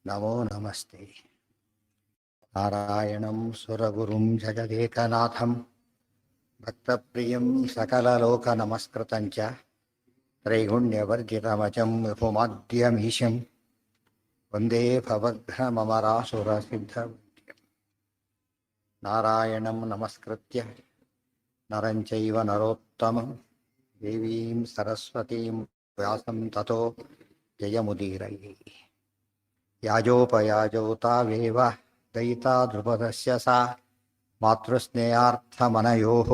ನಮೋ ನಮಸ್ತೆ. ನಾರಾಯಣಂ ಸುರಗುರುಂ ಜಗದೇಕನಾಥಂ ಭಕ್ತಪ್ರಿಯಂ ಸಕಲಲೋಕನಮಸ್ಕೃತಂಚ ತ್ರೈಗುಣ್ಯವರ್ಜಿತಮಜಂ ವಿಭುಮಾದ್ಯಮೀಶಂ ವಂದೇ ಭವಘ್ನಮರಾಸುರಸಿದ್ಧಂ. ನಾರಾಯಣಂ ನಮಸ್ಕೃತ್ಯ ನರಂ ಚೈವ ನರೋತ್ತಮಂ ದೇವೀಂ ಸರಸ್ವತೀಂ ವ್ಯಾಸಂ ತತೋ ಜಯಮುದೀರಯೇ. ಯಾಜೋಪಯಾಜೋ ತಾವೇವ ದಯಿತಾ ಧ್ರುಪದಸ್ಯ ಸಾ ಮಾತೃಸ್ನೇಹಾರ್ಥಮನಯೋಃ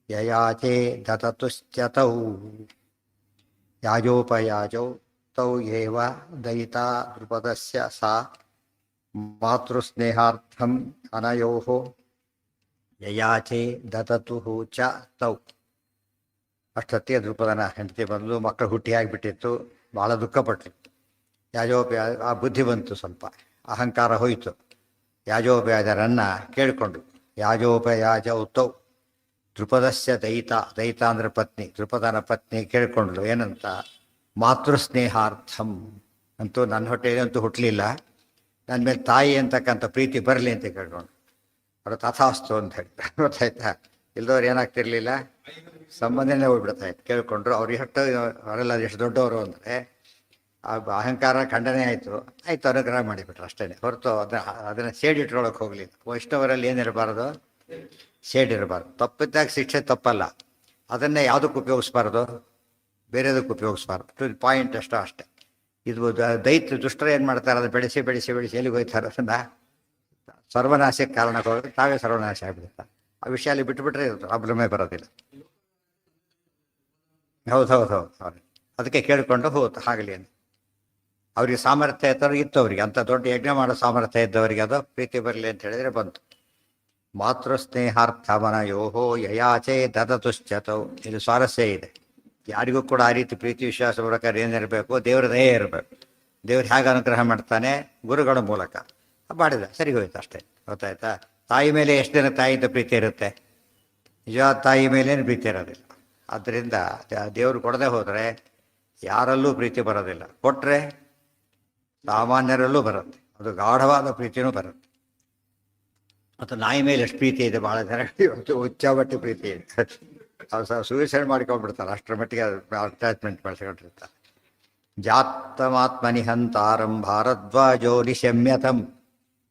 ಯಯಾಚೆ ದತತುಶ್ಚತೌ. ಯಾಜೋಪಯಾಜೌ ತೌ ಏವ ದಯಿತಾ ಧ್ರುಪದಸ್ಯ ಸಾ ಮಾತೃಸ್ನೇಹಾರ್ಥಂ ಅನಯೋಃ ಯಯಾಚೆ ದತತುಃ ಚ ತೌ. ಅಷ್ಟೊತ್ತಿಗೆ ಧ್ರುಪದನ ಹೆಂಡತಿ ಬಂದು ಮಕ್ಕಳು ಹುಟ್ಟಿ ಆಗಿಬಿಟ್ಟಿತ್ತು. ಭಾಳ ದುಃಖಪಟ್ಟರು. ಯಾಜೋಪಯಾಜ ಆ ಬುದ್ಧಿ ಬಂತು, ಸ್ವಲ್ಪ ಅಹಂಕಾರ ಹೋಯಿತು. ಯಾಜೋಪಯಾಜರನ್ನು ಕೇಳಿಕೊಂಡ್ರು. ಯಾಜೋಪಯಾಜ ಉತ್ತೌ ಧ್ರುಪದಸ್ಯ ದಯಿತ ಅಂದರೆ ಪತ್ನಿ, ಧ್ರುಪದನ ಪತ್ನಿ ಕೇಳಿಕೊಂಡ್ಳು ಏನಂತ, ಮಾತೃಸ್ನೇಹಾರ್ಥಂ ಅಂತೂ ನನ್ನ ಹೊಟ್ಟೆಯಲ್ಲಂತೂ ಹುಟ್ಟಲಿಲ್ಲ, ನನ್ನ ಮೇಲೆ ತಾಯಿ ಅಂತಕ್ಕಂಥ ಪ್ರೀತಿ ಬರಲಿ ಅಂತ ಕೇಳ್ಕೊಂಡು ಅವರು ತಥಾಸ್ತು ಅಂತ ಹೇಳಿ ಗೊತ್ತಾಯ್ತಾ. ಇಲ್ದವ್ರು ಏನಾಗ್ತಿರ್ಲಿಲ್ಲ, ಸಂಬಂಧನೇ ಹೋಗ್ಬಿಡ್ತಾ ಇತ್ತು. ಕೇಳಿಕೊಂಡ್ರು. ಅವ್ರು ಎಷ್ಟು ಅವರೆಲ್ಲ ಎಷ್ಟು ದೊಡ್ಡವರು ಅಂದರೆ ಆ ಅಹಂಕಾರ ಖಂಡನೆ ಆಯಿತು. ಅನುಗ್ರಹ ಮಾಡಿಬಿಟ್ರು ಅಷ್ಟೇ ಹೊರತು ಅದನ್ನು ಸೇಡಿಟ್ರೊಳಗೆ ಹೋಗಲಿಲ್ಲ. ವೈಷ್ಣವರಲ್ಲಿ ಏನಿರಬಾರ್ದು, ಸೇಡಿರಬಾರ್ದು. ತಪ್ಪಿದ್ದಾಗ ಶಿಕ್ಷೆ ತಪ್ಪಲ್ಲ, ಅದನ್ನೇ ಯಾವುದಕ್ಕೆ ಉಪಯೋಗಿಸ್ಬಾರ್ದು, ಬೇರೆದಕ್ಕೆ ಉಪಯೋಗಿಸ್ಬಾರ್ದು. ಟು ದಿ ಪಾಯಿಂಟ್ ಅಷ್ಟೇ. ಇದು ದೈತ್ಯ ದುಷ್ಟರು ಏನು ಮಾಡ್ತಾರೆ, ಅದು ಬೆಳೆಸಿ ಬೆಳೆಸಿ ಬೆಳೆಸಿ ಎಲ್ಲಿಗೆ ಹೋಗ್ತಾರೆ, ಅದನ್ನು ಸರ್ವನಾಶಕ್ಕೆ ಕಾರಣಕ್ಕೆ ಹೋಗಿ ತಾವೇ ಸರ್ವನಾಶ ಆಗಿಬಿಡ್ತಾರೆ. ಆ ವಿಷಯ ಅಲ್ಲಿ ಬಿಟ್ಟುಬಿಟ್ರೆ ಪ್ರಾಬ್ಲಮೇ ಬರೋದಿಲ್ಲ. ಹೌದು. ಅದಕ್ಕೆ ಕೇಳಿಕೊಂಡು ಹೋಗ್ತು ಆಗಲಿ ಅಂತ. ಅವ್ರಿಗೆ ಸಾಮರ್ಥ್ಯ ಇತ್ತು, ಅವ್ರಿಗೆ ಅಂಥ ದೊಡ್ಡ ಯಜ್ಞ ಮಾಡೋ ಸಾಮರ್ಥ್ಯ ಇದ್ದವರಿಗೆ ಅದು ಪ್ರೀತಿ ಬರಲಿ ಅಂತ ಹೇಳಿದರೆ ಬಂತು. ಮಾತೃಸ್ನೇಹಾರ್ಥಮನಯೋಃ ಯಯಾಚೆ ದದತುಶ್ಚತೌ. ಇದು ಸ್ವಾರಸ್ಯ ಇದೆ. ಯಾರಿಗೂ ಕೂಡ ಆ ರೀತಿ ಪ್ರೀತಿ ವಿಶ್ವಾಸ ಪ್ರಕಾರ ಏನಿರಬೇಕು, ದೇವರ ದಯೆ ಇರಬೇಕು. ದೇವ್ರು ಹೇಗೆ ಅನುಗ್ರಹ ಮಾಡ್ತಾನೆ, ಗುರುಗಳ ಮೂಲಕ ಮಾಡಿದ ಸರಿ ಹೋಯ್ತು ಅಷ್ಟೇ. ಗೊತ್ತಾಯ್ತಾ. ತಾಯಿ ಮೇಲೆ ಎಷ್ಟು ದಿನ ತಾಯಿಯಿಂದ ಪ್ರೀತಿ ಇರುತ್ತೆ, ನಿಜವಾದ ತಾಯಿ ಮೇಲೇನು ಪ್ರೀತಿ ಇರೋದಿಲ್ಲ. ಆದ್ದರಿಂದ ದೇವರು ಕೊಡದೆ ಹೋದರೆ ಯಾರಲ್ಲೂ ಪ್ರೀತಿ ಬರೋದಿಲ್ಲ, ಕೊಟ್ಟರೆ ಸಾಮಾನ್ಯರಲ್ಲೂ ಬರುತ್ತೆ. ಅದು ಗಾಢವಾದ ಪ್ರೀತಿನೂ ಬರುತ್ತೆ. ಮತ್ತು ನಾಯಿ ಮೇಲೆ ಎಷ್ಟು ಪ್ರೀತಿ ಇದೆ, ಭಾಳ ಜನ ಇವತ್ತು ಉಚ್ಚಾಬಟ್ಟಿ ಪ್ರೀತಿ ಇದೆ. ಅವ್ರು ಸೂಸೈಡ್ ಮಾಡ್ಕೊಂಡ್ಬಿಡ್ತಾರೆ, ಅಷ್ಟರ ಮಟ್ಟಿಗೆ ಅಟ್ಯಾಚ್ಮೆಂಟ್ ಬೆಳೆಸ್ಕೊಂಡಿರ್ತಾರೆ. ಜಾತಮಾತ್ಮನಿಹಂತಾರಂ ಭಾರದ್ವಾಜೋ ನಿಶಮ್ಯತಂ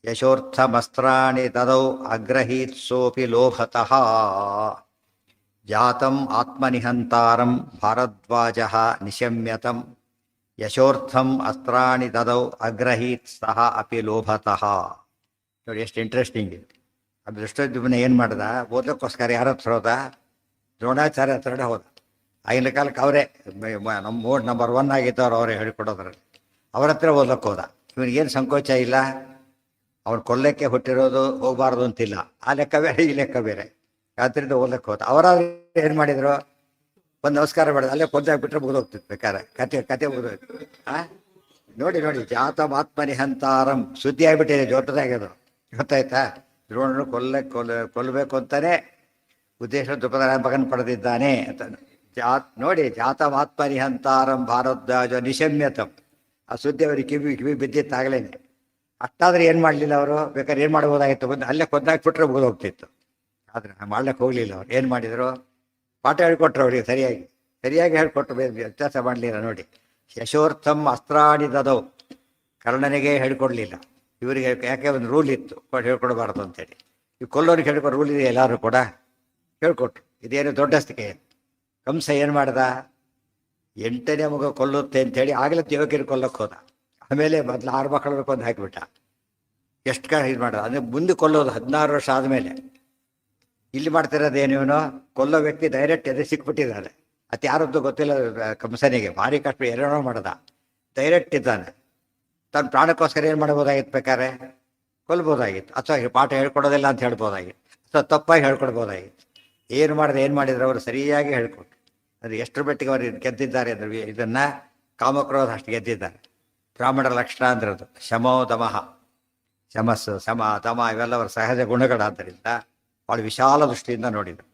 ಯಶೋರ್ಥಮಸ್ತ್ರಾಣಿ ತದೌ ಅಗ್ರಹೀತ್ ಸೋಪಿ ಲೋಭತಃ. ಜಾತಂ ಆತ್ಮನಿಹಂತಾರಂ ಭಾರದ್ವಾಜಃ ನಿಶಮ್ಯತಂ ಯಶೋರ್ಥಂ ಅಸ್ತ್ರಾಣಿ ತದೌ ಅಗ್ರಹೀತ್ ಸಹ ಅಪಿ ಲೋಭತಃ. ನೋಡಿ ಎಷ್ಟು ಇಂಟ್ರೆಸ್ಟಿಂಗ್ ಇದೆ. ಅದು ದೃಷ್ಟದ್ಯುಮ್ನ ಏನು ಮಾಡ್ದ, ಓದಕ್ಕೋಸ್ಕರ ಯಾರ ಹತ್ರ ಹೋದ, ದ್ರೋಣಾಚಾರ್ಯ ಹತ್ರನೇ ಹೋದ. ಆಗಿನ ಕಾಲಕ್ಕೆ ಅವರೇ ನಮ್ಮ ನಂಬರ್ 1 ಆಗಿದ್ದವ್ರು, ಅವರೇ ಹೇಳಿಕೊಡೋದ್ರಲ್ಲಿ. ಅವ್ರ ಹತ್ರ ಓದಕ್ಕೆ ಹೋದ. ಇವನಿಗೇನು ಸಂಕೋಚ ಇಲ್ಲ, ಅವ್ನು ಕೊಲ್ಲಕ್ಕೆ ಹುಟ್ಟಿರೋದು ಹೋಗಬಾರ್ದು ಅಂತಿಲ್ಲ. ಆ ಲೆಕ್ಕ ಬೇರೆ, ಈ ಲೆಕ್ಕ ಬೇರೆ. ಆದ್ದರಿಂದ ಓದಕ್ಕೆ ಹೋದ. ಅವರಾದ್ರೆ ಏನು ಮಾಡಿದ್ರು, ಒಂದು ನಮಸ್ಕಾರ ಮಾಡಿದ್ರು, ಅಲ್ಲೇ ಕೊಂದಾಗ್ಬಿಟ್ರೆ ಮುಗಿದೋಗ್ತಿತ್ತು ಬೇಕಾರೆ, ಕತೆ ಮುಗಿದೋಯ್ತು. ನೋಡಿ ಜಾತಮಾತ್ಮನಿಹಂತಾರಂ ಸುದ್ದಿ ಆಗಿಬಿಟ್ಟಿದೆ, ಜೋಟದಾಗ್ಯದು. ಗೊತ್ತಾಯ್ತಾ. ದ್ರೋಣನು ಕೊಲ್ಲಬೇಕು ಅಂತಾನೆ ಉದ್ದೇಶ ದ್ರುಪದನ ಮಗನ ಪಡೆದಿದ್ದಾನೆ ಅಂತ ನೋಡಿ. ಜಾತಮಾತ್ಮನಿಹಂತಾರಂ ಭಾರದ್ವಾಜ ನಿಶಮ್ಯತಂ. ಆ ಸುದ್ದಿ ಅವ್ರಿಗೆ ಕಿವಿ ಬಿದ್ದಿತ್ತಾಗಲೇನೆ. ಅಷ್ಟಾದ್ರೆ ಏನು ಮಾಡಲಿಲ್ಲ ಅವರು, ಬೇಕಾದ್ರೆ ಏನು ಮಾಡ್ಬೋದಾಗಿತ್ತು, ಬಂದು ಅಲ್ಲೇ ಕೊಂದಾಕ್ಬಿಟ್ರೆ ಮುಗಿದೋಗ್ತಿತ್ತು. ಆದರೆ ಮಾಡ್ಲಿಕ್ಕೆ ಹೋಗಲಿಲ್ಲ. ಅವ್ರು ಏನು ಮಾಡಿದರು, ಪಾಠ ಹೇಳ್ಕೊಟ್ರು ಅವರಿಗೆ ಸರಿಯಾಗಿ ಹೇಳ್ಕೊಟ್ರು, ವ್ಯತ್ಯಾಸ ಮಾಡಲಿಲ್ಲ. ನೋಡಿ, ಯಶೋರ್ಥಂ ಅಸ್ತ್ರಾಣಿ ದದೌ. ಕರ್ಣನಿಗೆ ಹೇಳ್ಕೊಡ್ಲಿಲ್ಲ, ಇವರಿಗೆ ಯಾಕೆ ಒಂದು ರೂಲ್ ಇತ್ತು, ಹೇಳ್ಕೊಡ್ಬಾರ್ದು ಅಂತೇಳಿ. ಈ ಕೊಲ್ಲೋರಿಗೆ ಹೇಳ್ಕೊಡೋ ರೂಲ್ ಇದೆ, ಎಲ್ಲರೂ ಕೂಡ ಹೇಳ್ಕೊಟ್ರು. ಇದೇನು ದೊಡ್ಡಸ್ತಿಕೆ. ಕಂಸ ಏನು ಮಾಡ್ದ, 8ನೇ ಮಗ ಕೊಲ್ಲುತ್ತೆ ಅಂಥೇಳಿ ಆಗಲೇ ದೇವಕಿರಿ ಕೊಲ್ಲಕ್ಕೆ ಹೋದ. ಆಮೇಲೆ ಮೊದಲು 6 ಮಕ್ಕಳನ್ನು ಕೊಂದು ಹಾಕಿಬಿಟ್ಟ. ಎಷ್ಟು ಇದು ಮಾಡೋದು ಅಂದರೆ ಮುಂದೆ ಕೊಲ್ಲೋದು 16 ವರ್ಷ ಆದಮೇಲೆ. ಇಲ್ಲಿ ಮಾಡ್ತಿರೋದೇನು, ಇವನು ಕೊಲ್ಲೋ ವ್ಯಕ್ತಿ ಡೈರೆಕ್ಟ್ ಎದೆ ಸಿಕ್ಬಿಟ್ಟಿದ್ದಾನೆ. ಅದು ಯಾರದ್ದು ಗೊತ್ತಿಲ್ಲ ಕಂಸನಿಗೆ. ಭಾರಿ ಕಷ್ಟ, ಏನೇನೋ ಮಾಡ್ದ. ಡೈರೆಕ್ಟ್ ಇದ್ದಾನೆ. ತನ್ನ ಪ್ರಾಣಕ್ಕೋಸ್ಕರ ಏನು ಮಾಡ್ಬೋದಾಗಿತ್ತು, ಬೇಕಾದ್ರೆ ಕೊಲ್ಬೋದಾಗಿತ್ತು, ಅಥವಾ ಪಾಠ ಹೇಳ್ಕೊಡೋದಿಲ್ಲ ಅಂತ ಹೇಳ್ಬೋದಾಗಿತ್ತು, ಅಥವಾ ತಪ್ಪಾಗಿ ಹೇಳ್ಕೊಡ್ಬೋದಾಗಿತ್ತು. ಏನು ಮಾಡಿದ್ರು ಅವರು ಸರಿಯಾಗಿ ಹೇಳ್ಕೊಟ್ರು. ಅದು ಎಷ್ಟರ ಮಟ್ಟಿಗೆ ಅವರು ಗೆದ್ದಿದ್ದಾರೆ ಅಂದರೆ, ಇದನ್ನು ಕಾಮಕ್ರೋಧ ಅಷ್ಟು ಗೆದ್ದಿದ್ದಾರೆ. ಬ್ರಾಹ್ಮಣರ ಲಕ್ಷಣ ಅಂದ್ರದು ಶಮೋ ದಮಃ. ಶಮಸ್ಸು ಶಮ ದಮ ಇವೆಲ್ಲ ಅವರ ಸಹಜ ಗುಣಗಳಾದ್ದರಿಂದ ಭಾಳ ವಿಶಾಲ ದೃಷ್ಟಿಯಿಂದ ನೋಡಿದರು.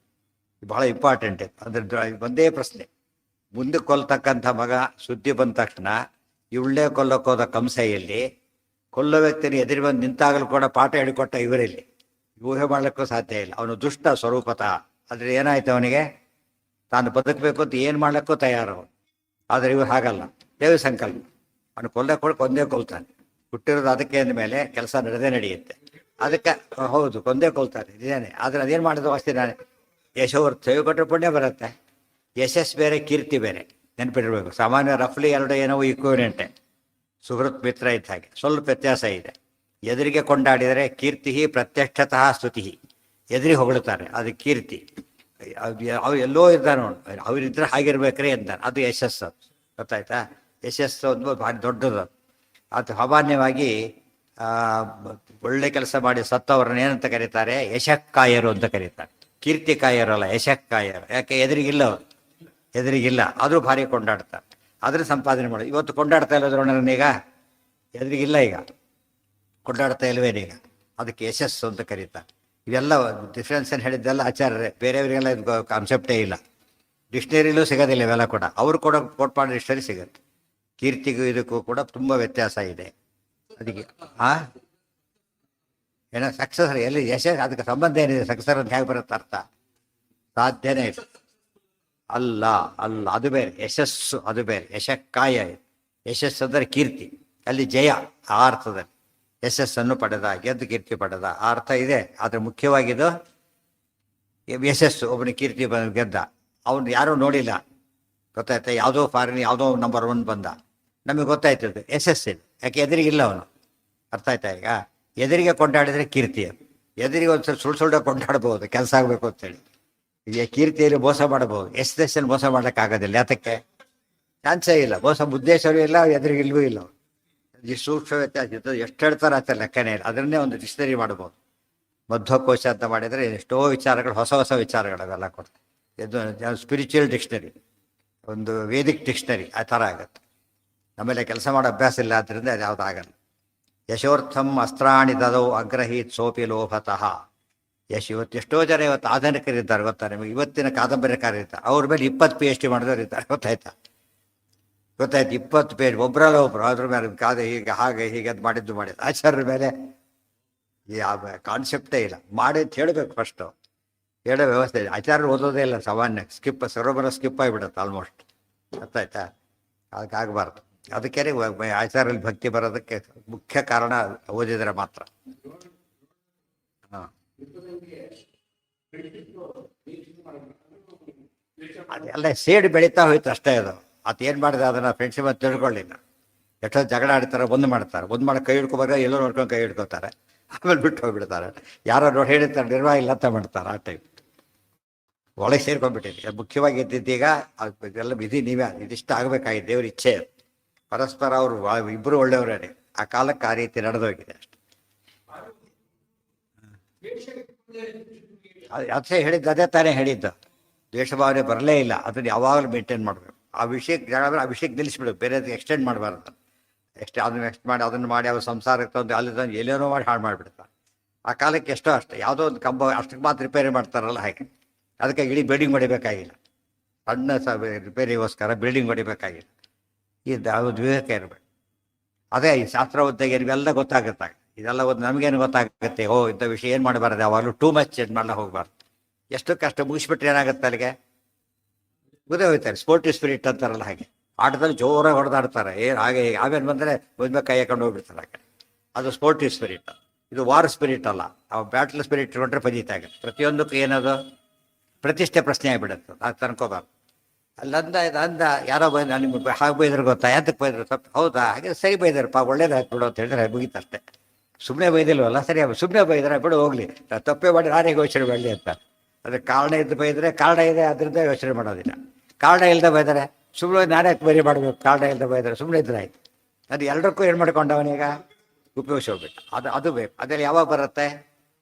ಬಹಳ ಇಂಪಾರ್ಟೆಂಟ್ ಇತ್ತು. ಅದ್ರ ಒಂದೇ ಪ್ರಶ್ನೆ, ಮುಂದೆ ಕೊಲ್ತಕ್ಕಂಥ ಮಗ ಸುದ್ದಿ ಬಂದ ತಕ್ಷಣ ಇವಳೇ ಕೊಲ್ಲಕ್ಕೋದ ಕಂಸೆಯಲ್ಲಿ ಕೊಲ್ಲೋ ವ್ಯಕ್ತಿನ ಎದುರು ಬಂದು ನಿಂತಾಗಲೂ ಕೂಡ ಪಾಠ ಹೇಳಿಕೊಟ್ಟ ಇವರಲ್ಲಿ ಊಹೆ ಮಾಡಲಿಕ್ಕೂ ಸಾಧ್ಯ ಇಲ್ಲ. ಅವನು ದುಷ್ಟ ಸ್ವರೂಪತಃ. ಆದರೆ ಏನಾಯ್ತು ಅವನಿಗೆ, ತಾನು ಬದುಕಬೇಕು ಅಂತ ಏನು ಮಾಡ್ಲಿಕ್ಕೂ ತಯಾರವನು. ಆದರೆ ಇವ್ರು ಹಾಗಲ್ಲ, ದೇವ ಸಂಕಲ್ಪ. ಅವನು ಕೊಂದೇ ಕೊಲ್ತಾನೆ. ಹುಟ್ಟಿರೋದು ಅದಕ್ಕೆ ಅಂದಮೇಲೆ ಕೆಲಸ ನಡೆಯುತ್ತೆ. ಅದಕ್ಕೆ ಹೌದು ಕೊಂದೇ ಕೊಲ್ತಾನೆ ಇದೇನೆ. ಆದರೆ ಅದೇನು ಮಾಡೋದು ಅಷ್ಟೇ. ನಾನು ಯಶೋವರ್ತ ಕೊಟ್ಟರೆ ಪುಣ್ಯ ಬರುತ್ತೆ. ಯಶಸ್ಸು ಬೇರೆ, ಕೀರ್ತಿ ಬೇರೆ, ನೆನಪಿಡಬೇಕು. ಸಾಮಾನ್ಯ ರಫ್ಲಿ ಎರಡು ಏನೋ ಈಕ್ವಿವೆಲೆಂಟೆ, ಸುಹೃತ್ ಮಿತ್ರ ಇದ್ದ ಹಾಗೆ. ಸ್ವಲ್ಪ ವ್ಯತ್ಯಾಸ ಇದೆ. ಎದುರಿಗೆ ಕೊಂಡಾಡಿದರೆ ಕೀರ್ತಿ ಪ್ರತ್ಯಕ್ಷತಃ ಸ್ತುತಿ. ಎದುರಿಗೆ ಹೊಗಳುತ್ತಾರೆ, ಅದು ಕೀರ್ತಿ. ಅವು ಎಲ್ಲೋ ಇದ್ದಾನೆ ಅವರಿದ್ರೆ ಹಾಗಿರ್ಬೇಕ್ರಿ ಅಂತಾನೆ, ಅದು ಯಶಸ್ಸು. ಗೊತ್ತಾಯ್ತಾ? ಯಶಸ್ಸು ಒಂದು ಭಾರಿ ದೊಡ್ಡದು. ಅದು ಸಾಮಾನ್ಯವಾಗಿ ಒಳ್ಳೆ ಕೆಲಸ ಮಾಡಿ ಸತ್ತವ್ರನ್ನ ಏನಂತ ಕರೀತಾರೆ? ಯಶಕ್ಕಾಯರು ಅಂತ ಕರೀತಾರೆ. ಕೀರ್ತಿ ಕಾಯರಲ್ಲ, ಯಶಕ್ಕಾಯರು. ಯಾಕೆ? ಎದುರಿಗಿಲ್ಲ ಅವರು, ಎದುರಿಗಿಲ್ಲ. ಆದರೂ ಭಾರಿ ಕೊಂಡಾಡ್ತಾರೆ, ಅದ್ರ ಸಂಪಾದನೆ ಮಾಡೋದು. ಇವತ್ತು ಕೊಂಡಾಡ್ತಾ ಇಲ್ಲ ದ್ರೋಣರನ್ನೀಗ, ಎದುರಿಗಿಲ್ಲ, ಈಗ ಕೊಂಡಾಡ್ತಾ ಇಲ್ವೇನೀಗ. ಅದಕ್ಕೆ ಯಶಸ್ಸು ಅಂತ ಕರೀತಾರೆ. ಇವೆಲ್ಲ ಡಿಫ್ರೆನ್ಸ್ ಏನು ಹೇಳಿದ್ದೆಲ್ಲ ಆಚಾರ್ಯರೇ, ಬೇರೆಯವರಿಗೆಲ್ಲ ಇದು ಕಾನ್ಸೆಪ್ಟೇ ಇಲ್ಲ. ಡಿಕ್ಷನರಿಲೂ ಸಿಗೋದಿಲ್ಲ ಇವೆಲ್ಲ ಕೂಡ. ಅವರು ಕೂಡ ಕೋಟ್ ಮಾಡೋ ಡಿಕ್ಷನರಿ ಸಿಗುತ್ತೆ. ಕೀರ್ತಿಗೂ ಇದಕ್ಕೂ ಕೂಡ ತುಂಬ ವ್ಯತ್ಯಾಸ ಇದೆ. ಅದಕ್ಕೆ ಏನೋ ಸಕ್ಸಸ್ ಎಲ್ಲಿ ಯಶಸ್, ಅದಕ್ಕೆ ಸಂಬಂಧ ಏನಿದೆ? ಸಕ್ಸಸ್ ಅಂತ ಹೇಗೆ ಬರುತ್ತೆ ಅರ್ಥ? ಸಾಧ್ಯನೇ ಇಲ್ಲ. ಅಲ್ಲ ಅಲ್ಲ, ಅದು ಬೇರೆ. ಯಶಸ್ಸು ಅದು ಬೇರೆ. ಯಶಕ್ಕಾಯ. ಯಶಸ್ಸು ಅಂದರೆ ಕೀರ್ತಿ, ಅಲ್ಲಿ ಜಯ. ಆ ಅರ್ಥದಲ್ಲಿ ಯಶಸ್ಸನ್ನು ಪಡೆದ, ಗೆದ್ದು ಕೀರ್ತಿ ಪಡೆದ ಆ ಅರ್ಥ ಇದೆ. ಆದರೆ ಮುಖ್ಯವಾಗಿದ್ದು ಯಶಸ್ಸು. ಒಬ್ಬನ ಕೀರ್ತಿ ಗೆದ್ದ, ಅವನು ಯಾರೂ ನೋಡಿಲ್ಲ, ಗೊತ್ತಾಯ್ತಾ? ಯಾವುದೋ ಫಾರಿನ್ ಯಾವುದೋ ನಂಬರ್ 1 ಬಂದ, ನಮಗೆ ಗೊತ್ತಾಯ್ತದೆ ಯಶಸ್ಸಿದೆ. ಯಾಕೆ? ಎದುರಿಗಿಲ್ಲ ಅವನು. ಅರ್ಥ ಆಯ್ತಾ? ಈಗ ಎದುರಿಗೆ ಕೊಂಡಾಡಿದರೆ ಕೀರ್ತಿ. ಎದುರಿಗೆ ಒಂದ್ಸಲ ಸುಳ್ಳು ಕೊಂಡಾಡ್ಬೋದು ಕೆಲಸ ಆಗಬೇಕು ಅಂತೇಳಿ. ಈಗ ಕೀರ್ತಿಯಲ್ಲಿ ಮೋಸ ಮಾಡಬಹುದು, ಯಶಸ್ಸಲ್ಲಿ ಮೋಸ ಮಾಡೋಕ್ಕಾಗೋದಿಲ್ಲ. ಯಾತಕ್ಕೆ? ಚಾನ್ಸೇ ಇಲ್ಲ. ಮೋಸ ಉದ್ದೇಶವೂ ಇಲ್ಲ, ಎದುರಿಗಿಲ್ವೂ ಇಲ್ಲ. ಈ ಸೂಕ್ಷ್ಮ ವ್ಯತ್ಯಾಸ ಎಷ್ಟು ಹೇಳ್ತಾರೆ ಅಂತ ಲೆಕ್ಕನೇ ಇಲ್ಲ. ಅದನ್ನೇ ಒಂದು ಡಿಕ್ಷನರಿ ಮಾಡ್ಬೋದು. ಮಧ್ವಕೋಶ ಅಂತ ಮಾಡಿದರೆ ಎಷ್ಟೋ ವಿಚಾರಗಳು, ಹೊಸ ಹೊಸ ವಿಚಾರಗಳು ಅವೆಲ್ಲ ಕೊಡ್ತಾರೆ. ಇದು ಸ್ಪಿರಿಚುವಲ್ ಡಿಕ್ಷನರಿ, ಒಂದು ವೇದಿಕ್ ಡಿಕ್ಷನರಿ ಆ ಥರ ಆಗುತ್ತೆ. ನಮ್ಮೆಲ್ಲ ಕೆಲಸ ಮಾಡೋ ಅಭ್ಯಾಸ ಇಲ್ಲ, ಆದ್ದರಿಂದ ಅದು ಯಾವುದು ಆಗಲ್ಲ. ಯಶೋರ್ಥಂ ಅಸ್ತ್ರಾಣಿ ದದೌ ಅಗ್ರಹೀತ್ ಸೋಪಿ ಲೋಭತಃ. ಇವತ್ತು ಎಷ್ಟೋ ಜನ ಇವತ್ತು ಆಧುನಿಕರಿದ್ದಾರೆ, ಗೊತ್ತಾ ನಿಮಗೆ? ಇವತ್ತಿನ ಕಾದಂಬರಿಕಾರ ಇರ್ತಾರೆ, ಅವ್ರ ಮೇಲೆ 20 PhD ಮಾಡಿದವರು ಇದ್ದಾರೆ, ಗೊತ್ತಾಯ್ತು? 20 ಪೇಜ್ ಒಬ್ಬರಲ್ಲ ಒಬ್ರು ಅದ್ರ ಮೇಲೆ ಹೀಗೆ ಹೀಗೆ ಅದು ಮಾಡಿದ್ದು ಆಚಾರ್ಯರ ಮೇಲೆ ಯಾವ ಕಾನ್ಸೆಪ್ಟೇ ಇಲ್ಲ. ಮಾಡಿ ಅಂತ ಹೇಳಬೇಕು ಫಸ್ಟು, ಹೇಳೋ ವ್ಯವಸ್ಥೆ ಇದೆ. ಆಚಾರ್ಯರು ಓದೋದೇ ಇಲ್ಲ ಸಾಮಾನ್ಯ, ಸರ್ವಮನ ಸ್ಕಿಪ್ ಆಗಿಬಿಡುತ್ತೆ ಆಲ್ಮೋಸ್ಟ್. ಗೊತ್ತಾಯ್ತಾ? ಅದಕ್ಕಾಗಬಾರ್ದು. ಅದಕ್ಕೆ ಆಚಾರ್ಯಲ್ಲಿ ಭಕ್ತಿ ಬರೋದಕ್ಕೆ ಮುಖ್ಯ ಕಾರಣ ಓದಿದರೆ ಮಾತ್ರ. ಹಾಂ, ಅದೆಲ್ಲ ಸೇಡ್ ಬೆಳೀತಾ ಹೋಯ್ತು ಅಷ್ಟೇ. ಅದು ಏನು ಮಾಡಿದೆ ಅದನ್ನು ಫ್ರೆಂಡ್ಶಿಪ್ ಅಂತ ತಿಳ್ಕೊಳ್ಳಿಲ್ಲ. ಎಷ್ಟೋ ಜಗಳ ಆಡ್ತಾರೆ, ಒಂದು ಮಾಡಿ ಕೈ ಹಿಡ್ಕೊಬಾರ, ಎಲ್ಲೋ ನೋಡ್ಕೊಂಡು ಕೈ ಹಿಡ್ಕೊತಾರೆ, ಆಮೇಲೆ ಬಿಟ್ಟು ಹೋಗ್ಬಿಡ್ತಾರೆ. ಯಾರೋ ನೋಡಿ ಹೇಳಿರ್ತಾರೆ ನಿರ್ವಾಹ ಇಲ್ಲ ಅಂತ ಮಾಡ್ತಾರೆ. ಆ ಟೈಪ್ ಒಳಗೆ ಸೇರ್ಕೊಂಡ್ಬಿಟ್ಟಿದೆ. ಮುಖ್ಯವಾಗಿ ಇದ್ದಿದ್ದೀಗ ಇದೆಲ್ಲ ವಿಧಿ ನೀವೇ, ಇದಿಷ್ಟ ಆಗಬೇಕಾಗಿದೆ, ದೇವ್ರ ಇಚ್ಛೆ. ಪರಸ್ಪರ ಅವರು ಇಬ್ಬರು ಒಳ್ಳೆಯವರೇ. ಆ ಕಾಲಕ್ಕೆ ಆ ರೀತಿ ನಡೆದೋಗಿದೆ ಅಷ್ಟೆ. ಅದೇ ಹೇಳಿದ್ದು, ಅದೇ ತಾನೇ ಹೇಳಿದ್ದು. ದ್ವೇಷಭಾವನೆ ಬರಲೇ ಇಲ್ಲ. ಅದನ್ನು ಯಾವಾಗಲೂ ಮೇಂಟೈನ್ ಮಾಡಬೇಕು. ಆ ವಿಷಯಕ್ಕೆ ಜಗಳ, ಆ ವಿಷಯಕ್ಕೆ ನಿಲ್ಲಿಸ್ಬಿಡ್ಬೇಕು, ಬೇರೆ ಎಕ್ಸ್ಟೆಂಡ್ ಮಾಡಬಾರ್ದು. ಅದನ್ನು ನೆಕ್ಸ್ಟ್ ಮಾಡಿ ಅದನ್ನು ಮಾಡಿ ಅವ್ರ ಸಂಸಾರಕ್ಕೆ ತಂದು ಅಲ್ಲಿ ತಂದು ಎಲ್ಲೇನೋ ಮಾಡಿ ಹಾಳು ಮಾಡಿಬಿಡ್ತಾರೆ. ಆ ಕಾಲಕ್ಕೆ ಎಷ್ಟೋ ಅಷ್ಟೇ, ಯಾವುದೋ ಒಂದು ಕಂಬ ಅಷ್ಟಕ್ಕೆ ಮಾತ್ರ ರಿಪೇರಿ ಮಾಡ್ತಾರಲ್ಲ ಹಾಗೆ. ಅದಕ್ಕೆ ಇಡೀ ಬಿಲ್ಡಿಂಗ್ ಹೊಡಿಬೇಕಾಗಿಲ್ಲ, ಸಣ್ಣ ರಿಪೇರಿಗೋಸ್ಕರ ಬಿಲ್ಡಿಂಗ್ ಹೊಡಿಬೇಕಾಗಿಲ್ಲ. ಇದು ಯಾವುದು ವಿವೇಕ ಇರಬೇಕು. ಅದೇ ಈ ಶಾಸ್ತ್ರ ಓದಿದಾಗ ಇವೆಲ್ಲ ಗೊತ್ತಾಗುತ್ತೆ. ಇದೆಲ್ಲ ಒಂದು ನಮಗೇನು ಗೊತ್ತಾಗುತ್ತೆ, ಓ ಇಂಥ ವಿಷಯ ಏನು ಮಾಡಬಾರ್ದು, ಯಾವಾಗಲೂ ಟೂ ಮಚ್ ಚೇಂಜ್ ಮಾಡಲ್ಲ ಹೋಗ್ಬಾರ್ದು. ಎಷ್ಟು ಕಷ್ಟ ಮುಗಿಸ್ಬಿಟ್ರೆ ಏನಾಗುತ್ತೆ ಅಲ್ಲಿಗೆ ಮುದೇ ಹೋಗ್ತಾರೆ. ಸ್ಪೋರ್ಟಿವ್ ಸ್ಪಿರಿಟ್ ಅಂತಾರಲ್ಲ ಹಾಗೆ, ಆಟದಲ್ಲಿ ಜೋರಾಗಿ ಹೊಡೆದಾಡ್ತಾರೆ. ಹಾಗೆ ಆಮೇಲೆ ಬಂದರೆ ಬಂದ ಕೈ ಹಾಕೊಂಡು ಹೋಗ್ಬಿಡ್ತಾರೆ ಆ ಕಡೆ. ಅದು ಸ್ಪೋರ್ಟಿವ್ ಸ್ಪಿರಿಟ್. ಇದು ವಾರ್ ಸ್ಪಿರಿಟ್ ಅಲ್ಲ. ಅವು ಬ್ಯಾಟ್ಲ್ ಸ್ಪಿರಿಟ್ ಇಟ್ಕೊಂಡ್ರೆ ಫಜಿತಾಗುತ್ತೆ. ಪ್ರತಿಯೊಂದಕ್ಕೂ ಏನದು ಪ್ರತಿಷ್ಠೆ ಪ್ರಶ್ನೆ ಆಗಿಬಿಡುತ್ತೆ. ಅದು ತನ್ಕೋಬಾರ್ದು. ಅಲ್ಲಂದ ಅಂದ ಯಾರೋ ಬೈದ, ನಿಮ್ಗೆ ಹಾಗೆ ಬೈದ್ರೆ ಗೊತ್ತಾ, ಯಾತಕ್ಕೆ ಬೈದ್ರು ತಪ್ಪು, ಹೌದಾ ಹಾಗೆ ಸರಿ ಬೈದಾರಪ್ಪ ಒಳ್ಳೇದಾಯ್ತು ಬಿಡು ಅಂತ ಹೇಳಿದ್ರೆ ಮುಗೀತಷ್ಟೇ. ಸುಮ್ಮನೆ ಬೈದಿಲ್ವಲ್ಲ, ಸರಿ ಸುಮ್ಮನೆ ಬೈದ್ರೆ ಬಿಡು ಹೋಗ್ಲಿ, ತಪ್ಪೇ ಮಾಡಿ ನಾನೇ ಯೋಚನೆ ಮಾಡಲಿ ಅಂತ. ಅದಕ್ಕೆ ಕಾರಣ ಇದ್ದು ಬೈದರೆ ಕಾರಣ ಇದೆ, ಅದರಿಂದ ಯೋಚನೆ ಮಾಡೋದಿಲ್ಲ. ಕಾರಣ ಇಲ್ಲದೆ ಬೈದರೆ ಸುಮ್ಮನೆ ನಾನೇ ಬರಿ ಮಾಡಬೇಕು, ಕಾರಣ ಇಲ್ಲದೆ ಬೈದರೆ ಸುಮ್ಮನೆ ಇದ್ರೆ ಆಯ್ತು. ಅದು ಎಲ್ಲರಿಗೂ ಏನು ಮಾಡ್ಕೊಂಡವನೀಗ ಉಪಯೋಗಿಸಿ ಹೋಗ್ಬಿಟ್ಟು. ಅದು ಬೇಕು. ಅದರಲ್ಲಿ ಯಾವಾಗ ಬರುತ್ತೆ?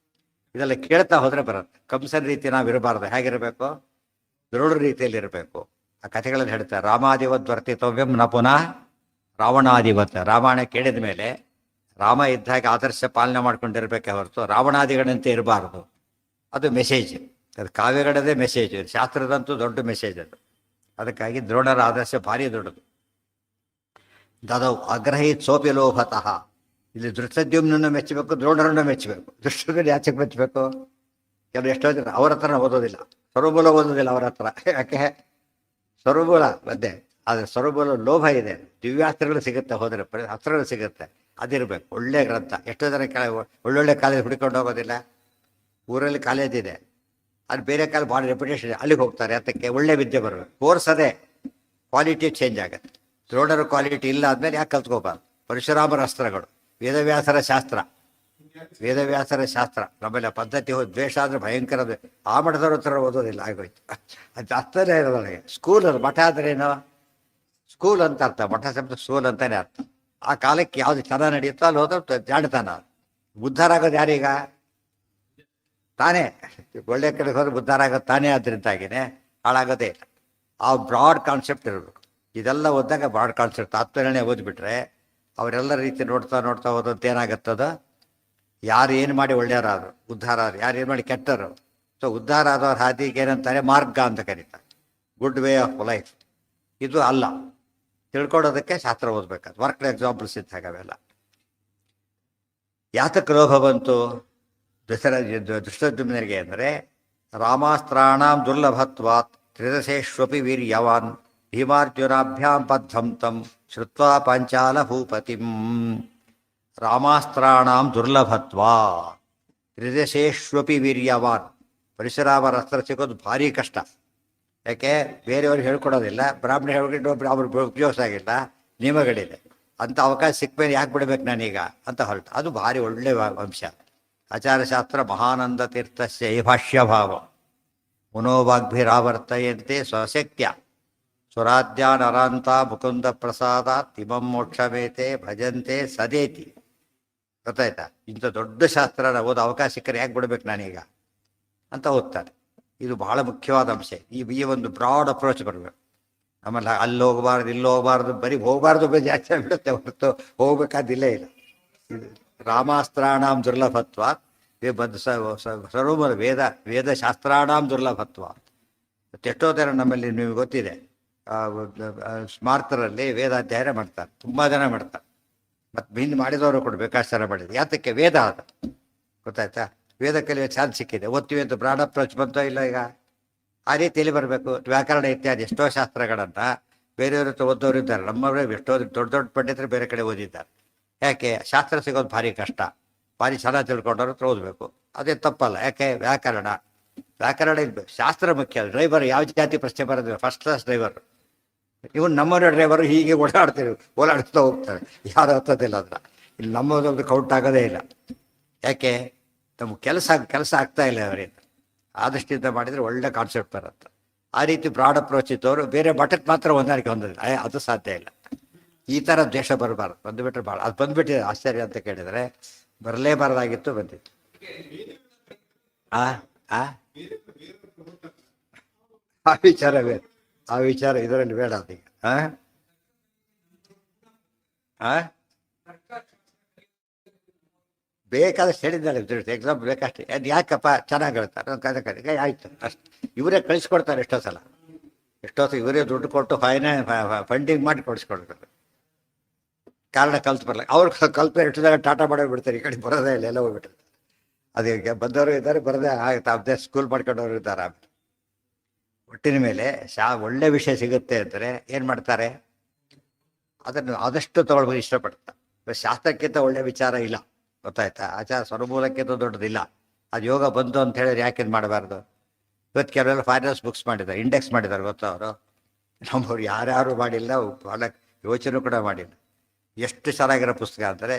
ಇದೆಲ್ಲ ಕೇಳ್ತಾ ಹೋದರೆ ಬರುತ್ತೆ. ಕಂಸನ ರೀತಿ ನಾವು ಇರಬಾರ್ದು. ಹೇಗಿರಬೇಕು? ದ್ರೋಣ ರೀತಿಯಲ್ಲಿ ಇರಬೇಕು. ಆ ಕಥೆಗಳನ್ನು ಹೇಳ್ತಾರೆ. ರಾಮಾದಿವತ್ ವರ್ತಿತವ್ಯಂ ನ ಪುನಃ ರಾವಣಾದಿವತ್. ರಾಮಾಯಣ ಕೇಳಿದ ಮೇಲೆ ರಾಮ ಇದ್ದಾಗ ಆದರ್ಶ ಪಾಲನೆ ಮಾಡ್ಕೊಂಡಿರ್ಬೇಕೆ ಹೊರತು ರಾವಣಾದಿಗಳಂತೆ ಇರಬಾರ್ದು. ಅದು ಮೆಸೇಜ್. ಅದು ಕಾವ್ಯಗಳದೇ ಮೆಸೇಜ್. ಶಾಸ್ತ್ರದಂತೂ ದೊಡ್ಡ ಮೆಸೇಜ್ ಅದು. ಅದಕ್ಕಾಗಿ ದ್ರೋಣರ ಆದರ್ಶ ಭಾರಿ ದೊಡ್ಡದು. ದದೌ ಅಗ್ರಹೀತ್ ಸೋಪಿ ಲೋಭತಃ. ಇಲ್ಲಿ ಧೃಷ್ಟದ್ಯುಮ್ನನ್ನು ಮೆಚ್ಚಬೇಕು, ದ್ರೋಣರನ್ನು ಮೆಚ್ಚಬೇಕು. ಧೃಷ್ಟದ್ಯುಮ್ನ ಯಾಚಕ್ಕೆ ಮೆಚ್ಚಬೇಕು? ಕೆಲವು ಎಷ್ಟೋ ಜನ ಅವ್ರ ಹತ್ರ ಓದೋದಿಲ್ಲ, ಸ್ವರೂಪಲ ಓದೋದಿಲ್ಲ ಅವ್ರ ಹತ್ರ. ಯಾಕೆ? ಸ್ವರೂಪಲ ಮಧ್ಯೆ ಆದರೆ ಸ್ವರೂಪಲ ಲೋಭ ಇದೆ. ದಿವ್ಯಾಸ್ತ್ರಗಳು ಸಿಗುತ್ತೆ, ಹೋದರೆ ಅಸ್ತ್ರಗಳು ಸಿಗುತ್ತೆ, ಅದಿರಬೇಕು. ಒಳ್ಳೆ ಗ್ರಂಥ. ಎಷ್ಟೋ ಜನ ಒಳ್ಳೊಳ್ಳೆ ಕಾಲೇಜ್ ಹುಡ್ಕೊಂಡು ಹೋಗೋದಿಲ್ಲ. ಊರಲ್ಲಿ ಕಾಲೇಜ್ ಇದೆ, ಅದು ಬೇರೆ ಕಾಲ ಭಾಳ ರೆಪ್ಯುಟೇಷನ್ ಇದೆ, ಅಲ್ಲಿಗೆ ಹೋಗ್ತಾರೆ. ಅದಕ್ಕೆ ಒಳ್ಳೆ ವಿದ್ಯೆ ಬರಬೇಕು. ಕೋರ್ಸ್ ಅದೇ, ಕ್ವಾಲಿಟಿ ಚೇಂಜ್ ಆಗುತ್ತೆ. ದ್ರೋಣರ ಕ್ವಾಲಿಟಿ ಇಲ್ಲ ಆದಮೇಲೆ ಯಾಕೆ ಕಲ್ತ್ಕೋಬಾರ್ದು? ಪರಶುರಾಮರ ಅಸ್ತ್ರಗಳು, ವೇದವ್ಯಾಸರ ಶಾಸ್ತ್ರ, ವೇದವ್ಯಾಸರ ಶಾಸ್ತ್ರ. ನಮ್ಮಲ್ಲಿ ಪದ್ಧತಿ ದ್ವೇಷ ಆದರೆ ಭಯಂಕರ. ಆ ಮಠದವ್ರ ಹತ್ರ ಓದೋದಿಲ್ಲ, ಆಗೋಯ್ತು. ಅದು ಅರ್ಥನೇ ಇರೋದೊಳಗೆ. ಸ್ಕೂಲ್ ಅದು. ಮಠ ಆದ್ರೇನು? ಸ್ಕೂಲ್ ಅಂತ ಅರ್ಥ. ಮಠ ಶಬ್ದ ಸ್ಕೂಲ್ ಅಂತಾನೆ ಅರ್ಥ. ಆ ಕಾಲಕ್ಕೆ ಯಾವ್ದು ಚೆನ್ನಾಗಿ ನಡೆಯುತ್ತೋ ಅಲ್ಲಿ ಹೋದ್ರೆ ಜಾಣತಾನ. ಉದ್ಧಾರಾಗೋದು ಯಾರೀಗ? ತಾನೇ. ಒಳ್ಳೆ ಕಡೆ ಹೋದ್ರೆ ಉದ್ಧಾರಾಗೋದು ತಾನೇ. ಆದ್ರಿಂದಾಗಿನೇ ಹಾಳಾಗೋದೇ ಇಲ್ಲ. ಆ ಬ್ರಾಡ್ ಕಾನ್ಸೆಪ್ಟ್ ಇರಬೇಕು. ಇದೆಲ್ಲ ಓದಿದಾಗ ಬ್ರಾಡ್ ಕಾನ್ಸೆಪ್ಟ್. ಆತ್ಮೀಯನೇ ಓದ್ಬಿಟ್ರೆ ಅವರೆಲ್ಲ ರೀತಿ ನೋಡ್ತಾ ನೋಡ್ತಾ ಹೋದಂತ ಏನಾಗುತ್ತದ? ಯಾರು ಏನು ಮಾಡಿ ಒಳ್ಳೆಯವರಾದ್ರು ಉದ್ಧಾರ ಆದ್ರು, ಯಾರು ಏನು ಮಾಡಿ ಕೆಟ್ಟರು. ಸೊ ಉದ್ಧಾರ ಆದವ್ರ ಹಾದಿಗೆ ಏನಂತಾರೆ? ಮಾರ್ಗ ಅಂತ ಕರೀತಾರೆ. Good way of life. ಇದು ಅಲ್ಲ. ತಿಳ್ಕೊಳ್ಳೋದಕ್ಕೆ ಶಾಸ್ತ್ರ ಓದ್ಬೇಕಾದ್ರೆ ವರ್ಕ್ ಎಕ್ಸಾಂಪಲ್ಸ್ ಇದ್ದಾಗ ಅವೆಲ್ಲ. ಯಾತಕ್ಕೆ ಲೋಭ ಬಂತು ಧೃಷ್ಟದ್ಯುಮ್ನರಿಗೆ ಅಂದರೆ, ರಾಮಾಸ್ತ್ರಾಣಾಂ ದುರ್ಲಭತ್ವಾತ್ ತ್ರಿದಶೇಷ್ವಪಿ ವೀರ್ಯವಾನ್ ಭೀಮಾರ್ಜುನಾಭ್ಯಾಂ ಬದ್ಧಂ ತಂ ಶ್ರುತ್ವಾ ಪಾಂಚಾಲ ಭೂಪತಿಂ. ರಾಮಾಸ್ತ್ರಾಣಾಂ ದುರ್ಲಭತ್ವಾ ತ್ರಿದಶೇಷ್ವಪಿ ವೀರ್ಯವಾನ್. ಪರಶುರಾಮರ ಅಸ್ತ್ರ ಸಿಗೋದು ಭಾರಿ ಕಷ್ಟ. ಯಾಕೆ? ಬೇರೆಯವ್ರಿಗೆ ಹೇಳ್ಕೊಡೋದಿಲ್ಲ, ಬ್ರಾಹ್ಮಣ ಹೇಳ್ಕೊಂಡು ಅವ್ರಿಗೆ ಉಪಯೋಗಿಸಾಗಿಲ್ಲ, ನಿಯಮಗಳಿದೆ. ಅಂಥ ಅವಕಾಶ ಸಿಕ್ಕಮೇಲೆ ಯಾಕೆ ಬಿಡಬೇಕು ನಾನೀಗ ಅಂತ ಹೊರಟು. ಅದು ಭಾರಿ ಒಳ್ಳೆಯ ವಂಶ. ಆಚಾರ್ಯಶಾಸ್ತ್ರ ಮಹಾನಂದ ತೀರ್ಥಸ್ಯ ಈ ಭಾಷ್ಯಭಾವ ಮನೋವಾಗ್ಭಿರಾವರ್ತಯಂತೆ ಸ್ವಶಕ್ತ್ಯ ಸುರಾಧ್ಯಾನ್ ಅರಾಂತ ಮುಕುಂದ ಪ್ರಸಾದಾತ್ ಇಮಂ ಮೋಕ್ಷಮೇತೆ ಭಜಂತೆ ಸದೇತಿ. ಗೊತ್ತಾಯ್ತಾ? ಇಂಥ ದೊಡ್ಡ ಶಾಸ್ತ್ರನ ಓದೋ ಅವಕಾಶ ಸಿಕ್ಕರೆ ಯಾಕೆ ಬಿಡ್ಬೇಕು ನಾನೀಗ ಅಂತ ಓದ್ತಾರೆ. ಇದು ಬಹಳ ಮುಖ್ಯವಾದ ಅಂಶ. ಈ ಒಂದು ಬ್ರಾಡ್ ಅಪ್ರೋಚ್ ಬರಬೇಕು. ಆಮೇಲೆ ಅಲ್ಲಿ ಹೋಗಬಾರ್ದು, ಇಲ್ಲಿ ಹೋಗಬಾರ್ದು, ಬರೀ ಹೋಗಬಾರ್ದು ಜಾಸ್ತಿ ಆಗಿಬಿಡುತ್ತೆ ಹೊರತು ಹೋಗ್ಬೇಕಾದಿಲ್ಲೇ ಇಲ್ಲ. ಇದು ರಾಮಾಸ್ತ್ರಾಣಾಂ ದುರ್ಲಭತ್ವ ಸರ್ವ ವೇದ ಶಾಸ್ತ್ರಾಣಾಂ ದುರ್ಲಭತ್ವ. ಎಷ್ಟೋ ಥರ ನಮ್ಮಲ್ಲಿ ನಿಮಗೆ ಗೊತ್ತಿದೆ, ಸ್ಮಾರ್ತರಲ್ಲಿ ವೇದಾಧ್ಯಯನ ಮಾಡ್ತಾರೆ, ತುಂಬ ಜನ ಮಾಡ್ತಾರೆ. ಮತ್ತು ಹಿಂದೆ ಮಾಡಿದವರು ಕೂಡ ಬೇಕಾಷ್ಟು ಮಾಡಿದ್ರು. ಯಾತಕ್ಕೆ? ವೇದ ಅದು. ಗೊತ್ತಾಯ್ತಾ? ವೇದ ಕಲಿಯೋ ಚಾನ್ಸ್ ಸಿಕ್ಕಿದೆ, ಓದ್ತೀವಿ ಅಂತ ಬ್ರಾಡ್ ಅಪ್ರೋಚ್ ಬಂತೋ ಇಲ್ಲ ಈಗ? ಆ ರೀತಿಯಲ್ಲಿ ಬರಬೇಕು. ವ್ಯಾಕರಣ ಇತ್ಯಾದಿ ಎಷ್ಟೋ ಶಾಸ್ತ್ರಗಳನ್ನು ಬೇರೆಯವ್ರ ಹತ್ರ ಓದೋರು ಇದ್ದಾರೆ. ನಮ್ಮವರೇ ಎಷ್ಟೋ ದೊಡ್ಡ ದೊಡ್ಡ ಪಂಡಿತರು ಬೇರೆ ಕಡೆ ಓದಿದ್ದಾರೆ. ಯಾಕೆ? ಶಾಸ್ತ್ರ ಸಿಗೋದು ಭಾರಿ ಕಷ್ಟ. ಭಾರಿ ಚೆನ್ನಾಗಿ ತಿಳ್ಕೊಂಡವ್ರ ಹತ್ರ ಓದಬೇಕು. ಅದೇ ತಪ್ಪಲ್ಲ. ಯಾಕೆ? ವ್ಯಾಕರಣ ಇರ್ಬೇಕು. ಶಾಸ್ತ್ರ ಮುಖ್ಯ. ಡ್ರೈವರ್ ಯಾವ ಜಾತಿ ಪ್ರಶ್ನೆ ಬರೋದಿಲ್ಲ, ಫಸ್ಟ್ ಕ್ಲಾಸ್ ಡ್ರೈವರ್. ಇವನು ನಮ್ಮನೆ ಡ್ರೈವರು ಹೀಗೆ ಓಡಾಡ್ತಾ ಹೋಗ್ತಾರೆ, ಯಾರು ಹತ್ತೋದಿಲ್ಲ ಅದನ್ನ. ಇಲ್ಲಿ ನಮ್ಮದೊಂದು ಕೌಂಟ್ ಆಗೋದೇ ಇಲ್ಲ. ಯಾಕೆ? ನಮ್ಗೆ ಕೆಲಸ ಆಗ್ತಾ ಇಲ್ಲ ಅವರಿಂದ. ಆದಷ್ಟಿಂದ ಮಾಡಿದರೆ ಒಳ್ಳೆ ಕಾನ್ಸೆಪ್ಟ್ ಬರುತ್ತೆ. ಆ ರೀತಿ ಬ್ರಾಡ್ ಅಪ್ರೋಚ್ ಇದ್ದವರು ಬೇರೆ ಮಠಕ್ಕೆ ಮಾತ್ರ ಹೊಂದಾಣಿಕೆ ಹೊಂದಿಲ್ಲ, ಅದು ಸಾಧ್ಯ ಇಲ್ಲ. ಈ ಥರ ದ್ವೇಷ ಬರಬಾರ್ದು. ಬಂದುಬಿಟ್ರೆ ಭಾಳ ಅದು ಬಂದುಬಿಟ್ಟಿದೆ. ಆಶ್ಚರ್ಯ ಅಂತ ಕೇಳಿದರೆ ಬರಲೇಬಾರ್ದಾಗಿತ್ತು, ಬಂದಿತ್ತು. ಆ ವಿಚಾರ ಬೇರೆ, ಆ ವಿಚಾರ ಇದರಲ್ಲಿ ಬೇಡ ಅದೀಗ. ಬೇಕಾದಷ್ಟು ಹೇಳಿದ್ದಾರೆ ಎಕ್ಸಾಮ್ ಬೇಕಷ್ಟೇ. ಅದು ಯಾಕಪ್ಪ ಚೆನ್ನಾಗಿ ಹೇಳ್ತಾರೆ ಆಯಿತು ಅಷ್ಟು. ಇವರೇ ಕಳಿಸ್ಕೊಡ್ತಾರೆ ಎಷ್ಟೋ ಸಲ ಇವರೇ ದುಡ್ಡು ಕೊಟ್ಟು ಫಂಡಿಂಗ್ ಮಾಡಿ ಕೊಡಿಸ್ಕೊಡ್ತಾರೆ. ಕಾರಣ ಕಲ್ತು ಬರಲ್ಲ. ಅವ್ರು ಕಲ್ತು ಎಷ್ಟು ಜನ ಟಾಟಾ ಮಾಡೋರು ಬಿಡ್ತಾರೆ, ಈ ಕಡೆ ಬರೋದೇ ಇಲ್ಲ, ಎಲ್ಲ ಹೋಗ್ಬಿಟ್ಟಿರ್ತಾರೆ. ಅದಕ್ಕೆ ಬಂದವರು ಇದ್ದಾರೆ, ಬರದೇ ಆಗುತ್ತೆ. ಅದೇ ಸ್ಕೂಲ್ ಮಾಡ್ಕೊಂಡವ್ರು ಇದ್ದಾರೆ. ಆಮೇಲೆ ಒಟ್ಟಿನ ಮೇಲೆ ಒಳ್ಳೆ ವಿಷಯ ಸಿಗುತ್ತೆ ಅಂದರೆ ಏನು ಮಾಡ್ತಾರೆ? ಅದನ್ನು ಆದಷ್ಟು ತಗೊಳ್ಬೋದು ಇಷ್ಟಪಡ್ತಾರೆ. ಶಾಸ್ತ್ರಕ್ಕಿಂತ ಒಳ್ಳೆ ವಿಚಾರ ಇಲ್ಲ. ಗೊತ್ತಾಯ್ತಾ? ಆಚಾರ ಸ್ವರಮೂಲಕ್ಕಿಂತ ದೊಡ್ಡದಿಲ್ಲ. ಅದು ಯೋಗ ಬಂತು ಅಂತ ಹೇಳಿದ್ರೆ ಯಾಕೆ ಮಾಡಬಾರ್ದು? ಇವತ್ತು ಕೆಲವೆಲ್ಲ ಫಾರಿನರ್ಸ್ ಬುಕ್ಸ್ ಮಾಡಿದ್ದಾರೆ, ಇಂಡೆಕ್ಸ್ ಮಾಡಿದ್ದಾರೆ. ಗೊತ್ತಾ? ಅವರು ನಮ್ಮವ್ರು ಯಾರ್ಯಾರು ಮಾಡಿಲ್ಲ, ಭಾಳ ಯೋಚನೆ ಕೂಡ ಮಾಡಿಲ್ಲ. ಎಷ್ಟು ಚೆನ್ನಾಗಿರೋ ಪುಸ್ತಕ ಅಂದರೆ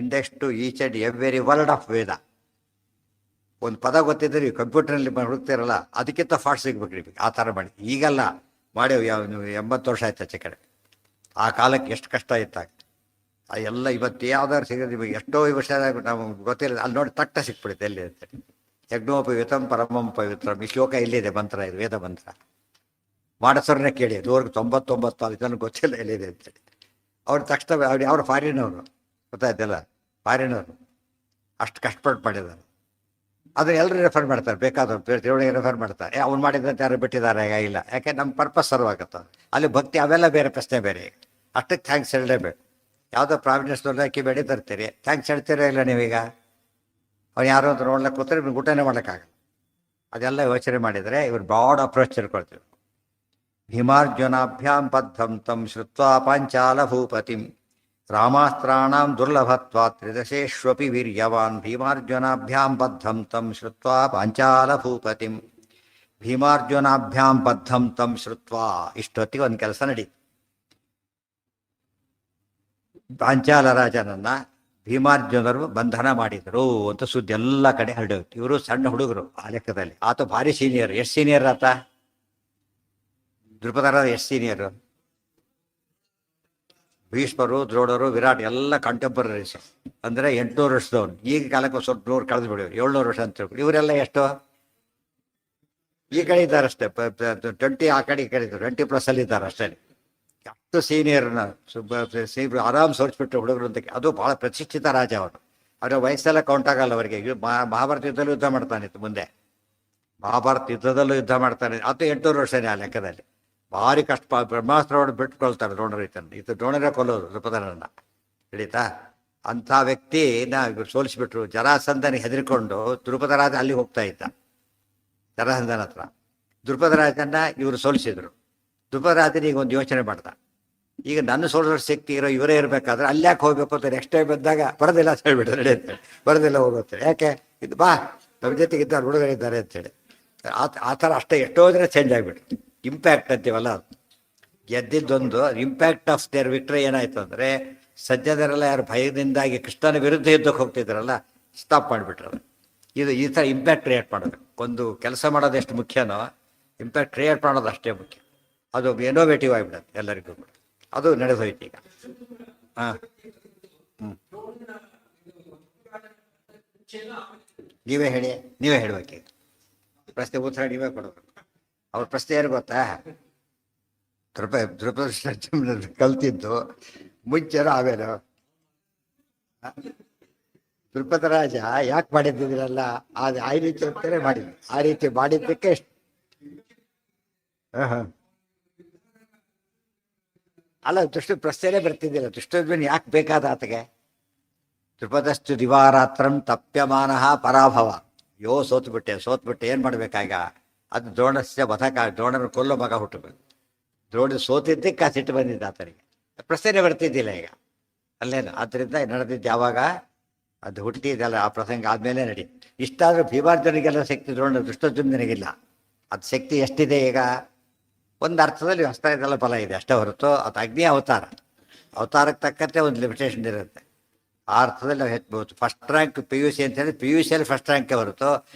index to each and every word of Veda. ಒಂದು ಪದ ಗೊತ್ತಿದ್ರೆ ನೀವು ಕಂಪ್ಯೂಟರ್ನಲ್ಲಿ ಹುಡುಕ್ತಿರಲ್ಲ, ಅದಕ್ಕಿಂತ ಫಾಸ್ಟ್ ಸಿಗ್ಬೇಕು ನಿಮಗೆ. ಆ ಥರ ಮಾಡಿ. ಈಗೆಲ್ಲ ಮಾಡಿ 80 ವರ್ಷ ಆಯ್ತು ಆಚೆ ಕಡೆ. ಆ ಕಾಲಕ್ಕೆ ಎಷ್ಟು ಕಷ್ಟ ಇತ್ತಾಗ. ಎಲ್ಲ ಇವತ್ತು ಯಾವ್ದಾದ್ರು ಸಿಗೋದು ನಿಮಗೆ ಎಷ್ಟೋ ವರ್ಷ ನಮಗೆ ಗೊತ್ತಿಲ್ಲ. ಅಲ್ಲಿ ನೋಡಿ ತಟ್ಟ ಸಿಕ್ಬಿಡುತ್ತೆ ಎಲ್ಲಿ ಅಂತೇಳಿ. ಯಜ್ಞೋಪವಿತಂ ಪರಮಂ ಪವಿತ್ರಂ. ಈ ಶ್ಲೋಕ ಎಲ್ಲಿದೆ ಮಂತ್ರ, ಇದು ವೇದ ಮಂತ್ರ. ಮಾಡಸರನ್ನೇ ಕೇಳಿ, ಅದುವರೆಗೂ 99 ಇದನ್ನು ಗೊತ್ತಿಲ್ಲ ಎಲ್ಲಿದೆ ಅಂತೇಳಿ. ಅವ್ರ ತಕ್ಷಣ ಅವ್ರು ಫಾರಿನವರು, ಗೊತ್ತಾಯ್ತಲ್ಲ, ಫಾರಿನವರು ಅಷ್ಟು ಕಷ್ಟಪಟ್ಟು ಮಾಡಿದ್ದಾರೆ. ಅದನ್ನ ಎಲ್ಲರೂ ರೆಫರ್ ಮಾಡ್ತಾರೆ, ಬೇಕಾದವ್ರು ತಿಳುವಳಿಗೆ ರೆಫರ್ ಮಾಡ್ತಾರೆ. ಅವ್ನು ಮಾಡಿದಂತೆ ಯಾರು ಬಿಟ್ಟಿದ್ದಾರೆ ಇಲ್ಲ. ಯಾಕೆ? ನಮ್ಮ ಪರ್ಪಸ್ ಸರ್ವ್ ಆಗುತ್ತೆ ಅಲ್ಲಿ. ಭಕ್ತಿ ಅವೆಲ್ಲ ಬೇರೆ, ಪ್ರಶ್ನೆ ಬೇರೆ. ಅಷ್ಟಕ್ಕೆ ಥ್ಯಾಂಕ್ಸ್ ಹೇಳಲೇಬೇಕು. ಯಾವುದೋ ಪ್ರಾವಿಡೆನ್ಸ್ ದೊಡ್ಡ ಅಕ್ಕಿ ಬೇಡಿ ತರ್ತೀರಿ, ಥ್ಯಾಂಕ್ಸ್ ಹೇಳ್ತೀರಾ ಇಲ್ಲ ನೀವೀಗ? ಅವ್ನು ಯಾರೋ ಅಂತ ನೋಡ್ಲಿಕ್ಕೆ ಕೂತ್ರೆ ನಿಮ್ಗೆ ಊಟನೇ ಮಾಡೋಕ್ಕಾಗಲ್ಲ. ಅದೆಲ್ಲ ಯೋಚನೆ ಮಾಡಿದರೆ ಇವ್ರು ಬ್ರಾಡ್ ಅಪ್ರೋಚ್ ತಿಳ್ಕೊಳ್ತೀವಿ. ಭೀಮಾರ್ಜುನಾಭ್ಯಾಂ ಬದ್ಧಂ ತಂ ಶ್ರುತ್ವಾ ಪಾಂಚಾಲ ಭೂಪತಿಂ ರಾಮಾಸ್ತ್ರಾಣಾಂ ದುರ್ಲಭತ್ವಾತ್ ತ್ರಿದಶೇಷ್ವಪಿ ವೀರ್ಯವಾನ್ ಭೀಮಾರ್ಜುನಾಭ್ಯಾಂ ಬದ್ಧಂ ತಂ ಶ್ರುತ್ವಾ ಪಾಂಚಾಲ ಭೂಪತಿಂ. ಭೀಮಾರ್ಜುನಾಭ್ಯಾಂ ಬದ್ಧಂ ತಂ ಶ್ರುತ್ವಾ, ಇಷ್ಟೊತ್ತಿಗೆ ಒಂದು ಕೆಲಸ ನಡೀತು. ಪಾಂಚಾಲ ರಾಜನನ್ನ ಭೀಮಾರ್ಜುನರು ಬಂಧನ ಮಾಡಿದರು ಅಂತ ಸುದ್ದಿ ಎಲ್ಲ ಕಡೆ ಹರಡೋಯ್ತು. ಇವರು ಸಣ್ಣ ಹುಡುಗರು ಆ ಲೆಕ್ಕದಲ್ಲಿ, ಆತ ಭಾರಿ ಸೀನಿಯರ್. ಎಷ್ಟು ಸೀನಿಯರ್ ಆತ? ದ್ರುಪದರಾಜ ಎಷ್ಟು ಸೀನಿಯರು? ಭೀಷ್ಮರು, ದ್ರೋಣರು, ವಿರಾಟ್ ಎಲ್ಲ ಕಂಟೆಂಪರರೀಸ್. ಅಂದರೆ 800 ವರ್ಷದವನು. ಈಗ ಕಾಲಕ್ಕೆ ಸ್ವಲ್ಪ 100 ಕಳೆದು ಬಿಡೋರು, 700 ವರ್ಷ ಅಂತ ಹೇಳ್ಬಿಟ್ಟು. ಇವರೆಲ್ಲ ಎಷ್ಟು ಈ ಕಡೆ ಇದ್ದಾರೆ ಅಷ್ಟೇ, 20 ಆ ಕಡೆ ಈ ಕಡೆ ಇದ್ದಾರೆ, 20+ ಅಲ್ಲಿ ಇದ್ದಾರೆ ಅಷ್ಟೇ. ಅಷ್ಟು ಸೀನಿಯರ್ನ ಆರಾಮ್ ಸೋರಿಸ್ಬಿಟ್ರು ಹುಡುಗರು ಅಂತ. ಅದು ಬಹಳ ಪ್ರತಿಷ್ಠಿತ ರಾಜ ಅವರು. ಅವರ ವಯಸ್ಸೆಲ್ಲ ಕೌಂಟ್ ಆಗಲ್ಲ ಅವರಿಗೆ. ಮಹಾಭಾರತ ಯುದ್ಧದಲ್ಲೂ ಯುದ್ಧ ಮಾಡ್ತಾನಿತ್ತು ಮುಂದೆ, ಮಹಾಭಾರತ ಯುದ್ಧದಲ್ಲೂ ಯುದ್ಧ ಮಾಡ್ತಾನೆ. ಅದು 800 ವರ್ಷನೇ ಆ ಲೆಕ್ಕದಲ್ಲಿ. ಭಾರಿ ಕಷ್ಟ. ಬ್ರಹ್ಮಾಸ್ತ್ರವನ್ನು ಬಿಟ್ಕೊಳ್ತಾರೆ ದ್ರೋಣರು. ಇದು ದ್ರೋಣರೇ ಕೊಲ್ಲೋದು ದ್ರುಪದನನ್ನ, ಹಿಡಿತಾ? ಅಂಥ ವ್ಯಕ್ತಿನ ಇವರು ಸೋಲಿಸ್ಬಿಟ್ರು. ಜರಾಸಂಧನಿಗೆ ಹೆದರಿಕೊಂಡು ದ್ರುಪದರಾಜ ಅಲ್ಲಿ ಹೋಗ್ತಾ ಇದ್ದ ಜರಾಸಂಧನ ಹತ್ರ. ದ್ರುಪದರಾಜನ್ನ ಇವರು ಸೋಲಿಸಿದ್ರು. ದ್ರುಪದರಾಜನಿಗೆ ಒಂದು ಯೋಚನೆ ಮಾಡ್ದ, ಈಗ ನನ್ನ ಸೋಲಿಸೋ ಶಕ್ತಿ ಇರೋ ಇವರೇ ಇರಬೇಕಾದ್ರೆ ಅಲ್ಲಿ ಯಾಕೆ ಹೋಗ್ಬೇಕು ಅಂತ ನೆಕ್ಸ್ಟ್ ಟೈಮ್ ಬಂದಾಗ ಬರೋದಿಲ್ಲ ಅಂತ ಹೇಳ್ಬಿಟ್ಟು ನಡೆಯುತ್ತೆ. ಬರೋದಿಲ್ಲ ಹೋಗುತ್ತೆ. ಯಾಕೆ? ಇದು ಬಾ ನಮ್ಮ ಜೊತೆಗೆ ಇದ್ದಾರೆ ಹುಡುಗರಿದ್ದಾರೆ ಅಂತೇಳಿ. ಆ ಥರ ಅಷ್ಟೇ. ಎಷ್ಟೋ ಜನ ಚೇಂಜ್ ಆಗಿಬಿಟ್ರು. ಇಂಪ್ಯಾಕ್ಟ್ ಅಂತೀವಲ್ಲ, ಅದು ಗೆದ್ದಿದ್ದೊಂದು ಇಂಪ್ಯಾಕ್ಟ್ ಆಫ್ ದೇರ್ ವಿಕ್ಟ್ರಿ. ಏನಾಯ್ತು ಅಂದರೆ ಸಜ್ಜನರೆಲ್ಲ ಯಾರು ಭಯದಿಂದಾಗಿ ಕೃಷ್ಣನ ವಿರುದ್ಧ ಯುದ್ಧಕ್ಕೆ ಹೋಗ್ತಿದ್ರಲ್ಲ, ಸ್ಟಾಪ್ ಮಾಡಿಬಿಟ್ರು. ಇದು ಈ ಥರ ಇಂಪ್ಯಾಕ್ಟ್ ಕ್ರಿಯೇಟ್ ಮಾಡೋದು. ಒಂದು ಕೆಲಸ ಮಾಡೋದು ಎಷ್ಟು ಮುಖ್ಯನೋ ಇಂಪ್ಯಾಕ್ಟ್ ಕ್ರಿಯೇಟ್ ಮಾಡೋದು ಅಷ್ಟೇ ಮುಖ್ಯ. ಅದು ಇನೋವೇಟಿವ್ ಆಗಿಬಿಡುತ್ತೆ ಎಲ್ಲರಿಗೂ ಕೂಡ. ಅದು ನಡೆದೋಯ್ತು ಈಗ. ಹಾಂ, ನೀವೇ ಹೇಳಿ, ನೀವೇ ಹೇಳಬೇಕೀಗ. ಪ್ರಶ್ನೆ ಉತ್ತರ ನೀವೇ ಕೊಡಬೇಕು. ಅವ್ರ ಪ್ರಶ್ನೆ ಏನು ಗೊತ್ತಾ? ದ್ರುಪದ ಕಲ್ತಿದ್ದು ಮುಂಚೆನೋ ಆಮೇಲೆ ದ್ರುಪದ ರಾಜ ಯಾಕೆ ಮಾಡಿದ್ದಿರಲ್ಲ, ಅದು ಆ ರೀತಿ ಅಂತಾನೆ ಮಾಡಿದ್ದು. ಆ ರೀತಿ ಮಾಡಿದ್ದಕ್ಕೆ ಅಲ್ಲ, ದುಷ್ಟ ಪ್ರಶ್ನೆನೇ ಬರ್ತಿದ್ದಿಲ್ಲ. ದುಷ್ಟದ್ವನ್ ಯಾಕೆ ಬೇಕಾದ ಆತಗೆ? ದ್ರುಪದಸ್ತು ದಿವಾರಾತ್ರಂ ತಪ್ಯಮಾನ ಪರಾಭವ. ಸೋತ್ಬಿಟ್ಟೆ ಏನು ಮಾಡ್ಬೇಕಾಗ? ಅದು ದ್ರೋಣಸ್ಯ ವಧಕ, ದ್ರೋಣನ ಕೊಲ್ಲೋ ಮಗ ಹುಟ್ಟಬೇಕು. ದ್ರೋಣ ಸೋತಿದ್ದಕ್ಕೆ ಆ ಸಿಟ್ಟು ಬಂದಿದ್ದ ಆತನಿಗೆ. ಪ್ರಶ್ನೆ ಬರ್ತಿದ್ದಿಲ್ಲ ಈಗ ಅಲ್ಲೇನು. ಆದ್ದರಿಂದ ನಡೆದಿದ್ದು ಯಾವಾಗ ಅದು ಹುಟ್ಟಿದಲ್ಲ ಆ ಪ್ರಸಂಗ ಆದಮೇಲೆ ನಡಿ. ಇಷ್ಟಾದರೂ ಭೀಮಾರ್ಜುನಿಗೆಲ್ಲ ಶಕ್ತಿ ದುಷ್ಟದ್ಯುಮ್ನಿಗಿಲ್ಲ. ಅದು ಶಕ್ತಿ ಎಷ್ಟಿದೆ ಈಗ? ಒಂದು ಅರ್ಥದಲ್ಲಿ ಹೊಸ್ತಾಯಿದೆಲ್ಲ ಫಲ ಇದೆ ಅಷ್ಟೇ ಹೊರತು ಅದು ಅಗ್ನಿ ಅವತಾರಕ್ಕೆ ತಕ್ಕಂತೆ ಒಂದು ಲಿಮಿಟೇಷನ್ ಇರುತ್ತೆ. ಆ ಅರ್ಥದಲ್ಲಿ ನಾವು ಹೆಚ್ಚಬಹುದು. ಫಸ್ಟ್ ರ್ಯಾಂಕ್ PUC ಅಂತ ಹೇಳಿ PUCಯಲ್ಲಿ ಫಸ್ಟ್ ರ್ಯಾಂಕೇ ಹೊರತು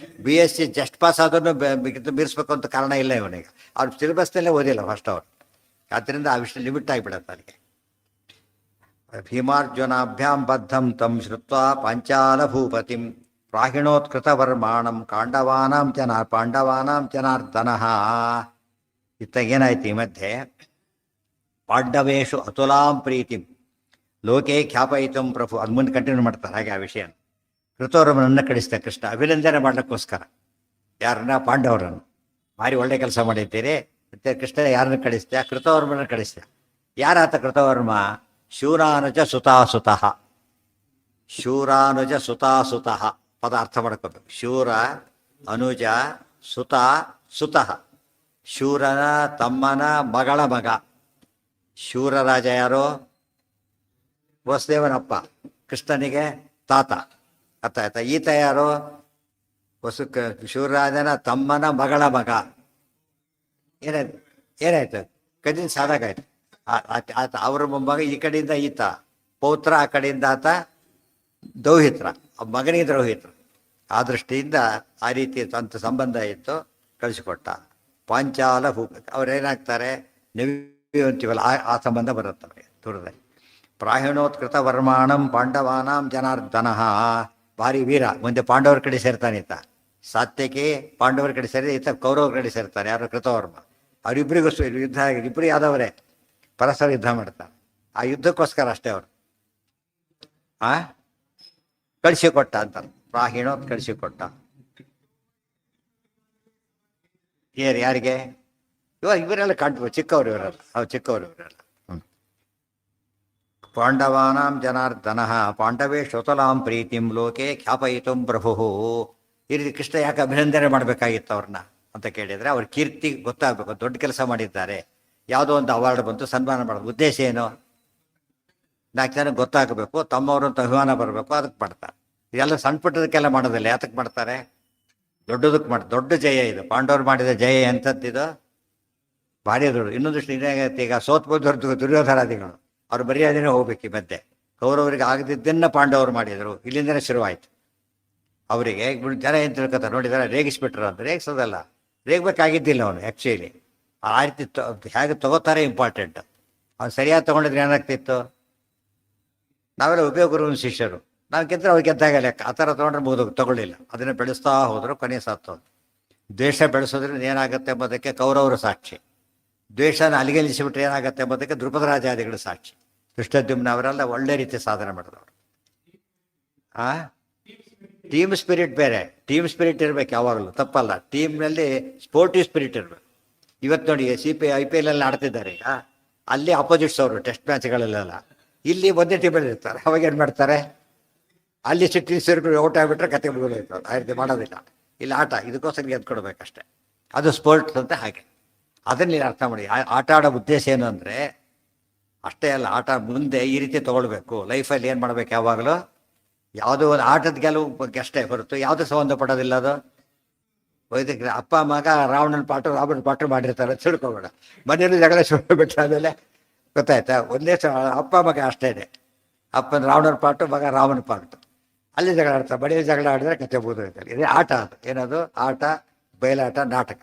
BSc ಜಸ್ಟ್ ಪಾಸ್ ಆದ್ರೂ ಮೀರಿಸ್ಬೇಕು ಅಂತ ಕಾರಣ ಇಲ್ಲ ಇವನಿಗೆ. ಅವ್ರು ಸಿಲೆಬಸ್ನಲ್ಲೇ ಓದಿಲ್ಲ ಫಸ್ಟ್ ಅವರು. ಆದ್ದರಿಂದ ಆ ವಿಷಯ ಲಿಮಿಟ್ ಆಗಿಬಿಡತ್ತೆ ಅಲ್ಲಿಗೆ. ಭೀಮಾರ್ಜುನಾಭ್ಯಾಂ ಬದ್ಧಂ ತಂ ಶ್ರುತ್ವಾ ಪಾಂಚಾಲ ಭೂಪತಿಂ ಪ್ರಾಹಿಣೋತ್ಕೃತ ವರ್ಮಾಣಂ ಪಾಂಡವಾನಾಂ ಜನಾರ್ದನಃ. ಇತ್ತಾಗೇನಾಯ್ತು ಈ ಮಧ್ಯೆ? ಪಾಂಡವೇಶು ಅತುಲಾಂ ಪ್ರೀತಿಂ ಲೋಕೆ ಖ್ಯಾಪಯಿತಂ ಪ್ರಭು. ಅದು ಮುಂದೆ ಕಂಟಿನ್ಯೂ ಮಾಡ್ತಾರೆ ಹಾಗೆ ಆ ವಿಷಯ. ಕೃತವರಮನನ್ನು ಕಳಿಸ್ತಾ ಕೃಷ್ಣ ಅಭಿನಂದನೆ ಮಾಡಲಿಕ್ಕೋಸ್ಕರ. ಯಾರನ್ನ? ಪಾಂಡವರನ್ನು. ಭಾರಿ ಒಳ್ಳೆ ಕೆಲಸ ಮಾಡಿದ್ದೀರಿ ಮತ್ತೆ ಕೃಷ್ಣ ಯಾರನ್ನು ಕಳಿಸ್ತಾ? ಕೃತವರ್ಮನ ಕಳಿಸ್ತಾ. ಯಾರಾತ ಕೃತವರ್ಮ? ಶೂರಾನುಜ ಸುತಾಸುತಃ. ಶೂರಾನುಜ ಸುತಾಸುತಃ ಪದ ಅರ್ಥ ಮಾಡ್ಕೋಬೇಕು. ಶೂರ, ಅನುಜ, ಸುತಃ. ಶೂರನ ತಮ್ಮನ ಮಗಳ ಮಗ. ಶೂರರಾಜ ಯಾರು? ವಸುದೇವನಪ್ಪ, ಕೃಷ್ಣನಿಗೆ ತಾತ. ಅರ್ಥ ಆಯ್ತಾ? ಈತ ಯಾರು? ಶೂರರಾಜನ ತಮ್ಮನ ಮಗಳ ಮಗ. ಏನಾಯ್ತು? ಕಜಿನ್ ಸಾದಾಗಾಯ್ತು. ಆತ ಅವರ ಮೊಮ್ಮಗ. ಈ ಕಡೆಯಿಂದ ಈತ ಪೌತ್ರ, ಆ ಕಡೆಯಿಂದ ಆತ ದೌಹಿತ್ರ, ಮಗನಿಗೆ ದೌಹಿತ್ರ. ಆ ದೃಷ್ಟಿಯಿಂದ ಆ ರೀತಿ ಅಂತ ಸಂಬಂಧ ಇತ್ತು, ಕಳಿಸಿಕೊಟ್ಟ. ಪಾಂಚಾಲ ಭೂಪತಿ ಅವರೇನಾಗ್ತಾರೆ? ನೆವಿ ಅಂತೀವಲ್ಲ, ಆ ಸಂಬಂಧ ಬರುತ್ತವೆ ದೂರದಲ್ಲಿ. ಪ್ರಾಹಿಣೋತ್ಕೃತ ವರ್ಮಾಣಂ ಪಾಂಡವಾನಾಂ ಜನಾರ್ದನಃ. ಭಾರಿ ವೀರ. ಮುಂದೆ ಪಾಂಡವರ ಕಡೆ ಸೇರ್ತಾನಿತ್ತ. ಸಾತ್ಯಕಿ ಪಾಂಡವರ ಕಡೆ ಸೇರಿ, ಈತ ಕೌರವರ ಕಡೆ ಸೇರ್ತಾನೆ. ಯಾರು? ಕೃತವರ್ಮ. ಅವರಿಬ್ಬರಿಗೂ ಯುದ್ಧ ಆಗಿದೆ. ಇಬ್ಬರು ಯಾದವರೇ ಪರಸ್ಪರ ಯುದ್ಧ ಮಾಡ್ತಾರೆ. ಆ ಯುದ್ಧಕ್ಕೋಸ್ಕರ ಅಷ್ಟೇ ಅವರು ಕಳಿಸಿಕೊಟ್ಟ ಅಂತ. ಪ್ರಾಹಿಣೋತ್ ಕಳಿಸಿಕೊಟ್ಟ. ಯಾರಿಗೆ? ಇವರೆಲ್ಲ ಕಾಣ್ತೀವಿ ಚಿಕ್ಕವರು ಇವರೆಲ್ಲ. ಅವ್ರು ಚಿಕ್ಕವರು ಇವರೆಲ್ಲ. ಪಾಂಡವಾನಾಂ ಜನಾರ್ದನಃ ಪಾಂಡವೇ ಶ್ರೋತಲಾಂ ಪ್ರೀತಿಂ ಲೋಕೆ ಖ್ಯಾಪಯಿತುಂ ಪ್ರಭು. ಈ ರೀತಿ ಕೃಷ್ಣ ಯಾಕೆ ಅಭಿನಂದನೆ ಮಾಡಬೇಕಾಗಿತ್ತು ಅವ್ರನ್ನ ಅಂತ ಕೇಳಿದರೆ, ಅವ್ರ ಕೀರ್ತಿ ಗೊತ್ತಾಗಬೇಕು, ದೊಡ್ಡ ಕೆಲಸ ಮಾಡಿದ್ದಾರೆ, ಯಾವುದೋ ಒಂದು ಅವಾರ್ಡ್ ಬಂತು, ಸನ್ಮಾನ ಮಾಡೋದು. ಉದ್ದೇಶ ಏನು? 4 ಜನ ಗೊತ್ತಾಗಬೇಕು, ತಮ್ಮವ್ರಂತ ಅಭಿಮಾನ ಬರಬೇಕು, ಅದಕ್ಕೆ ಮಾಡ್ತಾರೆ. ಇದೆಲ್ಲ ಸಣ್ಣ ಪುಟ್ಟದಕ್ಕೆಲ್ಲ ಮಾಡೋದಿಲ್ಲ. ಯಾತಕ್ಕೆ ಮಾಡ್ತಾರೆ? ದೊಡ್ಡದಕ್ಕೆ ಮಾಡ್ತಾರೆ. ದೊಡ್ಡ ಜಯ ಇದು. ಪಾಂಡವರು ಮಾಡಿದ ಜಯ ಎಂಥದ್ದಿದು? ಭಾರಿ ದೊಡ್ಡ. ಇನ್ನೊಂದಷ್ಟು ಇದಾಗತ್ತೆ. ಈಗ ಸೋತ್ಬೋದು ದುರ್ಯೋಧನಾದಿಗಳು ಅವ್ರು ಮರ್ಯಾದೆನೇ ಹೋಗ್ಬೇಕು. ಈ ಮಧ್ಯೆ ಕೌರವರಿಗೆ ಆಗದಿದ್ದನ್ನು ಪಾಂಡವರು ಮಾಡಿದರು. ಇಲ್ಲಿಂದನೇ ಶುರುವಾಯಿತು. ಅವರಿಗೆ ಜನ ಏನು ತಿಳ್ಕೊತಾರೆ ನೋಡಿದಾರೆ, ರೇಗಿಸ್ಬಿಟ್ರು ಅಂತ. ರೇಗಿಸೋದಲ್ಲ, ರೇಗಬೇಕಾಗಿದ್ದಿಲ್ಲ ಅವನು ಆ್ಯಕ್ಚುಲಿ. ಆ ರೀತಿ ಹೇಗೆ ತಗೋತಾರೆ ಇಂಪಾರ್ಟೆಂಟ್. ಅವ್ನು ಸರಿಯಾಗಿ ತೊಗೊಂಡಿದ್ರೆ ಏನಾಗ್ತಿತ್ತು? ನಾವೆಲ್ಲ ಉಪಯೋಗಗುರುವಿನ ಶಿಷ್ಯರು, ನಾವು ಗೆದ್ದರೆ ಅವ್ರು ಗೆದ್ದಾಗ ಲೆಕ್ಕ. ಆ ಥರ ತೊಗೊಂಡ್ರೆ ಮುಗಿದು ತಗೊಳ್ಳಿಲ್ಲ. ಅದನ್ನು ಬೆಳೆಸ್ತಾ ಹೋದರು, ಕೊನೆ ಸತ್ತೋದು. ದ್ವೇಷ ಬೆಳೆಸೋದ್ರಿಂದ ಏನಾಗುತ್ತೆ ಎಂಬುದಕ್ಕೆ ಕೌರವರು ಸಾಕ್ಷಿ. ದ್ವೇಷನ ಅಲಿಗೆಲಿಸಿಬಿಟ್ರೆ ಏನಾಗುತ್ತೆ ಎಂಬುದಕ್ಕೆ ದ್ರುಪದ ರಾಜಾದಿಗಳು ಸಾಕ್ಷಿ. ಧೃಷ್ಟದ್ಯುಮ್ನ ಅವರೆಲ್ಲ ಒಳ್ಳೆ ರೀತಿ ಸಾಧನೆ ಮಾಡಿದವರು. ಟೀಮ್ ಸ್ಪಿರಿಟ್ ಬೇರೆ, ಟೀಮ್ ಸ್ಪಿರಿಟ್ ಇರಬೇಕು ಯಾವಾಗಲೂ, ತಪ್ಪಲ್ಲ. ಟೀಮ್ನಲ್ಲಿ ಸ್ಪೋರ್ಟಿವ್ ಸ್ಪಿರಿಟ್ ಇರಬೇಕು. ಇವತ್ತು ನೋಡಿ IPL ಎಲ್ಲ ಆಡ್ತಿದ್ದಾರೆ. ಈಗ ಅಲ್ಲಿ ಅಪೋಸಿಟ್ಸ್ ಅವರು ಟೆಸ್ಟ್ ಮ್ಯಾಚ್ಗಳಲ್ಲೆಲ್ಲ, ಇಲ್ಲಿ ಒಂದೇ ಟೀಮಲ್ಲಿ ಇರ್ತಾರೆ. ಅವಾಗ ಏನು ಮಾಡ್ತಾರೆ? ಅಲ್ಲಿ ಸಿಟ್ಟು ಸೇರ್ಕೊಂಡು ಔಟ್ ಆಗಿಬಿಟ್ರೆ ಕತೆ ಮುಗಿದೋಯ್ತು. ಆ ರೀತಿ ಮಾಡೋದಿಲ್ಲ. ಇಲ್ಲಿ ಆಟ ಇದಕ್ಕೋಸ್ಕರ ಗೆದ್ಕೊಡ್ಬೇಕಷ್ಟೆ. ಅದು ಸ್ಪೋರ್ಟ್ಸ್ ಅಂತ. ಹಾಗೆ ಅದನ್ನ ನೀವು ಅರ್ಥ ಮಾಡಿ. ಆಟ ಆಡೋ ಉದ್ದೇಶ ಏನು ಅಂದರೆ ಅಷ್ಟೇ ಅಲ್ಲ, ಆಟ ಮುಂದೆ ಈ ರೀತಿ ತೊಗೊಳ್ಬೇಕು. ಲೈಫಲ್ಲಿ ಏನು ಮಾಡ್ಬೇಕು? ಯಾವಾಗಲೂ ಯಾವುದೋ ಒಂದು ಆಟದ ಗೆಲುವು ಅಷ್ಟೇ ಹೊರತು ಯಾವುದೂ ಸಂಬಂಧ ಪಡೋದಿಲ್ಲ. ಅದು ವೈದ್ಯಕೀಯ ಅಪ್ಪ ಮಗ ರಾವಣನ ಪಾಠ ಮಾಡಿರ್ತಾರೆ, ತಿಳ್ಕೊಬೇಡ. ಮನೆಯಲ್ಲಿ ಜಗಳ ಶುರುಬಿಟ್ರೆ ಆಮೇಲೆ ಗೊತ್ತಾಯ್ತಾ? ಒಂದೇ ಅಪ್ಪ ಮಗ ಅಷ್ಟೇ ಇದೆ. ಅಪ್ಪನ ರಾವಣನ ಪಾಠ, ಮಗ ರಾಮನ ಪಾಠ. ಅಲ್ಲಿ ಜಗಳ ಆಡ್ತಾರೆ. ಮನೆಯಲ್ಲಿ ಜಗಳ ಆಡಿದ್ರೆ ಕತೆ ಮುಗಿದೋಯ್ತಾರೆ. ಇದೇ ಆಟ. ಅದು ಏನದು? ಆಟ, ಬಯಲಾಟ, ನಾಟಕ.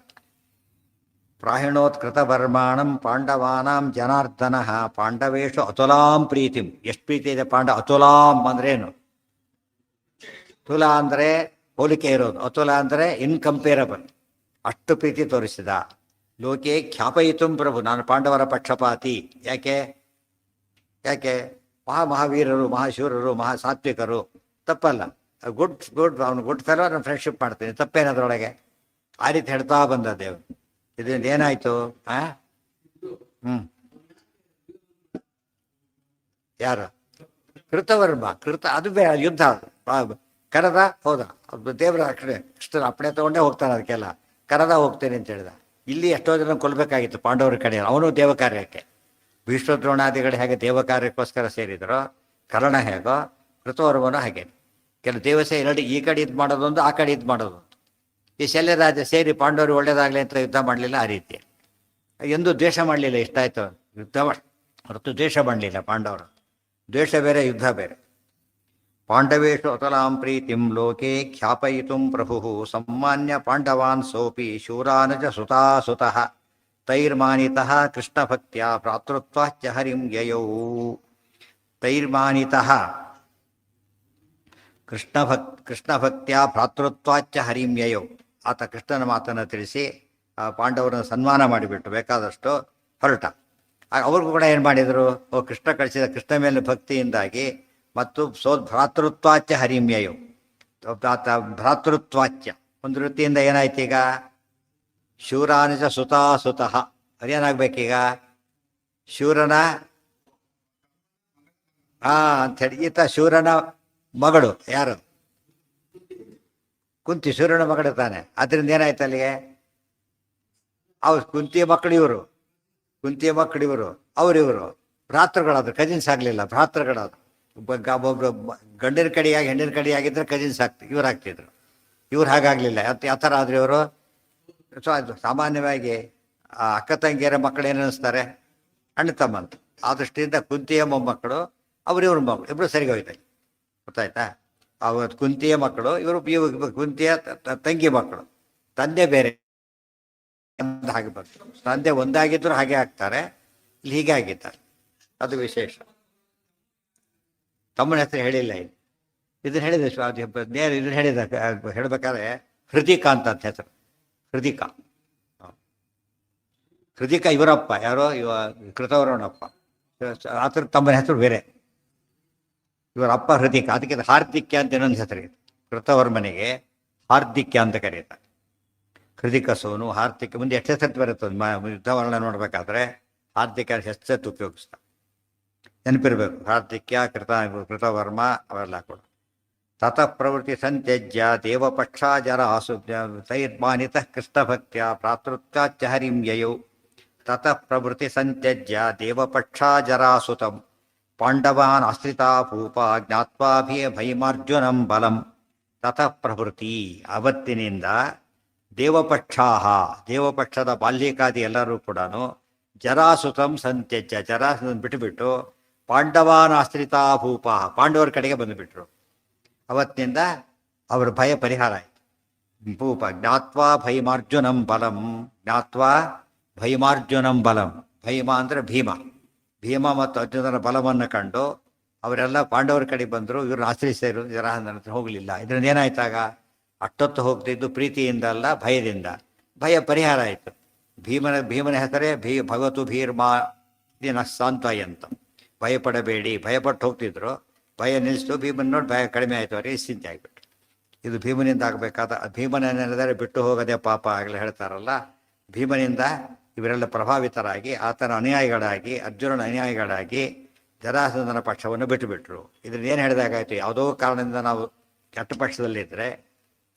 ಪ್ರಾಹಿಣೋತ್ಕೃತ ಬರ್ಮಾಣಂ ಪಾಂಡವಾನಾಂ ಜನಾರ್ದನಃ ಪಾಂಡವೇಶು ಅತುಲಾಂ ಪ್ರೀತಿಂ. ಎಷ್ಟು ಪ್ರೀತಿ ಇದೆ ಅತುಲಾಂ ಅಂದ್ರೇನು? ತುಲಾ ಅಂದರೆ ಹೋಲಿಕೆ ಇರೋದು, ಅತುಲ ಅಂದರೆ ಇನ್ಕಂಪೇರಬಲ್. ಅಷ್ಟು ಪ್ರೀತಿ ತೋರಿಸಿದ. ಲೋಕೆ ಖ್ಯಾಪಯಿತುಂ ಪ್ರಭು. ನಾನು ಪಾಂಡವರ ಪಕ್ಷಪಾತಿ. ಯಾಕೆ? ಮಹಾವೀರರು, ಮಹಾಶೂರರು, ಮಹಾಸಾತ್ವಿಕರು. ತಪ್ಪಲ್ಲ. ಗುಡ್ ಅವನು ಗುಡ್ ಫೆಲೋ, ನಾನು ಫ್ರೆಂಡ್ಶಿಪ್ ಮಾಡ್ತೀನಿ, ತಪ್ಪೇನದ್ರೊಳಗೆ? ಆ ರೀತಿ ಹೇಳ್ತಾ ಬಂದ ದೇವ್. ಇದರಿಂದ ಏನಾಯ್ತು? ಯಾರು? ಕೃತವರ್ಮ. ಅದು ಯುದ್ಧ ಕರೆದ, ಹೋದ. ದೇವರ ಕಡೆ ಇಷ್ಟು ಅಪ್ಪಣೆ ತಗೊಂಡೇ ಹೋಗ್ತಾನೆ. ಅದಕ್ಕೆಲ್ಲ ಕರೆದ ಹೋಗ್ತೇನೆ ಅಂತ ಹೇಳಿದ. ಇಲ್ಲಿ ಎಷ್ಟೋ ಜನ ಕೊಲ್ಬೇಕಾಗಿತ್ತು ಪಾಂಡವರ ಕಡೆ. ಅವನು ದೇವ ಕಾರ್ಯಕ್ಕೆ. ಭೀಷ್ಮದ್ರೋಣಾದಿಗಳು ಹೇಗೆ ದೇವ ಕಾರ್ಯಕ್ಕೋಸ್ಕರ ಸೇರಿದರೋ, ಕರ್ಣ ಹೇಗೋ, ಕೃತವರ್ಮನೂ ಹಾಗೆ. ಕೆಲವು ದೇವಸೆ ಎರಡು, ಈ ಕಡೆ ಇದು ಮಾಡೋದೊಂದು, ಆ ಕಡೆ ಇದು ಮಾಡೋದೊಂದು. ಈ ಶಲ್ಯರಾಜ ಸೇರಿ ಪಾಂಡವರು ಒಳ್ಳೇದಾಗಲಿ ಅಂತ ಯುದ್ಧ ಮಾಡಲಿಲ್ಲ. ಆ ರೀತಿ ಎಂದೂ ದ್ವೇಷ ಮಾಡಲಿಲ್ಲ. ಇಷ್ಟಾಯ್ತು ಯುದ್ಧ ಹೊರತು ದ್ವೇಷ ಮಾಡಲಿಲ್ಲ ಪಾಂಡವರು. ದ್ವೇಷ ಬೇರೆ, ಯುದ್ಧ ಬೇರೆ. ಪಾಂಡವೇಶು ಅತಲಾಂ ಪ್ರೀತಿಂ ಲೋಕೆ ಖ್ಯಾಪಯಿತುಂ ಪ್ರಭು ಸಮ್ಮಾನ್ಯ ಪಾಂಡವಾನ್ ಸೋಪಿ ಶೂರಾನುಜ ಸುತಾಸುತಃ ತೈರ್ಮಾನಿತಃ ಕೃಷ್ಣಭಕ್ತ್ಯ ಭ್ರಾತೃತ್ವಾಚ್ಚ ಹರಿಂ ಯಯೌ. ತೈರ್ಮಾನಿತಃ ಕೃಷ್ಣಭಕ್ತ್ಯ ಭ್ರಾತೃತ್ವಾಚ್ಚ ಹರಿಂ ಯಯೌ. ಆತ ಕೃಷ್ಣನ ಮಾತನ್ನು ತಿಳಿಸಿ ಪಾಂಡವರನ್ನು ಸನ್ಮಾನ ಮಾಡಿಬಿಟ್ಟು ಬೇಕಾದಷ್ಟು ಹೊರಟ. ಅವ್ರಿಗೂ ಕೂಡ ಏನು ಮಾಡಿದರು? ಕೃಷ್ಣ ಕಳಿಸಿದ ಕೃಷ್ಣ ಮೇಲೆ ಭಕ್ತಿಯಿಂದಾಗಿ ಮತ್ತು ಭ್ರಾತೃತ್ವಾಚ್ಯ ಹರಿಮ್ಯಯು. ಭ್ರಾತೃತ್ವಾಚ್ಯ ಒಂದು ವೃತ್ತಿಯಿಂದ ಏನಾಯ್ತು? ಈಗ ಶೂರಾನುಜ ಸುತಾಸುತಃ. ಅದೇನಾಗಬೇಕೀಗ? ಶೂರನ ಅಂಥೇಳಿ. ಈತ ಶೂರನ ಮಗಳು. ಯಾರು? ಕುಂತಿ. ಶೂರನ ಮಗಳು ತಾನೆ. ಅದರಿಂದ ಏನಾಯ್ತು ಅಲ್ಲಿಗೆ? ಕುಂತಿಯ ಮಕ್ಕಳು ಇವರು, ಕುಂತಿಯ ಮಕ್ಕಳು ಇವರು, ಅವರಿವರು ಭ್ರಾತೃಗಳಾದ್ರು. ಕಜಿನ್ಸ್ ಆಗಲಿಲ್ಲ, ಭ್ರಾತೃಗಳಾದ್ರು. ಒಬ್ಬೊಬ್ರು ಗಂಡಿನ ಕಡೆಯಾಗಿ ಹೆಣ್ಣಿನ ಕಡೆಯಾಗಿದ್ದರೆ ಕಜಿನ್ಸ್ ಇವ್ರು ಆಗ್ತಿದ್ರು. ಇವ್ರು ಹಾಗಾಗಲಿಲ್ಲ. ಯಾವ ಥರ ಆದ್ರೆ ಇವರು? ಸೊ ಅದು ಸಾಮಾನ್ಯವಾಗಿ ಅಕ್ಕ ತಂಗಿಯರ ಮಕ್ಕಳು ಏನು ಅನ್ನಿಸ್ತಾರೆ? ಅಣ್ಣ ತಮ್ಮಂತ. ಆ ದೃಷ್ಟಿಯಿಂದ ಕುಂತಿಯ ಮೊಮ್ಮಕ್ಕಳು, ಅವ್ರಿವ್ರ ಮಕ್ಕಳು ಇಬ್ಬರು ಸರಿಗೆ ಹೋಯ್ತಾರೆ. ಗೊತ್ತಾಯ್ತಾ? ಅವತ್ತು ಕುಂತಿಯ ಮಕ್ಕಳು, ಇವರು ಕುಂತಿಯ ತಂಗಿ ಮಕ್ಕಳು. ತಂದೆ ಬೇರೆ, ಹಾಗೆ ಬಂತು. ತಂದೆ ಒಂದಾಗಿದ್ರು ಹಾಗೆ ಆಗ್ತಾರೆ, ಇಲ್ಲಿ ಹೀಗೆ ಆಗಿದ್ದಾರೆ. ಅದು ವಿಶೇಷ. ತಮ್ಮನ ಹೆಸರು ಹೇಳಿಲ್ಲ. ಇದನ್ನು ಹೇಳಿದೆ ಇದನ್ನು ಹೇಳಿದ ಹೇಳ್ಬೇಕಾದ್ರೆ ಹೃದಿಕ ಅಂತ ಹೆಸರು. ಹೃದಿಕ ಇವರಪ್ಪ. ಯಾರೋ ಕೃತವರ್ಮನಪ್ಪ. ಆತರ ತಮ್ಮನ ಹೆಸರು ಬೇರೆ. ಇವರಪ್ಪ ಹೃದಿಕ. ಅದಕ್ಕೆ ಹಾರ್ದಿಕ್ಯ ಅಂತ ಇನ್ನೊಂದು ಹೆಸರಿಗೆ. ಕೃತವರ್ಮನಿಗೆ ಹಾರ್ದಿಕ್ಯ ಅಂತ ಕರೀತಾರೆ. ಹೃದಿಕ ಸೋನು, ಹಾರ್ದಿಕ. ಮುಂದೆ ಎಷ್ಟು ಹೆಸರು ಬರುತ್ತೆ ಯುದ್ಧ ವರ್ಣನೆ ನೋಡ್ಬೇಕಾದ್ರೆ ಹಾರ್ದಿಕ ಹೆಸರು ಉಪಯೋಗಿಸ್ತಾರೆ. ನೆನಪಿರ್ಬೇಕು. ಕಾರ್ತಿಕ್ಯ, ಕೃತವರ್ಮ ಅವೆಲ್ಲ ಕೂಡ. ತತಃ ಪ್ರವೃತ್ತಿ ಸಂತ್ಯಜ್ಯ ದೇವಪಕ್ಷ ಜರಾಸು ತೈರ್ಮಾನಿತಃ ಕೃಷ್ಣಭಕ್ತ್ಯ ಪ್ರಾತೃತ್ಯಾಚ್ಚ ಹರಿಂ ಯಯೌ. ತತಃ ಪ್ರವೃತ್ತಿ ಸಂತ್ಯಜ್ಯ ದೇವಪಕ್ಷ ಜರಾಸುತಂ ಪಾಂಡವಾನ್ ಆಶ್ರಿತಾ ಭೂಪ ಜ್ಞಾತ್ವಾ ಭೈಮಾರ್ಜುನಂ ಬಲಂ. ತತಃ ಪ್ರವೃತ್ತಿ ಅವತ್ತಿನಿಂದ ದೇವಪಕ್ಷಾಹ ದೇವಪಕ್ಷದ ಬಾಲ್ಯಕಾದಿ ಎಲ್ಲರೂ ಕೂಡ ಜರಾಸುತಂ ಸಂತ್ಯಜ್ಯ ಜರಾಸುತಂ ಬಿಟ್ಟುಬಿಟ್ಟು ಪಾಂಡವಾನ್ ಆಶ್ರಿತಾ ಭೂಪ ಪಾಂಡವರ ಕಡೆಗೆ ಬಂದುಬಿಟ್ರು. ಅವತ್ತಿನಿಂದ ಅವರ ಭಯ ಪರಿಹಾರ ಆಯಿತು. ಭೂಪ ಜ್ಞಾತ್ವಾ ಭೈಮಾರ್ಜುನಂ ಬಲಂ ಜ್ಞಾತ್ವಾ ಭೈಮಾರ್ಜುನಂ ಬಲಂ. ಭೈಮ ಅಂದರೆ ಭೀಮ. ಭೀಮ ಮತ್ತು ಅರ್ಜುನನ ಬಲವನ್ನು ಕಂಡು ಅವರೆಲ್ಲ ಪಾಂಡವರ ಕಡೆ ಬಂದರು. ಇವ್ರನ್ನ ಆಶ್ರಯಿಸಿದ್ರು. ಜರಾಸಂಧನ ಹತ್ರ ಹೋಗಲಿಲ್ಲ. ಇದರಿಂದ ಏನಾಯ್ತಾಗ ಅಷ್ಟೊತ್ತು ಹೋಗ್ತಿದ್ದು ಪ್ರೀತಿಯಿಂದ ಅಲ್ಲ ಭಯದಿಂದ. ಭಯ ಪರಿಹಾರ ಆಯಿತು. ಭೀಮನ ಹೆಸರೇ ಭಗವತು ಭೀರ್ಮಾ ದಿನ ಸಾಂತ್ವಯಂತ. ಭಯಪಡಬೇಡಿ. ಭಯಪಟ್ಟು ಹೋಗ್ತಿದ್ರು. ಭಯ ನಿಲ್ಲಿಸ್ತು. ಭೀಮನ ನೋಡಿ ಭಯ ಕಡಿಮೆ ಆಯಿತು. ಅವರಿಗೆ ನಿಶ್ಚಿಂತೆ ಆಗಿಬಿಟ್ಟು. ಇದು ಭೀಮನಿಂದ ಆಗಬೇಕಾದ. ಭೀಮನೇನೆಂದರೆ ಬಿಟ್ಟು ಹೋಗದೆ ಪಾಪ ಆಗಲೇ ಹೇಳ್ತಾರಲ್ಲ. ಭೀಮನಿಂದ ಇವರೆಲ್ಲ ಪ್ರಭಾವಿತರಾಗಿ ಆತನ ಅನುಯಾಯಿಗಳಾಗಿ ಅರ್ಜುನನ ಅನುಯಾಯಿಗಳಾಗಿ ಜರಾಸಂಧನ ಪಕ್ಷವನ್ನು ಬಿಟ್ಟುಬಿಟ್ರು. ಇದರಿಂದ ಏನು ಹೇಳಿದಾಗಾಯಿತು, ಯಾವುದೋ ಕಾರಣದಿಂದ ನಾವು ಕೆಟ್ಟ ಪಕ್ಷದಲ್ಲಿದ್ದರೆ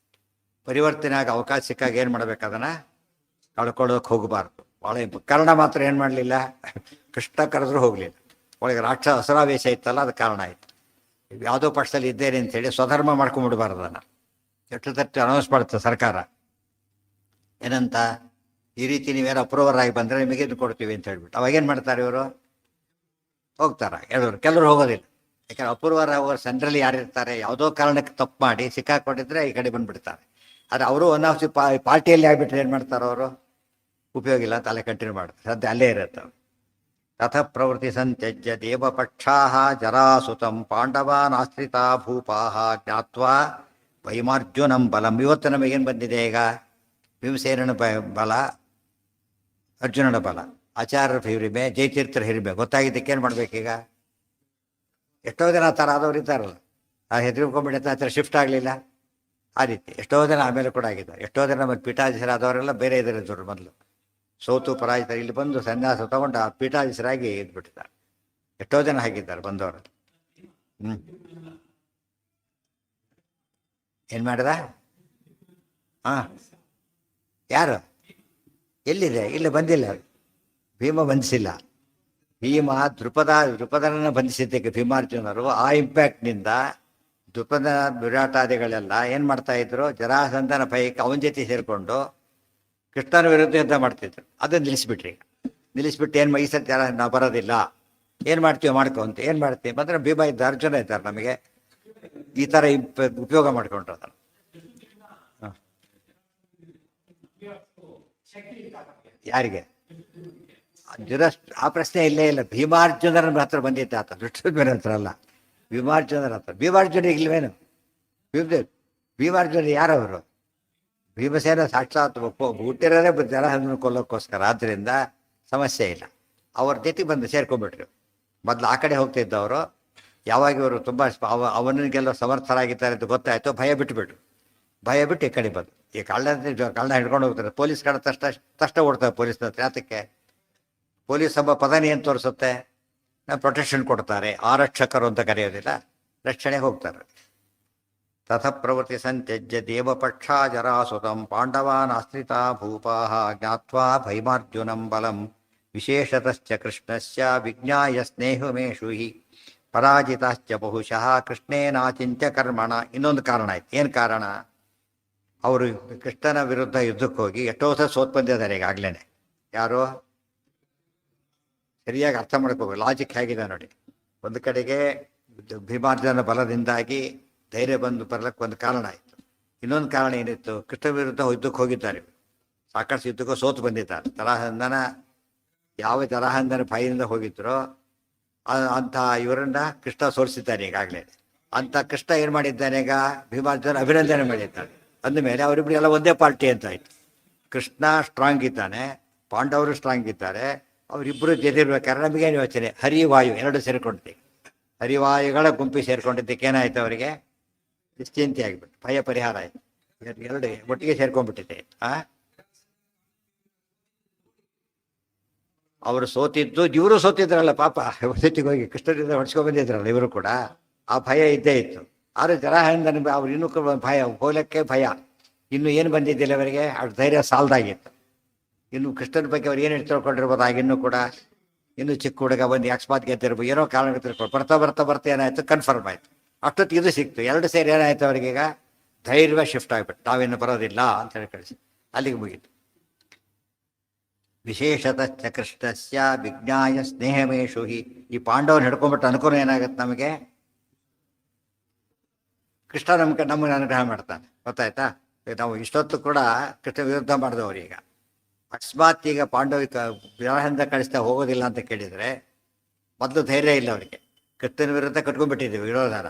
ಪರಿವರ್ತನೆ ಆಗಿ ಅವಕಾಶ ಸಿಕ್ಕಾಗ ಏನು ಮಾಡಬೇಕು, ಅದನ್ನು ಕಳ್ಕೊಳ್ಳೋಕೆ ಹೋಗಬಾರ್ದು. ಭಾಳ ಕರ್ಣ ಮಾತ್ರ ಏನು ಮಾಡಲಿಲ್ಲ, ಕೃಷ್ಣ ಕರೆದ್ರೂ ಹೋಗಲಿಲ್ಲ. ಒಳಗೆ ಹಸುರಾವೇಶ ಇತ್ತಲ್ಲ, ಅದು ಕಾರಣ ಆಯಿತು. ಯಾವುದೋ ಪಕ್ಷದಲ್ಲಿ ಇದ್ದೇನೆ ಅಂತೇಳಿ ಸ್ವಧರ್ಮ ಮಾಡ್ಕೊಂಡ್ಬಿಡ್ಬಾರ್ದು. ಅದನ್ನು ಎಷ್ಟು ತಟ್ಟು ಅನೌನ್ಸ್ ಮಾಡುತ್ತೆ ಸರ್ಕಾರ. ಏನಂತ, ಈ ರೀತಿ ನೀವೇನೋ ಅಪ್ರೂವರ್ ಆಗಿ ಬಂದರೆ ನಿಮಗೆ ಇದು ಕೊಡ್ತೀವಿ ಅಂತ ಹೇಳ್ಬಿಟ್ಟು. ಅವಾಗೇನು ಮಾಡ್ತಾರೆ ಇವರು, ಹೋಗ್ತಾರೆ. ಕೆಲವರು ಹೋಗೋದಿಲ್ಲ. ಯಾಕಂದ್ರೆ ಅಪ್ರೂವರ್ ಆಗೋರು ಸೆಂಟ್ರಲ್ಲಿ ಯಾರಿರ್ತಾರೆ, ಯಾವುದೋ ಕಾರಣಕ್ಕೆ ತಪ್ಪು ಮಾಡಿ ಸಿಕ್ಕಾಕೊಂಡಿದ್ರೆ ಈ ಕಡೆ ಬಂದುಬಿಡ್ತಾರೆ. ಆದರೆ ಅವರು ಒನ್ ಆಫ್ ದಿ ಪಾರ್ಟಿಯಲ್ಲಿ ಆಗಿಬಿಟ್ರೆ ಏನು ಮಾಡ್ತಾರೆ ಅವರು, ಉಪಯೋಗ ಇಲ್ಲ ಅಂತ ಅಲ್ಲೇ ಕಂಟಿನ್ಯೂ ಮಾಡ್ತಾರೆ. ಸದ್ಯ ಅಲ್ಲೇ ಇರುತ್ತೆ. ತಥ ಪ್ರವೃತ್ತಿ ಸಂತ್ಯಜ್ಯ ದೇವಪಕ್ಷಾ ಜರಾಸುತಂ ಪಾಂಡವಾನ್ ಆಶ್ರಿತಾ ಭೂಪಾಹ ಜ್ಞಾತ್ವಾ ಭೈಮಾರ್ಜುನಂ ಬಲಂ. ಇವತ್ತು ನಮಗೇನು ಬಂದಿದೆ ಈಗ, ಭೀಮಸೇನನ ಬಲ, ಅರ್ಜುನನ ಬಲ, ಆಚಾರ್ಯರ ಹಿರಿಮೆ, ಜಯತೀರ್ಥರ ಹಿರಿಮೆ ಗೊತ್ತಾಗಿದ್ದಕ್ಕೆ ಏನು ಮಾಡಬೇಕೀಗ. ಎಷ್ಟೋ ಜನ ಆ ಥರ ಆದವ್ರು ಇದ್ದಾರಲ್ಲ, ಆ ಹೆದರ್ಕೊಂಡ್ಬಿಟ್ಟು ಆ ಥರ ಶಿಫ್ಟ್ ಆಗಲಿಲ್ಲ. ಆ ರೀತಿ ಎಷ್ಟೋ ಜನ ಆಮೇಲೆ ಕೂಡ ಆಗಿದ್ದಾರೆ. ಎಷ್ಟೋ ಜನ ಮತ್ತು ಪೀಠಾಧೀಶರಾದವರೆಲ್ಲ ಬೇರೆ ಇದರಿದ್ದರು. ಮೊದಲು ಸೋತು ಪರಾಜಿತರು ಇಲ್ಲಿ ಬಂದು ಸನ್ಯಾಸ ತಗೊಂಡು ಆ ಪೀಠಾಧೀಶರಾಗಿ ಇದ್ಬಿಟ್ಟಿದ್ದಾರೆ. ಎಷ್ಟೋ ಜನ ಹಾಗಿದ್ದಾರೆ ಬಂದವರು. ಏನು ಮಾಡಿದ? ಹಾಂ, ಯಾರು, ಎಲ್ಲಿದೆ? ಇಲ್ಲಿ ಬಂದಿಲ್ಲ. ಭೀಮ ಬಂಧಿಸಿಲ್ಲ. ಭೀಮ ದೃಪದನನ್ನು ಬಂಧಿಸಿದ್ದಕ್ಕೆ ಭೀಮಾರ್ಜುನರು ಆ ಇಂಪ್ಯಾಕ್ಟ್ನಿಂದ ದೃಪದ ವಿರಾಟಾದಿಗಳೆಲ್ಲ ಏನು ಮಾಡ್ತಾಯಿದ್ರು, ಜರಾಸಂಧನ ಭಯಕ್ಕೆ ಅವನ ಜೊತೆ ಸೇರಿಕೊಂಡು ಕೃಷ್ಣನ ವಿರುದ್ಧ ಯುದ್ಧ ಮಾಡ್ತಿದ್ರು. ಅದನ್ನು ನಿಲ್ಲಿಸ್ಬಿಟ್ರಿ. ನಿಲ್ಲಿಸ್ಬಿಟ್ಟು ಏನು ಈ ಸತ್ಯ ನಾವು ಬರೋದಿಲ್ಲ, ಏನು ಮಾಡ್ತೀವಿ ಮಾಡ್ಕೊ ಅಂತ. ಏನು ಮಾಡ್ತೀವಿ ಅಂದರೆ ಭೀಮ ಇದ್ದ, ಅರ್ಜುನ ಇದ್ದಾರೆ, ನಮಗೆ ಈ ಥರ ಉಪಯೋಗ ಮಾಡ್ಕೊಂಡ್ರು ಅದನ್ನು. ಯಾರಿಗೆ ಆ ಪ್ರಶ್ನೆ ಇಲ್ಲೇ ಇಲ್ಲ. ಭೀಮಾರ್ಜುನರ ಹತ್ರ ಬಂದಿದ್ದ ಆತ, ದುಷ್ಟರ ಹತ್ರ ಅಲ್ಲ, ಭೀಮಾರ್ಜುನರ ಹತ್ರ. ಭೀಮಾರ್ಜುನ ಇಲ್ವೇನು? ಭೀಮಾರ್ಜುನ ಯಾರವರು? ಭೀಮಸೇನ ಸಾಕ್ಷಾತ್ ಹುಟ್ಟಿರೋದೇ ಜರಾಸಂಧನ ಕೊಲ್ಲೋಕ್ಕೋಸ್ಕರ. ಆದ್ದರಿಂದ ಸಮಸ್ಯೆ ಇಲ್ಲ. ಅವ್ರ ಜೊತೆ ಬಂದು ಸೇರ್ಕೊಂಡ್ಬಿಟ್ರು. ಮೊದಲು ಆ ಕಡೆ ಹೋಗ್ತಿದ್ದವರು ಯಾವಾಗ ಇವರು ತುಂಬ ಅವನಿಗೆಲ್ಲ ಸಮರ್ಥರಾಗಿದ್ದಾರೆ ಅಂತ ಗೊತ್ತಾಯಿತು, ಭಯ ಬಿಟ್ಟುಬಿಟ್ರು. ಭಯ ಬಿಟ್ಟು ಈ ಕಡೆ ಬಂದು ಈ ಕಳ್ಳ ಹಿಡ್ಕೊಂಡು ಹೋಗ್ತಾರೆ. ಪೊಲೀಸ್ ಕಡೆ ತಷ್ಟ ಓಡ್ತಾರೆ ಪೊಲೀಸ್ನ ಹತ್ರ. ಯಾತಕ್ಕೆ? ಪೊಲೀಸ್ ಎಂಬ ಪದನಿ ಏನು ತೋರಿಸುತ್ತೆ, ಪ್ರೊಟೆಕ್ಷನ್ ಕೊಡ್ತಾರೆ. ಆರಕ್ಷಕರು ಅಂತ ಕರೆಯೋದಿಲ್ಲ, ರಕ್ಷಣೆಗೆ ಹೋಗ್ತಾರೆ. ತಥ ಪ್ರವೃತ್ತಿ ಸಂತ್ಯಜ್ಯ ದೇವಪಕ್ಷ ಜರಾಸುತಂ ಪಾಂಡವಾನ್ ಆಶ್ರಿತಾ ಭೂಪಾಹ ಜ್ಞಾತ್ವಾ ಭೈಮಾರ್ಜುನಂ ಬಲಂ ವಿಶೇಷತಶ್ಚ ಕೃಷ್ಣಸ್ಯ ವಿಜ್ಞಾಯ ಸ್ನೇಹಮೇಷು ಹಿ ಪರಾಜಿತಾಶ್ಚ ಬಹುಶಃ ಕೃಷ್ಣೇನಾಚಿಂತ್ಯ ಕರ್ಮಣ. ಇನ್ನೊಂದು ಕಾರಣ ಆಯ್ತು. ಏನು ಕಾರಣ? ಅವರು ಕೃಷ್ಣನ ವಿರುದ್ಧ ಯುದ್ಧಕ್ಕೆ ಹೋಗಿ ಎಷ್ಟೋ ಸಲ ಸೋತ್ ಬಂದಿದ್ದಾರೆ ಈಗಾಗಲೇ. ಯಾರು ಸರಿಯಾಗಿ ಅರ್ಥ ಮಾಡ್ಕೋಬೇಕು. ಲಾಜಿಕ್ ಹೇಗಿದೆ ನೋಡಿ. ಒಂದು ಕಡೆಗೆ ಭೀಮಾರ್ಜುನ ಬಲದಿಂದಾಗಿ ಧೈರ್ಯ ಬಂದು ಬರಲಿಕ್ಕೆ ಒಂದು ಕಾರಣ ಆಯಿತು. ಇನ್ನೊಂದು ಕಾರಣ ಏನಿತ್ತು, ಕೃಷ್ಣ ವಿರುದ್ಧ ಯುದ್ಧಕ್ಕೆ ಹೋಗಿದ್ದಾರೆ. ಸಾಕಷ್ಟು ಯುದ್ಧಕ್ಕೂ ಸೋತು ಬಂದಿದ್ದಾರೆ. ಯಾವ ಜರಾಸಂಧನ ಭಯದಿಂದ ಹೋಗಿದ್ರು ಅಂಥ ಇವರನ್ನ ಕೃಷ್ಣ ಸೋಲಿಸಿದ್ದಾನೆ ಈಗಾಗಲೇ. ಅಂಥ ಕೃಷ್ಣ ಏನು ಮಾಡಿದ್ದಾನೆ ಈಗ, ಭೀಮಾರ್ಜುನ ಅಭಿನಂದನೆ ಮಾಡಿದ್ದಾನೆ. ಅಂದಮೇಲೆ ಅವರಿಬ್ಬರು ಎಲ್ಲ ಒಂದೇ ಪಾರ್ಟಿ ಅಂತ ಆಯಿತು. ಕೃಷ್ಣ ಸ್ಟ್ರಾಂಗ್ ಇದ್ದಾನೆ, ಪಾಂಡವರು ಸ್ಟ್ರಾಂಗ್ ಇದ್ದಾರೆ. ಅವರಿಬ್ಬರು ಜೊತೆರ್ಬೇಕಾದ್ರೆ ನಮಗೇನು ಯೋಚನೆ, ಹರಿವಾಯು ಎರಡು ಸೇರಿಕೊಂಡಿದ್ದೀವಿ. ಹರಿವಾಯುಗಳ ಗುಂಪಿ ಸೇರ್ಕೊಂಡಿದ್ದಕ್ಕೆ ಏನಾಯ್ತು, ಅವರಿಗೆ ನಿಶ್ಚಿಂತೆ ಆಗಿಬಿಟ್ಟು ಭಯ ಪರಿಹಾರ ಆಯಿತು. ಎರಡು ಒಟ್ಟಿಗೆ ಸೇರ್ಕೊಂಡ್ಬಿಟ್ಟಿದೆ. ಅವರು ಸೋತಿದ್ದು, ಇವರು ಸೋತಿದ್ರಲ್ಲ ಪಾಪ, ವಸತಿಗೆ ಹೋಗಿ ಕೃಷ್ಣರಿಂದ ಹೊಡ್ಸ್ಕೊಂಡ್ ಬಂದಿದ್ರಲ್ಲ ಇವರು ಕೂಡ. ಆ ಭಯ ಇದ್ದೇ ಇತ್ತು. ಆದರೆ ಜರಾಸಂಧನ ಅವ್ರು ಇನ್ನೂ ಭಯ, ಹೋಲಕ್ಕೆ ಭಯ, ಇನ್ನು ಏನು ಬಂದಿದ್ದಿಲ್ಲ ಅವರಿಗೆ, ಅವ್ರ ಧೈರ್ಯ ಸಾಲದಾಗಿತ್ತು. ಇನ್ನು ಕೃಷ್ಣನ ಬಗ್ಗೆ ಅವ್ರು ಏನು ತಿಳ್ಕೊಂಡಿರ್ಬೋದು ಆಗಿನ್ನೂ ಕೂಡ. ಇನ್ನು ಚಿಕ್ಕ ಹುಡುಗ ಬಂದು ಅಕಸ್ಮಾತ್ ಗೆದ್ದಿರ್ಬೋದು, ಏನೋ ಕಾರಣ ತಿಳ್ಕೊಂಡು ಬರ್ತಾ ಏನಾಯ್ತು, ಕನ್ಫರ್ಮ್ ಆಯ್ತು. ಅಷ್ಟೊತ್ತಿಗೆ ಇದು ಸಿಕ್ತು, ಎರಡು ಸೇರಿ ಏನಾಯ್ತು ಅವರಿಗೀಗ, ಧೈರ್ಯ ಶಿಫ್ಟ್ ಆಗಿಬಿಟ್ಟು ನಾವೇನು ಬರೋದಿಲ್ಲ ಅಂತ ಹೇಳಿ ಕಳಿಸಿ ಅಲ್ಲಿಗೆ ಮುಗೀತು. ವಿಶೇಷತಶ್ಚ ಕೃಷ್ಣಸ್ಯ ವಿಜ್ಞಾಯ ಸ್ನೇಹಮೇಶು ಹಿ. ಈ ಪಾಂಡವನ ಹಿಡ್ಕೊಂಡ್ಬಿಟ್ಟು ಅನುಕೂಲ ಏನಾಗುತ್ತೆ ನಮಗೆ, ಕೃಷ್ಣ ನಮಗೆ ಅನುಗ್ರಹ ಮಾಡ್ತಾನೆ, ಗೊತ್ತಾಯ್ತಾ. ನಾವು ಇಷ್ಟೊತ್ತು ಕೂಡ ಕೃಷ್ಣ ವಿರುದ್ಧ ಮಾಡಿದವರು, ಈಗ ಅಕಸ್ಮಾತ್ ಈಗ ಪಾಂಡವಿಕ ವಿವಾಹದಿಂದ ಕಳಿಸ್ತಾ ಹೋಗೋದಿಲ್ಲ ಅಂತ ಕೇಳಿದರೆ ಮೊದಲು ಧೈರ್ಯ ಇಲ್ಲ ಅವರಿಗೆ. ಕೃಷ್ಣನ ವಿರುದ್ಧ ಕಟ್ಕೊಂಡ್ಬಿಟ್ಟಿದ್ದೀವಿ ವಿರೋಧನ,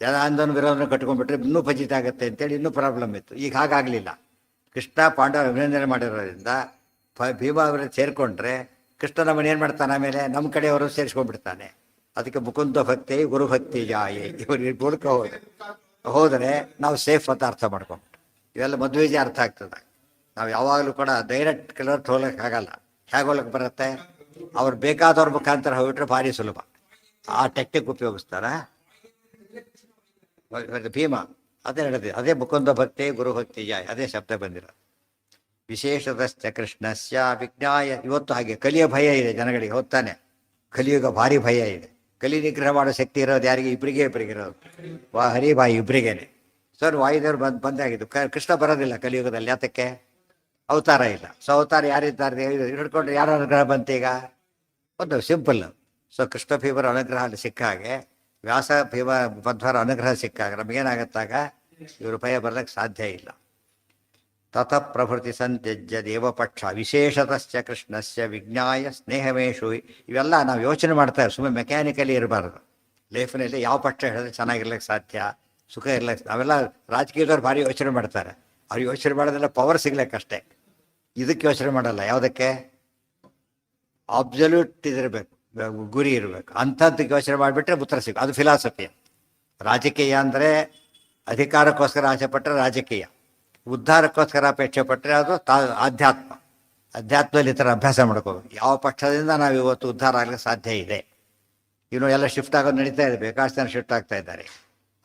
ಜನಾಂದನ ವಿರೋಧನ ಕಟ್ಕೊಂಡ್ಬಿಟ್ರೆ ಇನ್ನೂ ಫಜಿತ ಆಗುತ್ತೆ ಅಂತೇಳಿ ಇನ್ನೂ ಪ್ರಾಬ್ಲಮ್ ಇತ್ತು. ಈಗ ಹಾಗಾಗಲಿಲ್ಲ. ಕೃಷ್ಣ ಪಾಂಡವ ಅಭಿನಂದನೆ ಮಾಡಿರೋದ್ರಿಂದ ಭೀಮ ಅವರಲ್ಲಿ ಸೇರಿಕೊಂಡ್ರೆ ಕೃಷ್ಣ ನಮ್ಮನ್ನು ಏನು ಮಾಡ್ತಾನೆ, ಆಮೇಲೆ ನಮ್ಮ ಕಡೆಯವರು ಸೇರಿಸ್ಕೊಂಡ್ಬಿಡ್ತಾನೆ. ಅದಕ್ಕೆ ಮುಕುಂದ ಭಕ್ತಿ ಗುರುಭಕ್ತಿ ಜಾಯಿ, ಇವರು ಮೂಲಕ ಹೋದರೆ ನಾವು ಸೇಫ್ ಅಂತ ಅರ್ಥ ಮಾಡ್ಕೊಂಡು, ಇವೆಲ್ಲ ಮದುವೆಜೆ ಅರ್ಥ ಆಗ್ತದೆ. ನಾವು ಯಾವಾಗಲೂ ಕೂಡ ಡೈರೆಕ್ಟ್ ಕೆಲವರು ಹೋಗ್ಲಿಕ್ಕಾಗಲ್ಲ. ಹೇಗೆ ಹೋಗ್ಲಿಕ್ಕೆ ಬರುತ್ತೆ, ಅವ್ರು ಬೇಕಾದವ್ರ ಮುಖಾಂತರ ಹೋಗ್ಬಿಟ್ರೆ ಭಾರಿ ಸುಲಭ. ಆ ಟೆಕ್ನಿಕ್ ಉಪಯೋಗಿಸ್ತಾರ ಭೀಮ. ಅದೇ ನಡೆದಿದೆ, ಅದೇ ಮುಕುಂದ ಭಕ್ತಿ ಗುರುಭಕ್ತಿ ಜಾಯ್, ಅದೇ ಶಬ್ದ ಬಂದಿರೋದು. ವಿಶೇಷದಶ್ಚ ಕೃಷ್ಣಸ್ಯ ವಿಜ್ಞಾಯ. ಇವತ್ತು ಹಾಗೆ ಕಲಿಯ ಭಯ ಇದೆ ಜನಗಳಿಗೆ, ಹೊತ್ತಾನೆ ಕಲಿಯುಗ ಭಾರಿ ಭಯ ಇದೆ. ಕಲಿ ನಿಗ್ರಹ ಮಾಡೋ ಶಕ್ತಿ ಇರೋದು ಯಾರಿಗೆ, ಇಬ್ಬರಿಗೆ ಇರೋದು, ಹರಿಭಾಯಿ ಇಬ್ಬರಿಗೇನೆ. ಸರ್ ವಾಯುದೇವರು ಬಂದಾಗಿದ್ದು, ಕೃಷ್ಣ ಬರೋದಿಲ್ಲ ಕಲಿಯುಗದಲ್ಲಿ. ಯಾತಕ್ಕೆ, ಅವತಾರ ಇಲ್ಲ. ಸೊ ಅವತಾರ ಯಾರಿದ್ದಾರೆ ಹಿಡ್ಕೊಂಡ್ರೆ ಯಾರ ಅನುಗ್ರಹ ಬಂತೀಗ, ಒಂದು ಸಿಂಪಲ್. ಸೊ ಕೃಷ್ಣ ಭೀಮರ ಅನುಗ್ರಹ ಸಿಕ್ಕ ಹಾಗೆ ವ್ಯಾಸ ಭೀಮ ಮಧ್ವರ ಅನುಗ್ರಹ ಸಿಕ್ಕಾಗ ನಮಗೇನಾಗತ್ತಾಗ ಇವರು ಭಯ ಬರಲಿಕ್ಕೆ ಸಾಧ್ಯ ಇಲ್ಲ. ತತ ಪ್ರಭೃತಿ ಸಂತ್ಯಜ್ಯ ದೇವಪಕ್ಷ ವಿಶೇಷತಶ್ಚ ಕೃಷ್ಣಸ್ಯ ವಿಜ್ಞಾಯ ಸ್ನೇಹಮೇಶು. ಇವೆಲ್ಲ ನಾವು ಯೋಚನೆ ಮಾಡ್ತಾರೆ, ಸುಮ್ಮನೆ ಮೆಕ್ಯಾನಿಕಲಿ ಇರಬಾರ್ದು. ಲೈಫ್ನಲ್ಲಿ ಯಾವ ಪಕ್ಷ ಹೇಳಿದ್ರೆ ಚೆನ್ನಾಗಿರ್ಲಿಕ್ಕೆ ಸಾಧ್ಯ, ಸುಖ ಇರ್ಲಿಕ್ಕೆ. ನಾವೆಲ್ಲ ರಾಜಕೀಯದವ್ರು ಭಾರಿ ಯೋಚನೆ ಮಾಡ್ತಾರೆ, ಅವ್ರು ಯೋಚನೆ ಮಾಡೋದೆಲ್ಲ ಪವರ್ ಸಿಗ್ಲಿಕ್ಕಷ್ಟೇ. ಇದಕ್ಕೆ ಯೋಚನೆ ಮಾಡಲ್ಲ. ಯಾವುದಕ್ಕೆ, ಅಬ್ಸಲ್ಯೂಟ್ ಇದಿರಬೇಕು, ಗುರಿ ಇರಬೇಕು. ಅಂಥದ್ದಕ್ಕೆ ಯೋಚನೆ ಮಾಡಿಬಿಟ್ರೆ ಉತ್ತರ ಸಿಗ. ಅದು ಫಿಲಾಸಫಿ. ರಾಜಕೀಯ ಅಂದರೆ ಅಧಿಕಾರಕ್ಕೋಸ್ಕರ ಆಸೆ ಪಟ್ಟರೆ ರಾಜಕೀಯ, ಉದ್ಧಾರಕ್ಕೋಸ್ಕರ ಅಪೇಕ್ಷೆ ಪಟ್ಟರೆ ಅದು ಆಧ್ಯಾತ್ಮ. ಅಧ್ಯಾತ್ಮದಲ್ಲಿ ಈ ಥರ ಅಭ್ಯಾಸ ಮಾಡ್ಕೋಬೇಕು. ಯಾವ ಪಕ್ಷದಿಂದ ನಾವು ಇವತ್ತು ಉದ್ಧಾರ ಆಗಲಿಕ್ಕೆ ಸಾಧ್ಯ ಇದೆ. ಇನ್ನು ಎಲ್ಲ ಶಿಫ್ಟ್ ಆಗೋದು ನಡೀತಾ ಇದೆ, ಬೇಕಾದಷ್ಟು ಜನ ಶಿಫ್ಟ್ ಆಗ್ತಾ ಇದ್ದಾರೆ.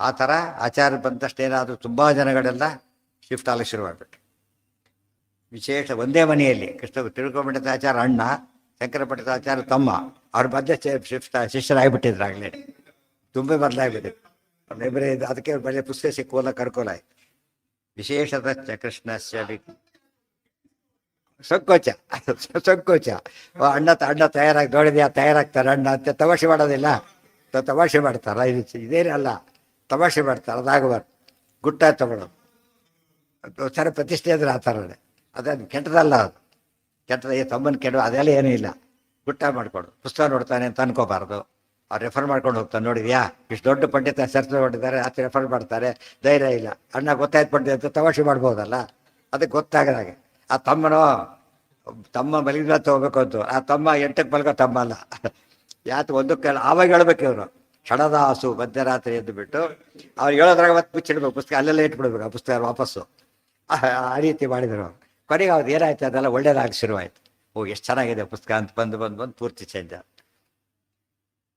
ಆ ಥರ ಆಚಾರ ಬಂದಷ್ಟು ಏನಾದರೂ ತುಂಬ ಜನಗಳೆಲ್ಲ ಶಿಫ್ಟ್ ಆಗಲಿಕ್ಕೆ ಶುರುವಾಗ್ಬಿಟ್ಟು. ವಿಶೇಷ ಒಂದೇ ಮನೆಯಲ್ಲಿ ಕೃಷ್ಣ ತಿಳ್ಕೊಂಬಿಟ್ಟಿದ್ದ ಆಚಾರ ಅಣ್ಣ, ಶಂಕರ ಪಂಡಿತ ಆಚಾರ ತಮ್ಮ, ಅವ್ರ ಮಧ್ಯೆ ಶಿಷ್ಯರಾಗಿಬಿಟ್ಟಿದ್ರಾಗಲೇ ತುಂಬ ಬದಲಾಗ್ಬಿಟ್ಟಿದ್ರು. ಲೈಬ್ರರಿ ಅದಕ್ಕೆ ಬರೀ ಪುಸ್ತಕ ಸಿಕ್ಕೋಲ್ಲ ಕರ್ಕೋಲ ಆಯ್ತು. ವಿಶೇಷತಶ್ಚ ಕೃಷ್ಣಸ್ಯ ಸಂಕೋಚ ಅಣ್ಣ ತಯಾರಾಗಿ ನೋಡಿದ್ಯಾ, ತಯಾರಾಗ್ತಾರೆ ಅಣ್ಣ ಅಂತ ತಮಾಷೆ ಮಾಡೋದಿಲ್ಲ. ತಮಾಷೆ ಮಾಡ್ತಾರ, ಇದೇನೇ ಅಲ್ಲ, ತಮಾಷೆ ಮಾಡ್ತಾರೆ. ಅದಾಗಬಾರ್ದು, ಗುಟ್ಟ ತಗೊಳ್ಳೋದು. ಸರ ಪ್ರತಿಷ್ಠೆ ಅಂದ್ರೆ ಆ ಥರನೇ. ಅದೇನು ಕೆಟ್ಟದಲ್ಲ, ಅದು ಕೆಟ್ಟದ ತಮ್ಮನ ಕೆಡ ಅದೆಲ್ಲ ಏನೂ ಇಲ್ಲ. ಗುಟ್ಟ ಮಾಡ್ಕೊಡು, ಪುಸ್ತಕ ನೋಡ್ತಾನೆ ಅಂತ ಅನ್ಕೋಬಾರ್ದು. ಅವ್ರು ರೆಫರ್ ಮಾಡ್ಕೊಂಡು ಹೋಗ್ತಾನೆ, ನೋಡಿದ್ಯಾ ಇಷ್ಟು ದೊಡ್ಡ ಪಂಡಿತ ಸರ್ಚ್ ಹೊಟ್ಟಿದ್ದಾರೆ, ಆತ ರೆಫರ್ ಮಾಡ್ತಾರೆ, ಧೈರ್ಯ ಇಲ್ಲ. ಅಣ್ಣ ಗೊತ್ತಾಯ್ತು ಪಂಡಿತ ಅಂತ ತಮಾಷೆ ಮಾಡ್ಬೋದಲ್ಲ. ಅದಕ್ಕೆ ಗೊತ್ತಾಗದಾಗೆ ಆ ತಮ್ಮ ಮಲಗಿದ ತಗೋಬೇಕು ಅಂತ, ಆ ತಮ್ಮ 8ಕ್ಕೆ ಮಲಗೋ ತಮ್ಮ ಅಲ್ಲ. ಯಾತು ಒಂದಕ್ಕೆ ಆವಾಗ ಹೇಳ್ಬೇಕು ಇವರು. ಕ್ಷಣದ ಹಸು ಮಧ್ಯರಾತ್ರಿ ಎದ್ದು ಬಿಟ್ಟು ಅವ್ರು ಹೇಳೋದ್ರಾಗ ಮತ್ತೆ ಮುಚ್ಚಿಡ್ಬೇಕು ಪುಸ್ತಕ, ಅಲ್ಲೆಲ್ಲ ಇಟ್ಬಿಡ್ಬೇಕು ಆ ಪುಸ್ತಕ ವಾಪಸ್ಸು. ಆ ರೀತಿ ಮಾಡಿದರು. ಕೊನೆಗೆ ಅವ್ರು ಏನಾಯ್ತು, ಅದೆಲ್ಲ ಒಳ್ಳೇದಾಗಿ ಶುರುವಾಯಿತು. ಎಷ್ಟು ಚೆನ್ನಾಗಿದೆ ಪುಸ್ತಕ ಅಂತ ಬಂದು ಪೂರ್ತಿ ಚೇಂಜ್.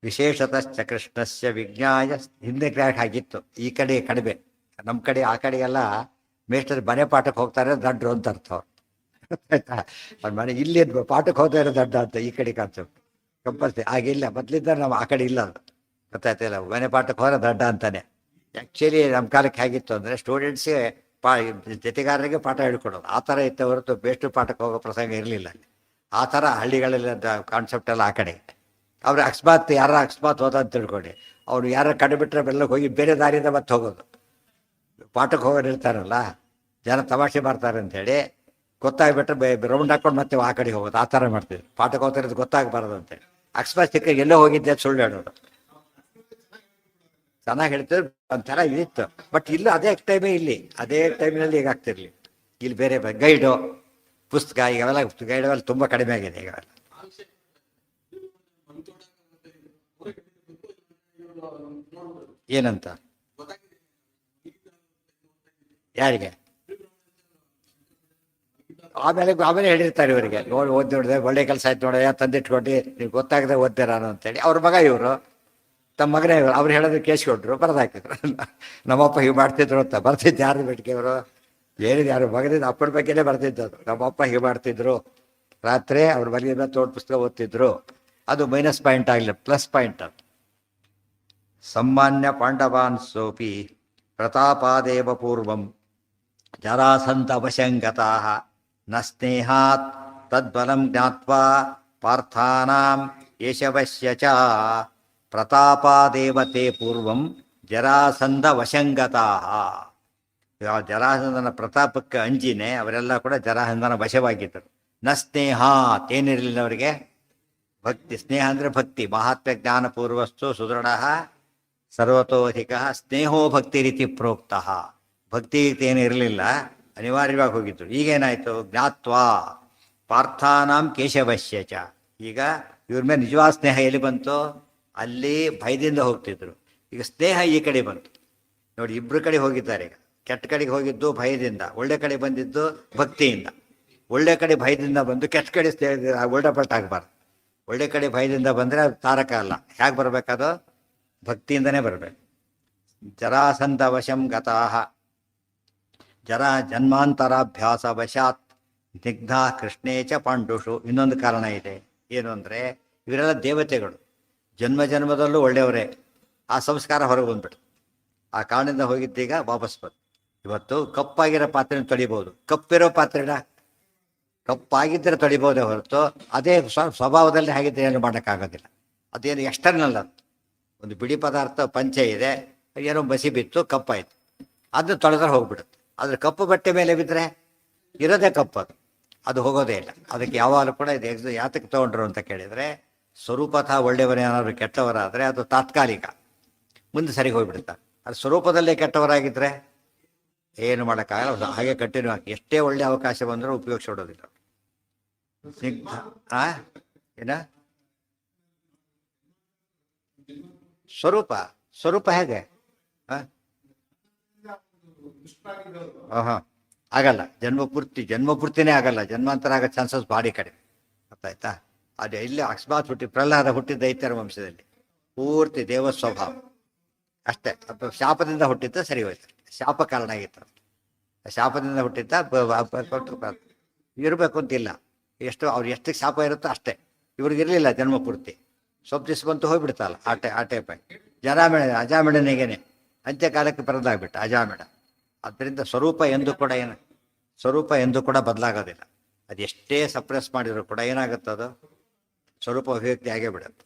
ವಿಶೇಷತಶ್ಚ ಕೃಷ್ಣಸ್ಯ ವಿಜ್ಞಾಯ. ಹಿಂದೆ ಆಗಿತ್ತು, ಈ ಕಡೆ ಕಡಿಮೆ. ನಮ್ಮ ಕಡೆ ಆ ಕಡೆಗೆಲ್ಲ ಮೇಷ್ಟ್ರು ಮನೆ ಪಾಠಕ್ಕೆ ಹೋಗ್ತಾರೆ ದಡ್ರು ಅಂತ ಅರ್ಥ. ಅವ್ರ ಮನೆ ಇಲ್ಲಿ ಪಾಠಕ್ಕೆ ಹೋಗ್ತಾ ಇರೋ ದಡ್ಡ ಅಂತ ಈ ಕಡೆ ಕಾನ್ಸೆಪ್ಟ್ ಕಂಪಲ್ಸರಿ. ಆಗಿಲ್ಲ, ಮೊದಲಿದ್ದ ನಾವು ಆ ಕಡೆ ಇಲ್ಲ, ಅದು ಗೊತ್ತಾಯ್ತಿಲ್ಲ. ಮನೆ ಪಾಠಕ್ಕೆ ಹೋದ್ರೆ ದಡ್ಡ ಅಂತಾನೆ. ಆ್ಯಕ್ಚುಲಿ ನಮ್ಮ ಕಾಲಕ್ಕೆ ಹೇಗಿತ್ತು ಅಂದರೆ ಸ್ಟೂಡೆಂಟ್ಸ್ಗೆ ಜೊತೆಗಾರರಿಗೆ ಪಾಠ ಹೇಳ್ಕೊಡೋದು ಆ ಥರ ಇತ್ತು ಹೊರತು ಬೇಸ್ಟ್ ಪಾಠಕ್ಕೆ ಹೋಗೋ ಪ್ರಸಂಗ ಇರಲಿಲ್ಲ. ಆ ಥರ ಹಳ್ಳಿಗಳಲ್ಲಿ ಕಾನ್ಸೆಪ್ಟ್ ಎಲ್ಲ ಆ ಕಡೆ. ಅವ್ರು ಅಕಸ್ಮಾತ್ ಹೋದ ಅಂತ ತಿಳ್ಕೊಂಡು ಅವ್ರು ಯಾರು ಕಡಿಬಿಟ್ರೆ ಬೆಲ್ಲಕ್ಕೆ ಹೋಗಿ ಬೇರೆ ದಾರಿಯಿಂದ ಮತ್ತೆ ಹೋಗೋದು. ಪಾಠಕ್ಕೆ ಹೋಗೋರು ಇರ್ತಾರಲ್ಲ, ಜನ ತಮಾಷೆ ಮಾಡ್ತಾರೆ ಅಂಥೇಳಿ ಗೊತ್ತಾಗ್ಬಿಟ್ರೆ ರೌಂಡ್ ಹಾಕೊಂಡು ಮತ್ತೆ ಆ ಕಡೆ ಹೋಗೋದು. ಆ ಥರ ಮಾಡ್ತೀವಿ. ಪಾಠಕ್ಕೆ ಹೋಗ್ತಿರೋದು ಗೊತ್ತಾಗಬಾರ್ದು ಅಂತೇಳಿ ಅಕಸ್ಮಾತ್ ಸಿಕ್ಕ ಎಲ್ಲೋ ಹೋಗಿದ್ದೆ ಸುಳ್ಳು ಹೇಳೋದು. ಚೆನ್ನಾಗಿ ಹೇಳ್ತಿದ್ರು, ಒಂಥರ ಇದಿತ್ತು. ಬಟ್ ಇಲ್ಲ, ಅದೇ ಟೈಮೇ ಇಲ್ಲಿ, ಅದೇ ಟೈಮಿನಲ್ಲಿ ಈಗ ಆಗ್ತಿರ್ಲಿ. ಇಲ್ಲಿ ಬೇರೆ ಗೈಡು ಪುಸ್ತಕ ಈಗೆಲ್ಲ ಗೈಡಲ್ಲಿ ತುಂಬ ಕಡಿಮೆ ಆಗಿದೆ ಈಗೆಲ್ಲ. ಏನಂತ ಯಾರಿಗೆ? ಆಮೇಲೆ ಆಮೇಲೆ ಹೇಳಿರ್ತಾರೆ ಇವರಿಗೆ, ನೋಡಿ ಓದಿ ನೋಡಿದೆ ಒಳ್ಳೆ ಕೆಲಸ ಆಯ್ತು ನೋಡ, ತಂದಿಟ್ಕೊಂಡು ನೀವು ಗೊತ್ತಾಗದೆ ಓದ್ದೆ ನಾನು ಅಂತೇಳಿ. ಅವ್ರ ಮಗ ಇವರು, ತಮ್ಮ ಮಗನೇ ಇವರು. ಅವ್ರು ಹೇಳೋದು ಕೇಳಿಸ್ಕೊಟ್ರು, ಬರೆದಾಕಿದ್ರು. ನಮ್ಮಪ್ಪ ಹೀಗೆ ಮಾಡ್ತಿದ್ರು ಅಂತ. ಬರ್ತಿದ್ದು ಯಾರು ಬಿಟ್ಟಿಗೆ ಅವರು ಹೇಳಿದ ಯಾರು ಮಗನಿಂದ ಅಪ್ಪನ ಬಗ್ಗೆನೇ ಬರ್ತಿದ್ದದು. ನಮ್ಮಪ್ಪ ಹೀಗೆ ಮಾಡ್ತಿದ್ರು, ರಾತ್ರಿ ಅವ್ರ ಮನೆಯಿಂದ ತೋಟ ಪುಸ್ತಕ ಓದ್ತಿದ್ರು. ಅದು ಮೈನಸ್ ಪಾಯಿಂಟ್ ಆಗಲಿಲ್ಲ, ಪ್ಲಸ್ ಪಾಯಿಂಟ್ ಅದು. ಸಾಮಾನ್ಯ ಪಾಂಡವಾನ್ ಸೋಪಿ ಪ್ರತಾಪಾದೇವ ಪೂರ್ವಂ ಜರಾಸಂಧ ವಶಂಗತಾ ನ ಸ್ನೇಹಾತ್ ತದ್ಬಲಂ ಜ್ಞಾತ್ವಾ ಪಾರ್ಥಾನಾಂ ಯಶವಶ್ಯ ಚ ಪ್ರತಾಪಾದೇವ ತೇ ಪೂರ್ವಂ ಜರಾಸಂಧ ವಶಂಗತಾ. ಜರಾಸಂಧನ ಪ್ರತಾಪಕ್ಕೆ ಅಂಜಿನೇ ಅವರೆಲ್ಲ ಕೂಡ ಜರಾಸಂಧನ ವಶವಾಗಿದ್ದರು. ನ ಸ್ನೇಹಾತ್, ಏನಿರಲಿಲ್ಲ ಅವರಿಗೆ ಭಕ್ತಿ. ಸ್ನೇಹ ಅಂದರೆ ಭಕ್ತಿ. ಮಹಾತ್ಮ ಜ್ಞಾನಪೂರ್ವಸ್ತು ಸುದೃಢ ಸರ್ವತೋಧಿಕ ಸ್ನೇಹೋ ಭಕ್ತಿ ರೀತಿ ಪ್ರೋಕ್ತ. ಭಕ್ತಿ ಏನು ಇರಲಿಲ್ಲ, ಅನಿವಾರ್ಯವಾಗಿ ಹೋಗಿದ್ರು. ಈಗೇನಾಯಿತು? ಜ್ಞಾತ್ವಾ ಪಾರ್ಥಾನಾಂ ಕೇಶವಶ್ಯ ಚ. ಈಗ ಇವ್ರ ಮೇಲೆ ನಿಜವಾದ ಸ್ನೇಹ ಎಲ್ಲಿ ಬಂತು? ಅಲ್ಲಿ ಭಯದಿಂದ ಹೋಗ್ತಿದ್ರು. ಈಗ ಸ್ನೇಹ ಈ ಕಡೆ ಬಂತು ನೋಡಿ. ಇಬ್ಬರು ಕಡೆ ಹೋಗಿದ್ದಾರೆ. ಈಗ ಕೆಟ್ಟ ಕಡೆಗೆ ಹೋಗಿದ್ದು ಭಯದಿಂದ, ಒಳ್ಳೆ ಕಡೆ ಬಂದಿದ್ದು ಭಕ್ತಿಯಿಂದ. ಒಳ್ಳೆ ಕಡೆ ಭಯದಿಂದ ಬಂದು ಕೆಟ್ಟ ಕಡೆ ಉಲ್ಟಪಟ್ಟಾಗಬಾರ್ದು. ಒಳ್ಳೆ ಕಡೆ ಭಯದಿಂದ ಬಂದರೆ ಅದು ತಾರಕ ಅಲ್ಲ. ಹೇಗೆ ಬರಬೇಕದು? ಭಕ್ತಿಯಿಂದನೇ ಬರಬೇಕು. ಜರಾಸಂಧ ವಶಂ ಗತಾಹ ಜನ್ಮಾಂತರಾಭ್ಯಾಸ ವಶಾತ್ ಸ್ನಿಗ್ಧ ಕೃಷ್ಣೇ ಚ ಪಾಂಡುಷು. ಇನ್ನೊಂದು ಕಾರಣ ಇದೆ. ಏನು ಅಂದರೆ ಇವರೆಲ್ಲ ದೇವತೆಗಳು, ಜನ್ಮ ಜನ್ಮದಲ್ಲೂ ಒಳ್ಳೆಯವರೇ. ಆ ಸಂಸ್ಕಾರ ಹೊರಗೆ ಬಂದ್ಬಿಟ್ಟು ಆ ಕಾರಣದಿಂದ ಹೋಗಿದ್ದೀಗ ವಾಪಸ್ ಬಂದು. ಇವತ್ತು ಕಪ್ಪಾಗಿರೋ ಪಾತ್ರೆನ ತೊಳಿಬೋದು, ಕಪ್ಪಿರೋ ಪಾತ್ರೆನ ಕಪ್ಪಾಗಿದ್ದರೆ ತೊಳಿಬೋದೇ ಹೊರತು ಅದೇ ಸ್ವಭಾವದಲ್ಲಿ ಹಾಗಿದ್ದರೆ ಏನು ಮಾಡೋಕ್ಕಾಗೋದಿಲ್ಲ. ಅದೇನು ಎಕ್ಸ್ಟರ್ನಲ್. ಅದು ಒಂದು ಬಿಡಿ ಪದಾರ್ಥ ಪಂಚೆ ಇದೆ, ಏನೋ ಬಸಿ ಬಿತ್ತು, ಕಪ್ಪಾಯಿತು, ಅದನ್ನು ತೊಳೆದ್ರೆ ಹೋಗ್ಬಿಡುತ್ತೆ. ಆದರೆ ಕಪ್ಪು ಬಟ್ಟೆ ಮೇಲೆ ಬಿದ್ದರೆ ಇರೋದೇ ಕಪ್ಪು, ಅದು ಹೋಗೋದೇ ಇಲ್ಲ. ಅದಕ್ಕೆ ಯಾವಾಗಲೂ ಕೂಡ ಇದು ಯಾತಕ್ಕೆ ತೊಗೊಂಡ್ರು ಅಂತ ಕೇಳಿದರೆ, ಸ್ವರೂಪತಃ ಒಳ್ಳೆಯವರೇನಾದ್ರು ಕೆಟ್ಟವರಾದರೆ ಅದು ತಾತ್ಕಾಲಿಕ, ಮುಂದೆ ಸರಿಗೆ ಹೋಗ್ಬಿಡುತ್ತಾರೆ. ಅದು ಸ್ವರೂಪದಲ್ಲೇ ಕೆಟ್ಟವರಾಗಿದ್ದರೆ ಏನು ಮಾಡೋಕ್ಕಾಗಲ್ಲ, ಹಾಗೆ ಕಂಟಿನ್ಯೂ ಆಗಿ ಎಷ್ಟೇ ಒಳ್ಳೆ ಅವಕಾಶ ಬಂದರೂ ಉಪಯೋಗಿಸೋಡೋದಿಲ್ಲ. ಸ್ನಿಗ್ಧ ಏನ ಸ್ವರೂಪ ಹೇಗೆ ಆಗಲ್ಲ. ಜನ್ಮಪೂರ್ತಿನೇ ಆಗಲ್ಲ. ಜನ್ಮಾಂತರ ಆಗೋ ಚಾನ್ಸಸ್ ಭಾರಿ ಕಡಿಮೆ. ಗೊತ್ತಾಯ್ತಾ? ಅದೇ ಇಲ್ಲಿ ಅಕಸ್ಮಾತ್ ಪ್ರಹ್ಲಾದ ಹುಟ್ಟಿದ ದೈತ್ಯರ ವಂಶದಲ್ಲಿ ಪೂರ್ತಿ ದೇವ ಸ್ವಭಾವ ಅಷ್ಟೇ. ಶಾಪದಿಂದ ಹುಟ್ಟಿದ್ದ ಸರಿ ಹೋಯ್ತು. ಶಾಪ ಕಾರಣ ಆಗಿತ್ತು. ಶಾಪದಿಂದ ಹುಟ್ಟಿದ್ದ ಇರಬೇಕು ಅಂತಿಲ್ಲ. ಎಷ್ಟು ಶಾಪ ಇರುತ್ತೋ ಅಷ್ಟೇ. ಇವ್ರಿಗಿರಲಿಲ್ಲ ಜನ್ಮಪೂರ್ತಿ. ಸ್ವಲ್ಪ ದಿವಸ ಬಂತು ಹೋಗ್ಬಿಡ್ತಲ್ಲ ಆ ಟೈಪ್. ಅಜಾಮಿಡನಿಗೇನೆ ಅಂತ್ಯಕಾಲಕ್ಕೆ ಬರದಾಗ್ಬಿಟ್ಟ ಅಜಾಮಿಡ. ಅದರಿಂದ ಸ್ವರೂಪ ಎಂದು ಕೂಡ ಬದಲಾಗೋದಿಲ್ಲ. ಅದು ಎಷ್ಟೇ ಸಪ್ರೆಸ್ ಮಾಡಿದ್ರು ಕೂಡ ಏನಾಗುತ್ತದು? ಸ್ವರೂಪ ಅಭಿವ್ಯಕ್ತಿ ಆಗೇ ಬಿಡುತ್ತೆ.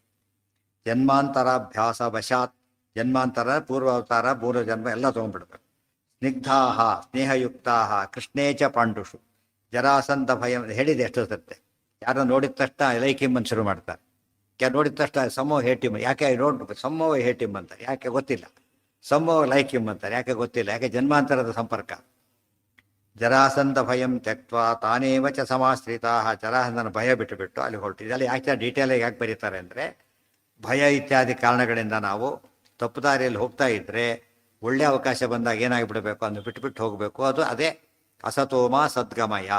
ಜನ್ಮಾಂತರಾಭ್ಯಾಸ ವಶಾತ್, ಜನ್ಮಾಂತರ ಪೂರ್ವಾವತಾರ ಪೂರ್ವ ಜನ್ಮ ಎಲ್ಲ ತೊಗೊಂಡ್ಬಿಡ್ಬೇಕು. ಸ್ನಿಗ್ಧಾಹ ಸ್ನೇಹಯುಕ್ತಾಹ ಕೃಷ್ಣೇ ಚ ಪಾಂಡುಷು ಜರಾಸಂಧ ಭಯ. ಹೇಳಿದೆ ಎಷ್ಟೋ ಸತ್ತೆ. ಯಾರೋ ನೋಡಿದ ತಕ್ಷಣ ಲೈಕಿಮ್ಮನ್ನು ಶುರು ಮಾಡ್ತಾರೆ. ನೋಡಿದ ತಕ್ಷಣ ಸಮೋ ಹೇಟಿಮ್. ಯಾಕೆ ಸಮೋ ಹೇಟಿಮ್ ಅಂತ ಯಾಕೆ ಗೊತ್ತಿಲ್ಲ. ಸಮೋ ಲೈಕಿಮ್ ಅಂತಾರೆ ಯಾಕೆ ಗೊತ್ತಿಲ್ಲ. ಯಾಕೆ? ಜನ್ಮಾಂತರದ ಸಂಪರ್ಕ. ಜರಾಸಂಧ ಭಯಂ ತ್ಯಕ್ವಾ ತಾನೇವ ಚ ಸಮಾಶ್ರಿತಾ. ಜರಾಸಂಧನ ಭಯ ಬಿಟ್ಟುಬಿಟ್ಟು ಅಲ್ಲಿ ಹೊರಟಿದೆ. ಅಲ್ಲಿ ಯಾಕೆ ಡೀಟೇಲಾಗಿ ಯಾಕೆ ಬರೀತಾರೆ ಅಂದರೆ, ಭಯ ಇತ್ಯಾದಿ ಕಾರಣಗಳಿಂದ ನಾವು ತಪ್ಪು ದಾರಿಯಲ್ಲಿ ಹೋಗ್ತಾ ಇದ್ದರೆ ಒಳ್ಳೆ ಅವಕಾಶ ಬಂದಾಗ ಏನಾಗಿಬಿಡಬೇಕು, ಅದನ್ನು ಬಿಟ್ಟುಬಿಟ್ಟು ಹೋಗಬೇಕು. ಅದೇ ಅಸತೋಮ ಸದ್ಗಮಯ,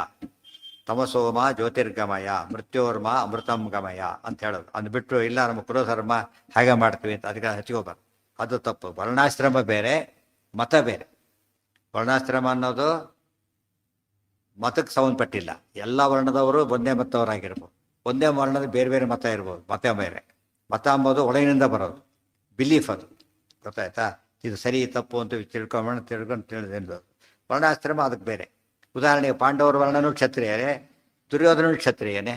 ತಮಸೋಮ ಜ್ಯೋತಿರ್ಗಮಯ, ಮೃತ್ಯೋರ್ಮ ಅಮೃತಂ ಗಮಯ ಅಂತ ಹೇಳೋದು. ಅಂದ್ಬಿಟ್ಟು ಇಲ್ಲ ನಮ್ಮ ಪುರೋಧರ್ಮ ಹಾಗೆ ಮಾಡ್ತೀವಿ ಅಂತ ಅದಕ್ಕೆ ಹಚ್ಕೋಬಾರ್ದು. ಅದು ತಪ್ಪು. ವರ್ಣಾಶ್ರಮ ಬೇರೆ, ಮತ ಬೇರೆ. ವರ್ಣಾಶ್ರಮ ಅನ್ನೋದು ಮತಕ್ಕೆ ಸಂಬಂಧಪಟ್ಟಿಲ್ಲ. ಎಲ್ಲ ವರ್ಣದವರು ಒಂದೇ ಮತವರಾಗಿರ್ಬೋದು. ಒಂದೇ ವರ್ಣದ ಬೇರೆ ಬೇರೆ ಮತ ಇರ್ಬೋದು. ಮತ ಬೇರೆ. ಮತ ಅಂಬೋದು ಒಳಗಿನಿಂದ ಬರೋದು, ಬಿಲೀಫ್. ಅದು ಗೊತ್ತಾಯ್ತಾ? ಇದು ಸರಿ ತಪ್ಪು ಅಂತ ತಿಳ್ಕೊಂಡು ತಿಳಿದು. ವರ್ಣಾಶ್ರಮ ಅದಕ್ಕೆ ಬೇರೆ. ಉದಾಹರಣೆಗೆ ಪಾಂಡವರ ವರ್ಣನೂ ಕ್ಷತ್ರಿಯರೇ, ದುರ್ಯೋಧನೂ ಕ್ಷತ್ರಿಯನೇ.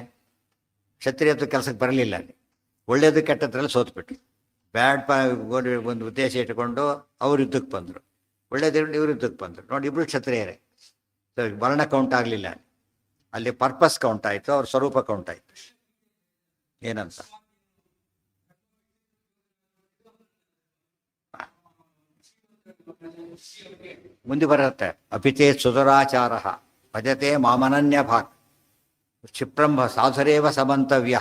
ಕ್ಷತ್ರಿಯತ್ವ ಕೆಲಸಕ್ಕೆ ಬರಲಿಲ್ಲ. ಅಲ್ಲಿ ಒಳ್ಳೆಯದು ಕೆಟ್ಟದ್ರಲ್ಲಿ ಸೋತ್ಬಿಟ್ರು. ಒಂದು ಉದ್ದೇಶ ಇಟ್ಕೊಂಡು ಅವ್ರು ಯುದ್ಧಕ್ಕೆ ಬಂದರು. ಒಳ್ಳೆಯದಿರಲಿ ಇವ್ರು ಯುದ್ಧಕ್ಕೆ ಬಂದರು. ನೋಡಿ, ಇಬ್ಬರು ಕ್ಷತ್ರಿಯರೇ. ವರ್ಣ ಕೌಂಟ್ ಆಗಲಿಲ್ಲ. ಅಲ್ಲಿ ಪರ್ಪಸ್ ಕೌಂಟ್ ಆಯಿತು, ಅವ್ರ ಸ್ವರೂಪ ಕೌಂಟ್ ಆಯಿತು. ಏನಂತ ಮುಂದೆ ಬರುತ್ತೆ. ಅಪಿತೇ ಸುಧುರಾಚಾರ ಭಜತೆ ಮಾಮನನ್ಯ ಭಾಗ್ ಕ್ಷಿಪ್ರಂಭ ಸಾಧುರೇವ ಸಮಂತವ್ಯ.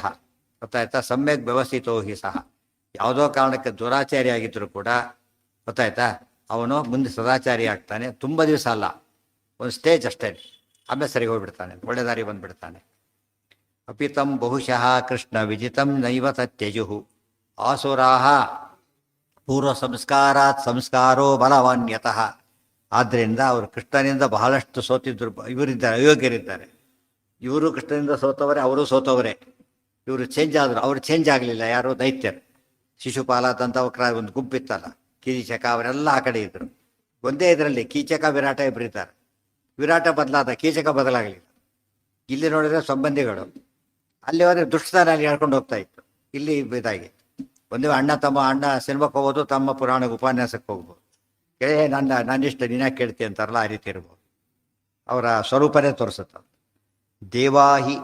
ಗೊತ್ತಾಯ್ತಾ? ಸಮ್ಯಕ್ ವ್ಯವಸ್ಥಿತೋ ಹಿ ಸಹ. ಯಾವುದೋ ಕಾರಣಕ್ಕೆ ದುರಾಚಾರಿ ಆಗಿದ್ದರೂ ಕೂಡ ಗೊತ್ತಾಯ್ತಾ, ಅವನು ಮುಂದೆ ಸದಾಚಾರಿ ಆಗ್ತಾನೆ. ತುಂಬ ದಿವಸ ಅಲ್ಲ, ಒಂದು ಸ್ಟೇಜ್ ಅಷ್ಟೇ. ಆಮೇಲೆ ಸರಿ ಹೋಗ್ಬಿಡ್ತಾನೆ, ಒಳ್ಳೆ ದಾರಿ ಬಂದ್ಬಿಡ್ತಾನೆ. ಅಪಿತಂ ಬಹುಶಃ ಕೃಷ್ಣ ವಿಜಿತಂ ನೈವ ತತ್ಯಜುಹು ಆಸುರಾಹ ಪೂರ್ವ ಸಂಸ್ಕಾರಾತ್ ಸಂಸ್ಕಾರೋ ಬಲವಾನ್ಯತಃ. ಆದ್ದರಿಂದ ಅವರು ಕೃಷ್ಣನಿಂದ ಬಹಳಷ್ಟು ಸೋತಿದ್ರು. ಇವರಿದ್ದಾರೆ, ಅಯೋಗ್ಯರಿದ್ದಾರೆ. ಇವರು ಕೃಷ್ಣನಿಂದ ಸೋತವರೇ, ಅವರು ಸೋತವರೇ. ಇವರು ಚೇಂಜ್ ಆದರು, ಅವರು ಚೇಂಜ್ ಆಗಲಿಲ್ಲ. ಯಾರು? ದೈತ್ಯರು. ಶಿಶುಪಾಲ ದಂತವಕ್ರ ಒಂದು ಗುಂಪಿತ್ತಲ್ಲ, ಕೀಚಕ, ಅವರೆಲ್ಲ ಆ ಕಡೆ ಇದ್ದರು. ಒಂದೇ ಇದರಲ್ಲಿ ಕೀಚಕ ವಿರಾಟ ಇಬ್ಬರಿದ್ದಾರೆ. ವಿರಾಟ ಬದಲಾದ, ಕೀಚಕ ಬದಲಾಗಲಿಲ್ಲ. ಇಲ್ಲಿ ನೋಡಿದ್ರೆ ಸಂಬಂಧಿಗಳು, ಅಲ್ಲಿ ಹೋದರೆ ದುಷ್ಟತನ ಅಲ್ಲಿ ಹೇಳ್ಕೊಂಡು ಹೋಗ್ತಾ ಇತ್ತು. ಇಲ್ಲಿ ಇದಾಗಿ ಒಂದೇ ಅಣ್ಣ ತಮ್ಮ, ಅಣ್ಣ ಸಿನಿಮಾಕ್ಕೆ ಹೋಗೋದು, ತಮ್ಮ ಪುರಾಣಕ್ಕೆ ಉಪನ್ಯಾಸಕ್ಕೆ ಹೋಗ್ಬೋದು. ನನ್ನಿಷ್ಟ ನೀನ ಕೇಳ್ತಿ ಅಂತಾರಲ್ಲ, ಆ ರೀತಿ ಇರ್ಬೋದು. ಅವರ ಸ್ವರೂಪನೇ ತೋರಿಸುತ್ತೆ. ದೇವಾಹಿ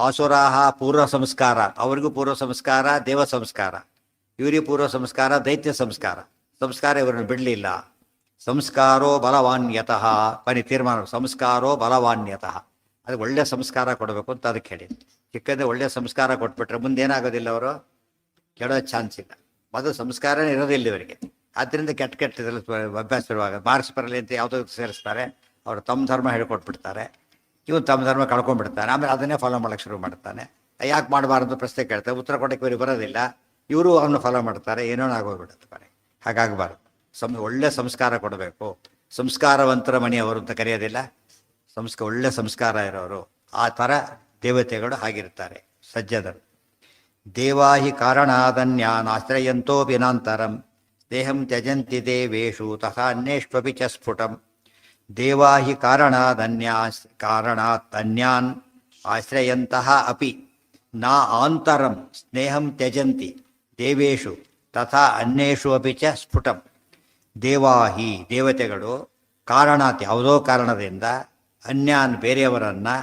ಆಸುರಾಹ ಪೂರ್ವ ಸಂಸ್ಕಾರ, ಅವ್ರಿಗೂ ಪೂರ್ವ ಸಂಸ್ಕಾರ ದೇವ ಸಂಸ್ಕಾರ, ಇವರಿಗೆ ಪೂರ್ವ ಸಂಸ್ಕಾರ ದೈತ್ಯ ಸಂಸ್ಕಾರ. ಸಂಸ್ಕಾರ ಇವರನ್ನು ಬಿಡಲಿಲ್ಲ. ಸಂಸ್ಕಾರೋ ಬಲವಾನ್ಯತಃ, ಬನ್ನಿ ತೀರ್ಮಾನ, ಸಂಸ್ಕಾರೋ ಬಲವಾನ್ಯತಃ. ಅದು ಒಳ್ಳೆ ಸಂಸ್ಕಾರ ಕೊಡಬೇಕು ಅಂತ ಅದಕ್ಕೆ ಹೇಳಿ. ಚಿಕ್ಕಂದ್ರೆ ಒಳ್ಳೆ ಸಂಸ್ಕಾರ ಕೊಟ್ಬಿಟ್ರೆ ಮುಂದೇನಾಗೋದಿಲ್ಲ, ಅವರು ಕೆಡೋ ಚಾನ್ಸ್ ಇಲ್ಲ. ಮೊದಲು ಸಂಸ್ಕಾರನೇ ಇರೋದಿಲ್ಲ ಇವರಿಗೆ. ಆದ್ದರಿಂದ ಕೆಟ್ಟದ್ರಲ್ಲಿ ಅಭ್ಯಾಸ ಇರುವಾಗ ಮಾರ್ಕ್ಸ್ ಬರಲಿ ಅಂತ ಯಾವುದೋ ಸೇರಿಸ್ತಾರೆ. ಅವರು ತಮ್ಮ ಧರ್ಮ ಹೇಳ್ಕೊಟ್ಬಿಡ್ತಾರೆ, ಇವನು ತಮ್ಮ ಧರ್ಮ ಕಳ್ಕೊಂಡ್ಬಿಡ್ತಾನೆ. ಆಮೇಲೆ ಅದನ್ನೇ ಫಾಲೋ ಮಾಡೋಕ್ಕೆ ಶುರು ಮಾಡ್ತಾನೆ. ಯಾಕೆ ಮಾಡಬಾರ್ದು ಪ್ರಶ್ನೆ ಕೇಳ್ತಾರೆ, ಉತ್ತರ ಕೊಡೋಕ್ಕೆ ಇವರಿಗೆ ಬರೋದಿಲ್ಲ. ಇವರು ಅವನ್ನ ಫಾಲೋ ಮಾಡ್ತಾರೆ, ಏನೋ ಆಗೋಗ್ಬಿಡುತ್ತಾರೆ. ಹಾಗಾಗಬಾರ್ದು. ಒಳ್ಳೆ ಸಂಸ್ಕಾರ ಕೊಡಬೇಕು. ಸಂಸ್ಕಾರವಂತರ ಮನೆಯವರು ಅಂತ ಕರೆಯೋದಿಲ್ಲ, ಒಳ್ಳೆ ಸಂಸ್ಕಾರ ಇರೋರು. ಆ ಥರ ದೇವತೆಗಳು ಆಗಿರ್ತಾರೆ ಸಜ್ಜದರು. ದೇವಾಹಿ ಕಾರಣಾದನ್ಯಾನಾಶ್ರಯಂತೋ ವಿನಾಂತರಂ ದೇಹಂ ತ್ಯಜಂತಿ ದೇವೇಶು ತಥಾ ಅನ್ಯೇಷ್ವಪಿ ಚ ಸ್ಫುಟಂ. ದೇವಾಹಿ ಕಾರಣಾತ್ ಅನ್ಯಾನ್ ಆಶ್ರಯಂತಹ ಅಪಿ ನ ಆಂತರಂ ಸ್ನೇಹಂ ತ್ಯಜಂತಿ ದೇವೇಶು ತಥಾ ಅನ್ಯೇಷು ಅಪಿ ಚ ಸ್ಫುಟಂ. ದೇವಾಹಿ ದೇವತೆಗಳು ಕಾರಣಾತ್ ಯಾವುದೋ ಕಾರಣದಿಂದ ಅನ್ಯಾನ್ ಬೇರೆಯವರನ್ನು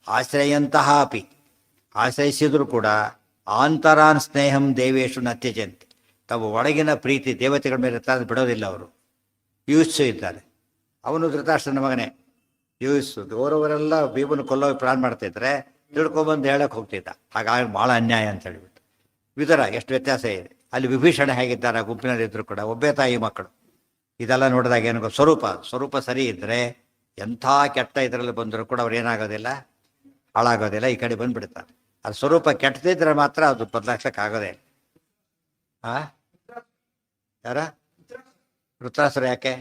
ಆಶ್ರಯಂತಹ ಅಪಿ ಆಶ್ರಯಿಸಿದರೂ ಕೂಡ ಆಂತರಾನ್ ಸ್ನೇಹಂ ದೇವೇಶು ನ ತ್ಯಜಂತಿ. ತಾವು ಒಳಗಿನ ಪ್ರೀತಿ ದೇವತೆಗಳ ಮೇಲೆ ಇರ್ತಾರೆ, ಬಿಡೋದಿಲ್ಲ. ಅವರು ಯೂಸ್ಸು ಇದ್ದಾರೆ. ಅವನು ಧೃತರಾಷ್ಟ್ರನ ಮಗನೇ ಯೂಸ್ಸು. ಅವರವರೆಲ್ಲ ಭೀಮನ ಕೊಲ್ಲೋಗಿ ಪ್ಲಾನ್ ಮಾಡ್ತಿದ್ರೆ ತಿಳ್ಕೊಬಂದು ಹೇಳಕ್ಕೆ ಹೋಗ್ತಿದ್ದ. ಹಾಗಾಗಿ ಭಾಳ ಅನ್ಯಾಯ ಅಂತ ಹೇಳಿಬಿಟ್ಟು. ವಿದುರ ಎಷ್ಟು ವ್ಯತ್ಯಾಸ ಇದೆ. ಅಲ್ಲಿ ವಿಭೀಷಣ ಹೇಗಿದ್ದಾರೆ, ಗುಂಪಿನಲ್ಲಿದ್ದರೂ ಕೂಡ ಒಬ್ಬೇ ತಾಯಿ ಮಕ್ಕಳು. ಇದೆಲ್ಲ ನೋಡಿದಾಗ ಏನೋ ಸ್ವರೂಪ ಸರಿ ಇದ್ದರೆ ಎಂಥ ಕೆಟ್ಟ ಇದರಲ್ಲಿ ಬಂದರೂ ಕೂಡ ಅವ್ರು ಏನಾಗೋದಿಲ್ಲ, ಹಾಳಾಗೋದಿಲ್ಲ, ಈ ಕಡೆ ಬಂದುಬಿಡ್ತಾರೆ. ಅದು ಸ್ವರೂಪ ಕೆಟ್ಟದಿದ್ರೆ ಮಾತ್ರ ಅದು ಬದಲಾಯಿಸೋಕ್ಕಾಗೋದೇ. ಯಾರ ವೃತ್ತಾಸುರ? ಯಾಕೆ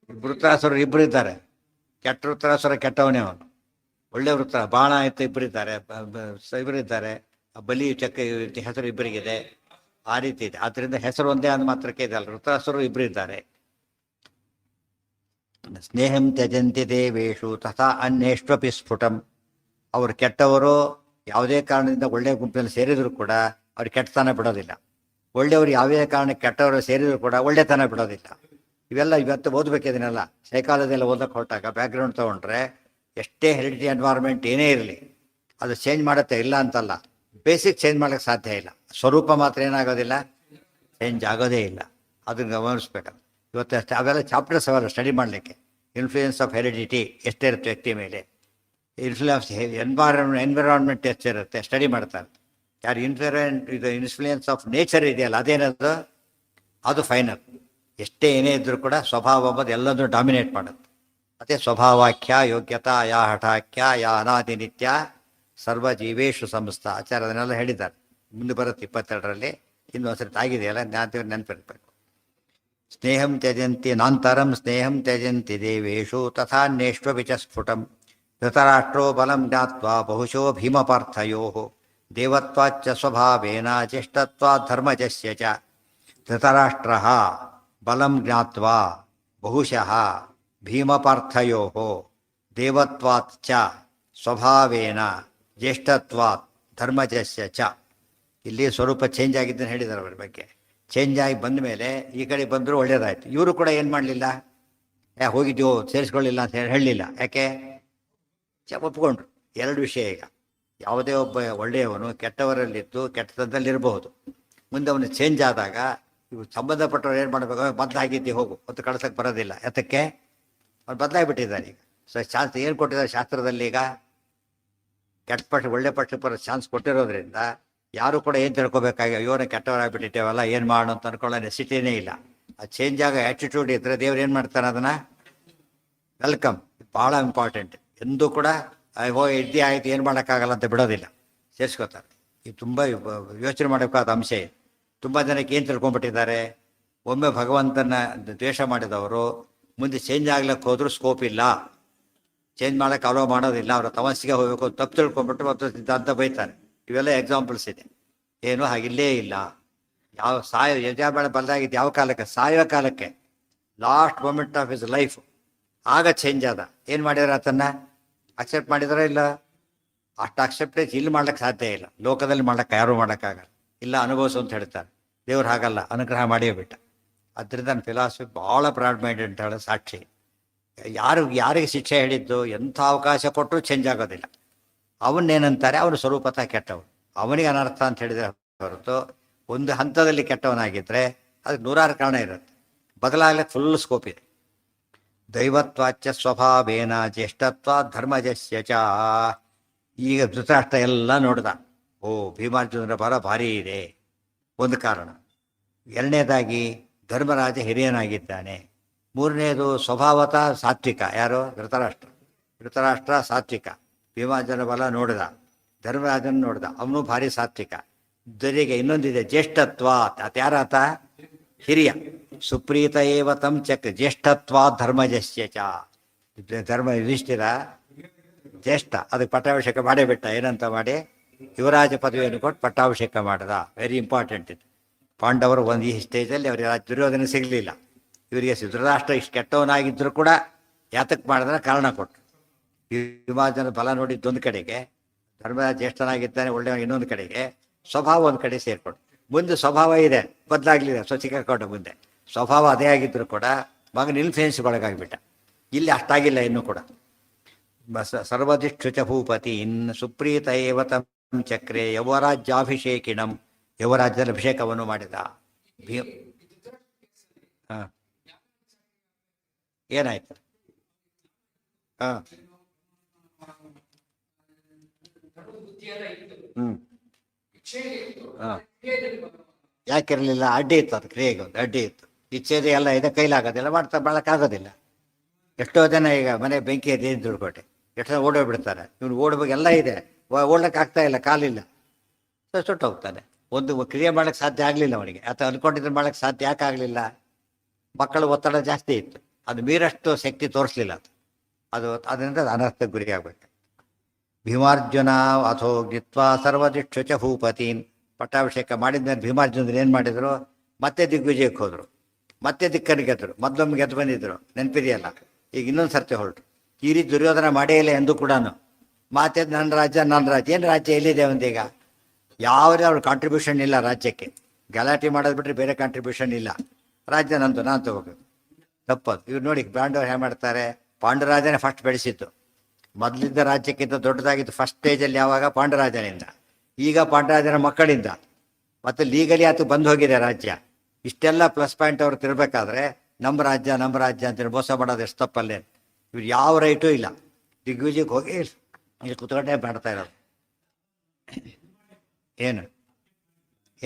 ವೃತ್ತಾಸುರ ಇಬ್ಬರು ಇದ್ದಾರೆ. ಕೆಟ್ಟ ವೃತ್ತಾಸುರ ಕೆಟ್ಟವನೇ ಅವನು. ಒಳ್ಳೆ ಬಾಣ ಆಯ್ತು ಇಬ್ಬರಿದ್ದಾರೆ, ಇಬ್ಬರಿದ್ದಾರೆ. ಬಲಿ ಚಕ್ಕ ಹೆಸರು ಇಬ್ಬರಿಗಿದೆ. ಆ ರೀತಿ ಇದೆ. ಆದ್ದರಿಂದ ಹೆಸರು ಒಂದೇ ಅಂದ ಮಾತ್ರಕ್ಕೆ ಇದೆ ಅಲ್ಲ. ವೃತ್ತಾಸುರು ಇಬ್ಬರು ಇದ್ದಾರೆ. ಸ್ನೇಹಂ ತ್ಯಜಂತಿ ದೇವೇಶು ತಥಾ ಅನ್ಯೇಷ್ವಪಿ ಸ್ಫುಟಂ. ಅವರು ಕೆಟ್ಟವರು ಯಾವುದೇ ಕಾರಣದಿಂದ ಒಳ್ಳೆಯ ಗುಂಪಿನಲ್ಲಿ ಸೇರಿದರೂ ಕೂಡ ಅವ್ರು ಕೆಟ್ಟತನ ಬಿಡೋದಿಲ್ಲ. ಒಳ್ಳೆಯವರು ಯಾವುದೇ ಕಾರಣಕ್ಕೆ ಕೆಟ್ಟವರು ಸೇರಿದರೂ ಕೂಡ ಒಳ್ಳೆತನ ಬಿಡೋದಿಲ್ಲ. ಇವೆಲ್ಲ ಇವತ್ತು ಓದಬೇಕಿದನ್ನೆಲ್ಲ. ಸೈಕಾಲಜಿ ಎಲ್ಲ ಓದಕ್ಕೆ ಹೊರಟಾಗ ಬ್ಯಾಕ್ಗ್ರೌಂಡ್ ತೊಗೊಂಡ್ರೆ ಎಷ್ಟೇ ಹೆರಿಡಿಟಿ ಎನ್ವೈರ್ಮೆಂಟ್ ಏನೇ ಇರಲಿ ಅದು ಚೇಂಜ್ ಮಾಡುತ್ತೆ, ಇಲ್ಲ ಅಂತಲ್ಲ. ಬೇಸಿಕ್ ಚೇಂಜ್ ಮಾಡೋಕ್ಕೆ ಸಾಧ್ಯ ಇಲ್ಲ. ಸ್ವರೂಪ ಮಾತ್ರ ಏನಾಗೋದಿಲ್ಲ, ಚೇಂಜ್ ಆಗೋದೇ ಇಲ್ಲ. ಅದನ್ನು ಗಮನಿಸ್ಬೇಕಲ್ಲ. ಇವತ್ತು ಅಷ್ಟೇ ಅವೆಲ್ಲ ಚಾಪ್ಟರ್ಸ್ ಅವೆಲ್ಲ ಸ್ಟಡಿ ಮಾಡಲಿಕ್ಕೆ. ಇನ್ಫ್ಲೂಯೆನ್ಸ್ ಆಫ್ ಹೆರಿಡಿಟಿ ಎಷ್ಟಿರುತ್ತೆ ವ್ಯಕ್ತಿ ಮೇಲೆ, ಇನ್ಫ್ಲೂಯೆನ್ಸ್ ಎನ್ವಿರಾನ್ಮೆಂಟ್ ಎಷ್ಟಿರುತ್ತೆ ಸ್ಟಡಿ ಮಾಡ್ತಾರೆ. ಯಾರು ಇನ್ಫ್ಲೂಯೆನ್ಸ್ ಆಫ್ ನೇಚರ್ ಇದೆಯಲ್ಲ ಅದೇನದು, ಅದು ಫೈನಲ್. ಎಷ್ಟೇ ಏನೇ ಇದ್ದರೂ ಕೂಡ ಸ್ವಭಾವ ಅಂಬದು ಎಲ್ಲದೂ ಡಾಮಿನೇಟ್ ಮಾಡುತ್ತೆ. ಮತ್ತು ಸ್ವಭಾವಾಖ್ಯ ಯೋಗ್ಯತಾ ಯಾ ಹಠಾಖ್ಯ ಯಾ ಅನಾದಿ ನಿತ್ಯ ಸರ್ವ ಜೀವೇಶು ಸಂಸ್ಥಾ. ಆಚಾರ್ಯ ಅದನ್ನೆಲ್ಲ ಹೇಳಿದ್ದಾರೆ. ಮುಂದೆ ಬರುತ್ತೆ 22ರಲ್ಲಿ. ಇನ್ನೊಂದ್ಸರಿ ಆಗಿದೆಯಲ್ಲ, ನೆನಪಿರ್ಬೇಕು. ಸ್ನೇಹಂ ತ್ಯಜಂತಿ ನಾಂತರಂ ಸ್ನೇಹಂ ತ್ಯಜಂತಿ ದೇವೇಶು ತಥಾನ್ಯೇಷ್ವಪಿ ಚ ಸ್ಫುಟಂ. ಧೃತರಾಷ್ಟ್ರೋ ಬಲಂ ಜ್ಞಾತ್ವಾ ಬಹುಶೋ ಭೀಮಪಾರ್ಥಯೋ ದೇವತ್ವಾಚ್ಚ ಸ್ವಭಾವೇನ ಜ್ಯೇಷ್ಠತ್ವಾತ್ ಧರ್ಮಜಸ್ಯ ಚ. ಧೃತರಾಷ್ಟ್ರಃ ಬಲಂ ಜ್ಞಾತ್ವಾ ಬಹುಶಃ ಭೀಮಪಾರ್ಥಯೋ ದೇವತ್ವಾತ್ ಚ ಸ್ವಭಾವೇನ ಜ್ಯೇಷ್ಠತ್ವಾತ್ ಧರ್ಮಜಸ್ಯ ಚ. ಇಲ್ಲಿ ಸ್ವರೂಪ ಚೇಂಜ್ ಆಗಿದ್ದನ್ನು ಹೇಳಿದ್ದಾರೆ ಅವ್ರ ಬಗ್ಗೆ. ಚೇಂಜ್ ಆಗಿ ಬಂದ ಮೇಲೆ ಈ ಕಡೆ ಬಂದರೂ ಒಳ್ಳೇದಾಯ್ತು. ಇವರು ಕೂಡ ಏನು ಮಾಡಲಿಲ್ಲ, ಹೋಗಿದ್ದೀವೋ ಸೇರಿಸ್ಕೊಳ್ಳಿಲ್ಲ ಅಂತ ಹೇಳಲಿಲ್ಲ. ಯಾಕೆ ಒಪ್ಕೊಂಡ್ರು. ಎರಡು ವಿಷಯ. ಈಗ ಯಾವುದೇ ಒಬ್ಬ ಒಳ್ಳೆಯವನು ಕೆಟ್ಟವರಲ್ಲಿದ್ದು ಕೆಟ್ಟದಲ್ಲಿರಬಹುದು. ಮುಂದೆ ಅವನು ಚೇಂಜ್ ಆದಾಗ ಇವು ಸಂಬಂಧಪಟ್ಟವ್ರು ಏನು ಮಾಡಬೇಕು, ಬದಲಾಗಿದ್ದಿ ಹೋಗು ಮತ್ತು ಕಳ್ಸಕ್ಕೆ ಬರೋದಿಲ್ಲ. ಯಾತಕ್ಕೆ ಅವ್ರು ಬದಲಾಗಿಬಿಟ್ಟಿದ್ದಾರೆ. ಈಗ ಚಾನ್ಸ್ ಏನು ಕೊಟ್ಟಿದ್ದಾರೆ ಶಾಸ್ತ್ರದಲ್ಲಿ, ಈಗ ಕೆಟ್ಟ ಪಕ್ಷ ಒಳ್ಳೆ ಪಕ್ಷಕ್ಕೆ ಬರೋ ಚಾನ್ಸ್ ಕೊಟ್ಟಿರೋದ್ರಿಂದ ಯಾರು ಕೂಡ ಏನು ತಿಳ್ಕೊಬೇಕಾಗಿ ಅಯ್ಯೋನ ಕೆಟ್ಟವರಾಗ್ಬಿಟ್ಟಿದ್ದೇವಲ್ಲ ಏನು ಮಾಡು ಅಂತ ಅನ್ಕೊಳ್ಳೋ ನೆಸಿಟಿನೇ ಇಲ್ಲ. ಅದು ಚೇಂಜ್ ಆಗೋ ಆ್ಯಟಿಟ್ಯೂಡ್ ಇದ್ದರೆ ದೇವ್ರು ಏನು ಮಾಡ್ತಾನೆ, ಅದನ್ನು ವೆಲ್ಕಮ್, ಭಾಳ ಇಂಪಾರ್ಟೆಂಟ್. ಎಂದೂ ಕೂಡ ಇದ್ದೇ ಆಯ್ತು ಏನು ಮಾಡೋಕ್ಕಾಗಲ್ಲ ಅಂತ ಬಿಡೋದಿಲ್ಲ, ಸೇರಿಸ್ಕೋತಾರೆ. ಇದು ತುಂಬ ಯೋಚನೆ ಮಾಡಬೇಕಾದ ಅಂಶ ಇದು. ತುಂಬ ಜನಕ್ಕೆ ಏನು ತಿಳ್ಕೊಂಡ್ಬಿಟ್ಟಿದ್ದಾರೆ, ಒಮ್ಮೆ ಭಗವಂತನ ದ್ವೇಷ ಮಾಡಿದವರು ಮುಂದೆ ಚೇಂಜ್ ಆಗ್ಲಿಕ್ಕೆ ಹೋದ್ರೂ ಸ್ಕೋಪ್ ಇಲ್ಲ, ಚೇಂಜ್ ಮಾಡೋಕ್ಕೆ ಅಲೋ ಮಾಡೋದಿಲ್ಲ, ಅವರ ತಮಸ್ಸಿಗೆ ಹೋಗಬೇಕು ತಪ್ಪು ತಿಳ್ಕೊಂಡ್ಬಿಟ್ಟು ಮತ್ತು ಸಿದ್ಧಾಂತ ಬೈತಾರೆ. ಇವೆಲ್ಲ ಎಕ್ಸಾಂಪಲ್ಸ್ ಇದೆ. ಏನು ಹಾಗಿಲ್ಲೇ ಇಲ್ಲ. ಯಾವ ಯಜಾಬೇಡ ಬದಲಾಗಿದ್ದು ಯಾವ ಕಾಲಕ್ಕೆ? ಸಾಯೋ ಕಾಲಕ್ಕೆ, last moment of his life, ಆಗ ಚೇಂಜ್ ಆದ. ಏನು ಮಾಡಿದಾರೆ ಆತನ್ನ ಅಕ್ಸೆಪ್ಟ್ ಮಾಡಿದಾರ ಇಲ್ಲ? ಅಷ್ಟು ಅಕ್ಸೆಪ್ಟೆನ್ಸ್ ಇಲ್ಲಿ ಮಾಡ್ಲಿಕ್ಕೆ ಸಾಧ್ಯ ಇಲ್ಲ, ಲೋಕದಲ್ಲಿ ಮಾಡ್ಲಿಕ್ಕೆ ಯಾರೂ ಮಾಡೋಕ್ಕಾಗಲ್ಲ. ಇಲ್ಲ ಅನುಭವಿಸು ಅಂತ ಹೇಳ್ತಾರೆ. ದೇವ್ರು ಹಾಗಲ್ಲ, ಅನುಗ್ರಹ ಮಾಡಿಯೇ ಬಿಟ್ಟ. ಅದರಿಂದ ನನ್ನ ಫಿಲಾಸಫಿ ಭಾಳ ಬ್ರಾಡ್ ಮೈಂಡೆಡ್ ಅಂತ ಹೇಳೋ ಸಾಕ್ಷಿ. ಯಾರಿಗೆ ಶಿಕ್ಷೆ ಹೇಳಿದ್ದು, ಎಂಥ ಅವಕಾಶ ಕೊಟ್ಟರು ಚೇಂಜ್ ಆಗೋದಿಲ್ಲ. ಅವನ್ನೇನಂತಾರೆ, ಅವನು ಸ್ವರೂಪತಃ ಕೆಟ್ಟವನು, ಅವನಿಗೆ ಅನರ್ಥ ಅಂತ ಹೇಳಿದರೆ ಹೊರತು ಒಂದು ಹಂತದಲ್ಲಿ ಕೆಟ್ಟವನಾಗಿದ್ದರೆ ಅದಕ್ಕೆ ನೂರಾರು ಕಾರಣ ಇರುತ್ತೆ. ಬದಲಾಗಲಿಕ್ಕೆ ಫುಲ್ ಸ್ಕೋಪ್ ಇದೆ. ದೈವತ್ವಾಚ್ಯ ಸ್ವಭಾವೇನ ಜ್ಯೇಷ್ಠತ್ವ ಧರ್ಮಜಸ್ಯ ಚ. ಈಗ ಧೃತರಾಷ್ಟ್ರ ಎಲ್ಲ ನೋಡ್ದ, ಓ ಭೀಮಾರ್ಜುನರ ಬರ ಭಾರಿ ಇದೆ, ಒಂದು ಕಾರಣ. ಎರಡನೇದಾಗಿ ಧರ್ಮರಾಜ ಹಿರಿಯನಾಗಿದ್ದಾನೆ. ಮೂರನೇದು ಸ್ವಭಾವತಃ ಸಾತ್ವಿಕ. ಯಾರು? ಧೃತರಾಷ್ಟ್ರ ಸಾತ್ವಿಕ. ಭೀಮಾರ್ಜುನ ಬಲ ನೋಡಿದ, ಧರ್ಮರಾಜನ ನೋಡ್ದ, ಅವನು ಭಾರಿ ಸಾತ್ವಿಕ. ಜೊತೆಗೆ ಇನ್ನೊಂದಿದೆ ಜ್ಯೇಷ್ಠತ್ವ. ಅತ್ಯಾರಾತ? ಹಿರಿಯ. ಸುಪ್ರೀತ ಏವ ತಂ ಚಕ್ ಜ್ಯೇಷ್ಠತ್ವ ಧರ್ಮಜಸ್ಯ ಚ. ಧರ್ಮ ಯುಧಿಷ್ಠಿರ ಜ್ಯೇಷ್ಠ, ಅದಕ್ಕೆ ಪಟ್ಟಾಭಿಷೇಕ ಮಾಡೇ ಬಿಟ್ಟ. ಏನಂತ ಮಾಡಿ? ಯುವರಾಜ ಪದವಿಯನ್ನು ಕೊಟ್ಟು ಪಟ್ಟಾಭಿಷೇಕ ಮಾಡಿದ. ವೆರಿ ಇಂಪಾರ್ಟೆಂಟ್ ಇದು. ಪಾಂಡವರು ಒಂದು ಈ ಸ್ಟೇಜಲ್ಲಿ ಅವರಿಗೆ ದುರ್ಯೋಧನ ಸಿಗಲಿಲ್ಲ. ಇವರಿಗೆ ಧೃತರಾಷ್ಟ್ರ ಇಷ್ಟು ಕೆಟ್ಟವನಾಗಿದ್ದರೂ ಕೂಡ ಯಾತಕ್ಕೆ ಮಾಡಿದ್ರೆ ಕಾರಣ ಕೊಟ್ಟರು. ಭೀಮಾರ್ಜುನ ಬಲ ನೋಡಿದ್ದೊಂದು ಕಡೆಗೆ, ಧರ್ಮರಾಜ ಜ್ಯೇಷ್ಠನಾಗಿದ್ದಾನೆ ಒಳ್ಳೆಯ ಇನ್ನೊಂದು ಕಡೆಗೆ, ಸ್ವಭಾವ ಒಂದು ಕಡೆ ಸೇರ್ಕೊಂಡು. ಮುಂದೆ ಸ್ವಭಾವ ಇದೆ, ಬದಲಾಗಲಿಲ್ಲ, ಚಿಕ್ಕಕೊಂಡು ಮುಂದೆ ಸ್ವಭಾವ ಅದೇ ಆಗಿದ್ದರೂ ಕೂಡ ಮಗನ ಇನ್ಫ್ಲೂಯೆನ್ಸ್ಗೊಳಗಾಗಿಬಿಟ್ಟ. ಇಲ್ಲಿ ಅಷ್ಟಾಗಿಲ್ಲ ಇನ್ನೂ ಕೂಡ. ಸರ್ವದಿಕ್ಷುಚ ಭೂಪತಿ ಇನ್ ಸುಪ್ರೀತ ಏವ ತಂ ಚಕ್ರೆ ಯವರಾಜ್ಯಾಭಿಷೇಕಿಣಂ. ಯುವರಾಜ್ಯದ ಅಭಿಷೇಕವನ್ನು ಮಾಡಿದ. ಹಾಂ, ಏನಾಯ್ತು? ಹಾಂ, ಹ್ಞೂ, ಹಾಂ. ಯಾಕಿರಲಿಲ್ಲ? ಅಡ್ಡಿ ಇತ್ತು, ಅದು ಕ್ರಿಯೆಗೆ ಒಂದು ಅಡ್ಡಿ ಇತ್ತು. ಇಚ್ಛೆದು ಎಲ್ಲ ಇದೆ, ಕೈಲಾಗೋದಿಲ್ಲ, ಮಾಡ್ತಾ ಮಾಡೋಕ್ಕಾಗೋದಿಲ್ಲ. ಎಷ್ಟೋ ಜನ ಈಗ ಮನೆ ಬೆಂಕಿ ಎದ್ದು ದುಡ್ಕೊಟ್ಟೆ, ಎಷ್ಟೋ ಜನ ಓಡೋಗ್ಬಿಡ್ತಾರೆ. ಇವನು ಓಡ್ಬೇಕು, ಎಲ್ಲ ಇದೆ, ಓಡ್ಲಿಕ್ಕೆ ಆಗ್ತಾ ಇಲ್ಲ, ಕಾಲಿಲ್ಲ, ಸುಟ್ಟು ಹೋಗ್ತಾನೆ. ಒಂದು ಕ್ರಿಯೆ ಮಾಡೋಕ್ಕೆ ಸಾಧ್ಯ ಆಗಲಿಲ್ಲ ಅವನಿಗೆ. ಅಥವಾ ಅಂದ್ಕೊಂಡಿದ್ರೆ ಮಾಡೋಕ್ಕೆ ಸಾಧ್ಯ ಯಾಕೆ ಆಗಲಿಲ್ಲ? ಮಕ್ಕಳ ಒತ್ತಡ ಜಾಸ್ತಿ ಇತ್ತು, ಅದು ಮೀರಷ್ಟು ಶಕ್ತಿ ತೋರಿಸ್ಲಿಲ್ಲ ಅದು. ಅದರಿಂದ ಅನರ್ಥಕ್ಕೆ ಗುರಿ ಆಗ್ಬೇಕು. ಭೀಮಾರ್ಜುನ ಅಥೋ ಗಿತ್ವಾ ಸರ್ವದಿಕ್ಷುಚ ಭೂಪತೀನ್. ಪಟ್ಟಾಭಿಷೇಕ ಮಾಡಿದ್ಮೇಲೆ ಭೀಮಾರ್ಜುನರು ಏನು ಮಾಡಿದರು? ಮತ್ತೆ ದಿಗ್ವಿಜಯಕ್ಕೆ ಹೋದರು, ಮತ್ತೆ ದಿಕ್ಕನ್ನು ಗೆದ್ದರು. ಮೊದಲೊಮ್ಮೆ ಗೆದ್ದು ಬಂದಿದ್ದರು, ನೆನಪಿದೆಯಲ್ಲ. ಈಗ ಇನ್ನೊಂದು ಸರ್ತಿ ಹೊರಟು. ಈ ರೀತಿ ದುರ್ಯೋಧನ ಮಾಡೇ ಇಲ್ಲ ಎಂದು ಕೂಡ. ಮಾತೆ ನನ್ನ ರಾಜ್ಯ, ಏನು ರಾಜ್ಯ ಎಲ್ಲಿದೆ ಒಂದೀಗ? ಯಾವುದೇ ಅವ್ರ ಕಾಂಟ್ರಿಬ್ಯೂಷನ್ ಇಲ್ಲ ರಾಜ್ಯಕ್ಕೆ. ಗಲಾಟೆ ಮಾಡೋದು ಬಿಟ್ಟರೆ ಬೇರೆ ಕಾಂಟ್ರಿಬ್ಯೂಷನ್ ಇಲ್ಲ. ರಾಜ್ಯ ನಂದು, ನಾನು ತಗೋಬೇಕು. ತಪ್ಪದು. ಇವ್ರು ನೋಡಿ ಪಾಂಡವರು ಹೇಗೆ ಮಾಡ್ತಾರೆ. ಪಾಂಡುರಾಜನೇ ಫಸ್ಟ್ ಬೆಳೆಸಿದ್ದು. ಮೊದಲಿದ್ದ ರಾಜ್ಯಕ್ಕಿಂತ ದೊಡ್ಡದಾಗಿತ್ತು ಫಸ್ಟ್ ಸ್ಟೇಜಲ್ಲಿ ಯಾವಾಗ? ಪಾಂಡುರಾಜನಿಂದ. ಈಗ ಪಾಂಡುರಾಜನ ಮಕ್ಕಳಿಂದ. ಮತ್ತು ಲೀಗಲಿ ಆತು ಬಂದು ಹೋಗಿದೆ ರಾಜ್ಯ. ಇಷ್ಟೆಲ್ಲ ಪ್ಲಸ್ ಪಾಯಿಂಟ್ ಅವ್ರು ತಿರ್ಬೇಕಾದ್ರೆ ನಮ್ಮ ರಾಜ್ಯ ಅಂತೇಳಿ ಮೋಸ ಮಾಡೋದು ಎಷ್ಟು ತಪ್ಪಲ್ಲೇ. ಇವ್ರು ಯಾವ ರೈಟೂ ಇಲ್ಲ. ದಿಗ್ವಿಜಯಕ್ಕೆ ಹೋಗಿ ಇಲ್ಲಿ ಕುತ್ಕೊಂಡೇ ಮಾಡ್ತಾ ಇರೋದು.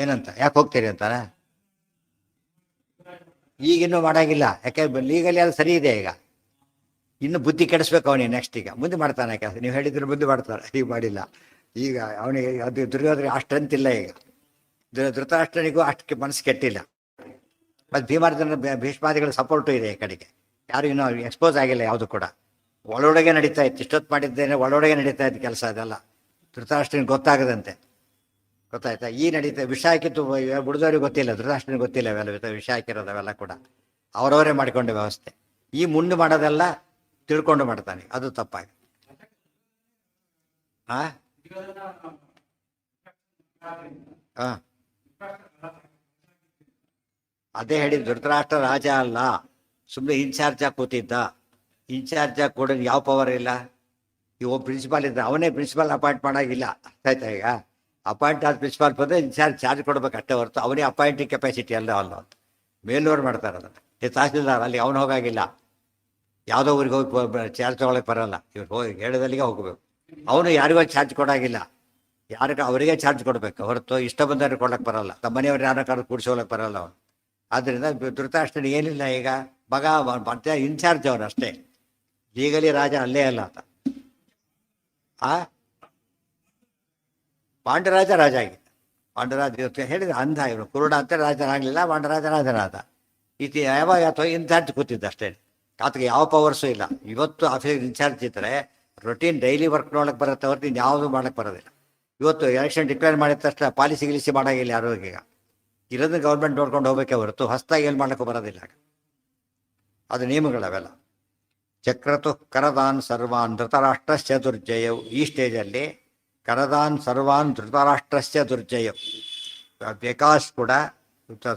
ಏನಂತ ಯಾಕೆ ಹೋಗ್ತೀರಿ ಅಂತಾನೆ. ಈಗಿನ್ನೂ ಮಾಡೋಂಗಿಲ್ಲ, ಯಾಕೆ ಲೀಗಲಿ ಅದು ಸರಿ ಇದೆ. ಈಗ ಇನ್ನು ಬುದ್ಧಿ ಕೆಡಿಸ್ಬೇಕು ಅವನಿಗೆ. ನೆಕ್ಸ್ಟ್ ಈಗ ಮುಂದೆ ಮಾಡ್ತಾನೆ ಕೆಲಸ. ನೀವು ಹೇಳಿದ್ರೆ ಮುಂದೆ ಮಾಡ್ತಾರೆ, ಈಗ ಮಾಡಿಲ್ಲ. ಈಗ ಅವನಿಗೆ ಅದು ದುರ್ಯೋಧನ ಆ ಸ್ಟ್ರೆಂತ್ ಇಲ್ಲ. ಈಗ ಧೃತರಾಷ್ಟ್ರನಿಗೂ ಅಷ್ಟಕ್ಕೆ ಮನಸ್ಸು ಕೆಟ್ಟಿಲ್ಲ. ಮತ್ತು ಭೀಮಾರ್ಜುನ ಭೀಷ್ಮಾದಿಗಳ ಸಪೋರ್ಟು ಇದೆ ಈ ಕಡೆಗೆ. ಯಾರು ಇನ್ನೂ ಎಕ್ಸ್ಪೋಸ್ ಆಗಿಲ್ಲ ಯಾವುದು ಕೂಡ. ಒಳೊಳಗೆ ನಡೀತಾ ಇತ್ತು. ಇಷ್ಟೊತ್ತು ಮಾಡಿದ್ದೇನೆ ಒಳೊಳಗೆ ನಡೀತಾ ಇತ್ತು ಕೆಲಸ. ಅದೆಲ್ಲ ಧೃತರಾಷ್ಟ್ರನಿಗೆ ಗೊತ್ತಾಗದಂತೆ. ಗೊತ್ತಾಯ್ತಾ? ಈ ನಡೀತಾ ವಿಷ ಹಾಕಿತ್ತು ಬಿಡಿದವ್ರಿಗೆ ಗೊತ್ತಿಲ್ಲ, ಧೃತರಾಷ್ಟ್ರನಿಗೆ ಗೊತ್ತಿಲ್ಲ ಅವೆಲ್ಲ ವಿಷ ಹಾಕಿರೋದು. ಅವೆಲ್ಲ ಕೂಡ ಅವರವರೇ ಮಾಡಿಕೊಂಡ ವ್ಯವಸ್ಥೆ. ಈ ಮುಂದೆ ಮಾಡೋದೆಲ್ಲ ತಿಳ್ಕೊಂಡು ಮಾಡ್ತಾನೆ, ಅದು ತಪ್ಪಾಗಿ. ಹಾಂ ಹಾಂ, ಅದೇ ಹೇಳಿ. ಧೃತರಾಷ್ಟ್ರ ರಾಜ ಅಲ್ಲ, ಸುಮ್ಮನೆ ಇನ್ಚಾರ್ಜಾಗಿ ಕೂತಿದ್ದ. ಇನ್ಚಾರ್ಜಾಗಿ ಕೂಡ ಯಾವ ಪವರ್ ಇಲ್ಲ. ಈಗ ಒಬ್ಬ ಪ್ರಿನ್ಸಿಪಾಲ್ ಇದ್ದ, ಅವನೇ ಪ್ರಿನ್ಸಿಪಾಲ್ ಅಪಾಯಿಂಟ್ ಮಾಡೋಂಗಿಲ್ಲ. ಆಯ್ತಾ? ಈಗ ಅಪಾಯಿಂಟ್ ಆದ ಪ್ರಿನ್ಸಿಪಾಲ್ ಬಂದರೆ ಚಾರ್ಜ್ ಕೊಡ್ಬೇಕು ಅಷ್ಟೇ ಹೊರತು ಅವನೇ ಅಪಾಯಿಂಟಿಂಗ್ ಕೆಪಾಸಿಟಿ ಅಲ್ಲ. ಮೇಲೂರು ಮಾಡ್ತಾರೆ ಅದನ್ನು. ತಹಸೀಲ್ದಾರ್ ಅಲ್ಲಿ ಅವನು ಹೋಗಾಗಿಲ್ಲ. ಯಾವುದೋ ಊರಿಗೆ ಹೋಗಿ ಚಾರ್ಜ್ ತೊಗೊಳಕ್ಕೆ ಬರೋಲ್ಲ. ಇವ್ರು ಹೋಗಿ ಹೇಳದಲ್ಲಿಗೆ ಹೋಗಬೇಕು. ಅವನು ಯಾರಿಗೋ ಚಾರ್ಜ್ ಕೊಡೋಗಿಲ್ಲ. ಅವರಿಗೆ ಚಾರ್ಜ್ ಕೊಡಬೇಕು ಹೊರತು ಇಷ್ಟ ಬಂದವ್ರಿಗೆ ಕೊಡೋಕ್ಕೆ ಬರೋಲ್ಲ. ತಮ್ಮ ಮನೆಯವ್ರು ಯಾರ ಕಾರಣ ಕೂಡಿಸೋಳಕ್ಕೆ ಬರೋಲ್ಲ ಅವನು. ಆದ್ದರಿಂದ ಧೃತರಾಷ್ಟ್ರನಿಗೆ ಏನಿಲ್ಲ. ಈಗ ಮಗ ಮತ್ತೆ ಇನ್ಚಾರ್ಜ್ ಅವನು ಅಷ್ಟೇ. ಲೀಗಲಿ ರಾಜ ಅಲ್ಲೇ ಅಲ್ಲ ಆತ. ಆ ಪಾಂಡರಾಜ ರಾಜ ಆಗಿದ್ದ. ಪಾಂಡರಾಜ ಹೇಳಿದ ಅಂಧ ಇವನು ಕುರುಡ ಅಂತ ರಾಜನಾಗಲಿಲ್ಲ, ಪಾಂಡರಾಜ ರಾಜನಾದ. ಈತ ಯಾವಾಗ ಅಥವಾ ಇನ್ಚಾರ್ಜ್ ಕೂತಿದ್ದ ಅಷ್ಟೇ, ಆತಗೆ ಯಾವ ಪವರ್ಸು ಇಲ್ಲ. ಇವತ್ತು ಆಫೀಸ್ ಇನ್ಚಾರ್ಜ್ ಇದ್ದರೆ ರೊಟೀನ್ ಡೈಲಿ ವರ್ಕ್ ನೋಡಕ್ಕೆ ಬರುತ್ತೆ ಹೊರತು ಇನ್ನು ಯಾವುದು ಮಾಡೋಕ್ಕೆ ಬರೋದಿಲ್ಲ. ಇವತ್ತು ಎಲೆಕ್ಷನ್ ಡಿಕ್ಲೇರ್ ಮಾಡಿದ ತಕ್ಷಣ ಪಾಲಿಸಿ ಗಿಲಿಸಿ ಮಾಡೋಂಗಿಲ್ಲ ಯಾರು. ಈಗ ಇರೋದನ್ನ ಗೌರ್ಮೆಂಟ್ ನೋಡ್ಕೊಂಡು ಹೋಗಬೇಕೆ ಹೊರತು ಹೊಸದಾಗಿ ಏನು ಮಾಡೋಕ್ಕೂ ಬರೋದಿಲ್ಲ. ಅದು ನಿಯಮಗಳವೆಲ್ಲ. ಚಕ್ರತು ಕರದಾನ್ ಸರ್ವಾನ್ ಧೃತರಾಷ್ಟ್ರಸ್ಯ ದುರ್ಜಯವು. ಈ ಸ್ಟೇಜಲ್ಲಿ ಕರದಾನ್ ಸರ್ವಾನ್ ಧೃತರಾಷ್ಟ್ರಸ್ಯ ದುರ್ಜಯವು. ವಿಕಾಸ್ ಕೂಡ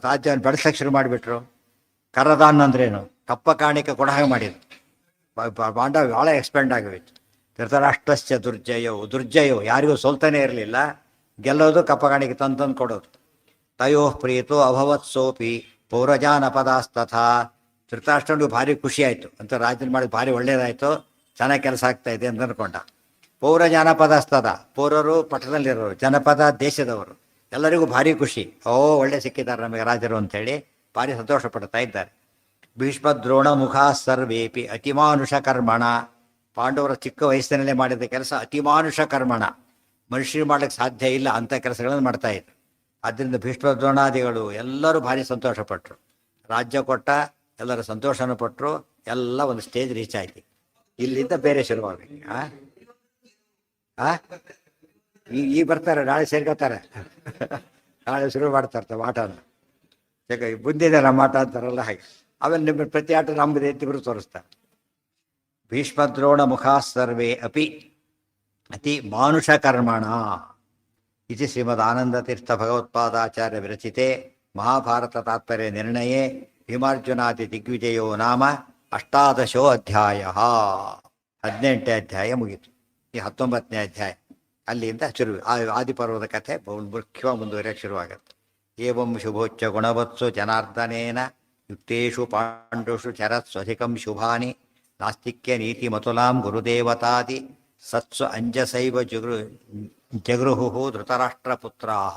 ರಾಜ್ಯವನ್ನು ಬೆಳೆಸಕ್ಕೆ ಶುರು ಮಾಡಿಬಿಟ್ರು. ಕರದಾನ್ ಅಂದ್ರೇನು? ಕಪ್ಪ ಕಾಣಿಕೆ ಕೊಡ ಹಾಗೆ ಮಾಡಿದ್ರು. ಬಾಂಡ ಭಾಳ ಎಕ್ಸ್ಪೆಂಡ್ ಆಗೋಯ್ತು. ಧೃತರಾಷ್ಟ್ರಸ್ಯ ದುರ್ಜಯವು. ದುರ್ಜಯವು ಯಾರಿಗೂ ಸೋಲ್ತಾನೆ ಇರಲಿಲ್ಲ, ಗೆಲ್ಲೋದು ಕಪ್ಪ ಕಾಣಿಕೆ ತಂದು ಕೊಡೋದು. ತಯೋ ಪ್ರೀತು ಅಭವತ್ ಸೋಪಿ ಪೌರಜಾನಪದಾಸ್ತಥಾ. ಧೃತರಾಷ್ಟ್ರನಿಗೂ ಭಾರಿ ಖುಷಿ ಆಯಿತು ಅಂತ, ರಾಜ್ಯನ ಮಾಡಿದ ಭಾರಿ ಒಳ್ಳೇದಾಯಿತು, ಚೆನ್ನಾಗಿ ಕೆಲಸ ಆಗ್ತಾ ಇದೆ ಅಂತ ಅಂದ್ಕೊಂಡ. ಪೌರ ಜಾನಪದಸ್ತದ, ಪೌರರು ಪಟ್ಟಣದಲ್ಲಿರೋರು, ಜನಪದ ದೇಶದವರು, ಎಲ್ಲರಿಗೂ ಭಾರಿ ಖುಷಿ. ಒಳ್ಳೆ ಸಿಕ್ಕಿದ್ದಾರೆ ನಮಗೆ ರಾಜರು ಅಂಥೇಳಿ ಭಾರಿ ಸಂತೋಷ ಪಡ್ತಾ ಇದ್ದಾರೆ. ಭೀಷ್ಮದ್ರೋಣ ಮುಖ ಸರ್ವೇಪಿ ಅತಿಮಾನುಷ ಕರ್ಮಣ. ಪಾಂಡವರ ಚಿಕ್ಕ ವಯಸ್ಸಿನಲ್ಲೇ ಮಾಡಿದ ಕೆಲಸ ಅತಿಮಾನುಷ ಕರ್ಮಣ, ಮನುಷ್ಯರು ಮಾಡಲಿಕ್ಕೆ ಸಾಧ್ಯ ಇಲ್ಲ ಅಂಥ ಕೆಲಸಗಳನ್ನು ಮಾಡ್ತಾ ಇದ್ರು. ಆದ್ದರಿಂದ ಭೀಷ್ಮದ್ರೋಣಾದಿಗಳು ಎಲ್ಲರೂ ಭಾರಿ ಸಂತೋಷಪಟ್ಟರು. ರಾಜ್ಯ ಕೊಟ್ಟ, ಎಲ್ಲರೂ ಸಂತೋಷನೂ ಪಟ್ಟರು. ಎಲ್ಲ ಒಂದು ಸ್ಟೇಜ್ ರೀಚ್ ಆಯ್ತು. ಇಲ್ಲಿಂದ ಬೇರೆ ಶುರುವಾಗಬೇಕು. ಈಗ ಬರ್ತಾರೆ, ನಾಳೆ ಸೇರ್ಕೋತಾರೆ, ನಾಳೆ ಶುರು ಮಾಡ್ತಾರೆ ಆಟನ. ಯಾಕೆ ಮುಂದಿದೆ ನಮ್ಮ ಆಟ ಅಂತಾರಲ್ಲ ಹಾಗೆ. ಆಮೇಲೆ ನಿಮ್ಮ ಪ್ರತಿ ಆಟ ನಮ್ಮದೇ ಇವರು ತೋರಿಸ್ತಾರೆ. ಭೀಷ್ಮದ್ರೋಣ ಮುಖಾ ಸರ್ವೇ ಅಪಿ ಅತಿ ಮಾನುಷ ಕರ್ಮಣ ಇತಿ ಶ್ರೀಮದ್ ಆನಂದತೀರ್ಥ ಭಗವತ್ಪಾದಾಚಾರ್ಯ ವಿರಚಿತೆ ಮಹಾಭಾರತ ತಾತ್ಪರ್ಯ ನಿರ್ಣಯೇ ಭೀಮಾರ್ಜುನಾದಿ ದಿಗ್ವಿಜಯೋ ನಾಮ 18 ಅಧ್ಯಾಯ. 18ನೇ ಅಧ್ಯಾಯ ಮುಗೀತು. ಈ 19ನೇ ಅಧ್ಯಾಯ ಅಲ್ಲಿಂದ ಶುರು. ಆದಿಪರ್ವದ ಕಥೆ ಮುಖ್ಯವಾಗಿ ಮುಂದುವರಿಯಕ್ಕೆ ಶುರುವಾಗುತ್ತೆ. ಏವಂ ಶುಭೋಚ್ಚ ಗುಣವತ್ಸು ಜನಾರ್ದನೇನ ಯುಕ್ತೇಷು ಪಾಂಡುಷು ಚರತ್ ಸ್ವಧಿಕಂ ಶುಭಾನಿ ನಾಸ್ತಿಕ್ಯ ನೀತಿ ಮತುಲಾಂ ಗುರುದೇವತಾದಿ ಸತ್ಸು ಅಂಜಸೈವ ಜಗೃಹು ಧೃತರಾಷ್ಟ್ರಪುತ್ರಾಃ.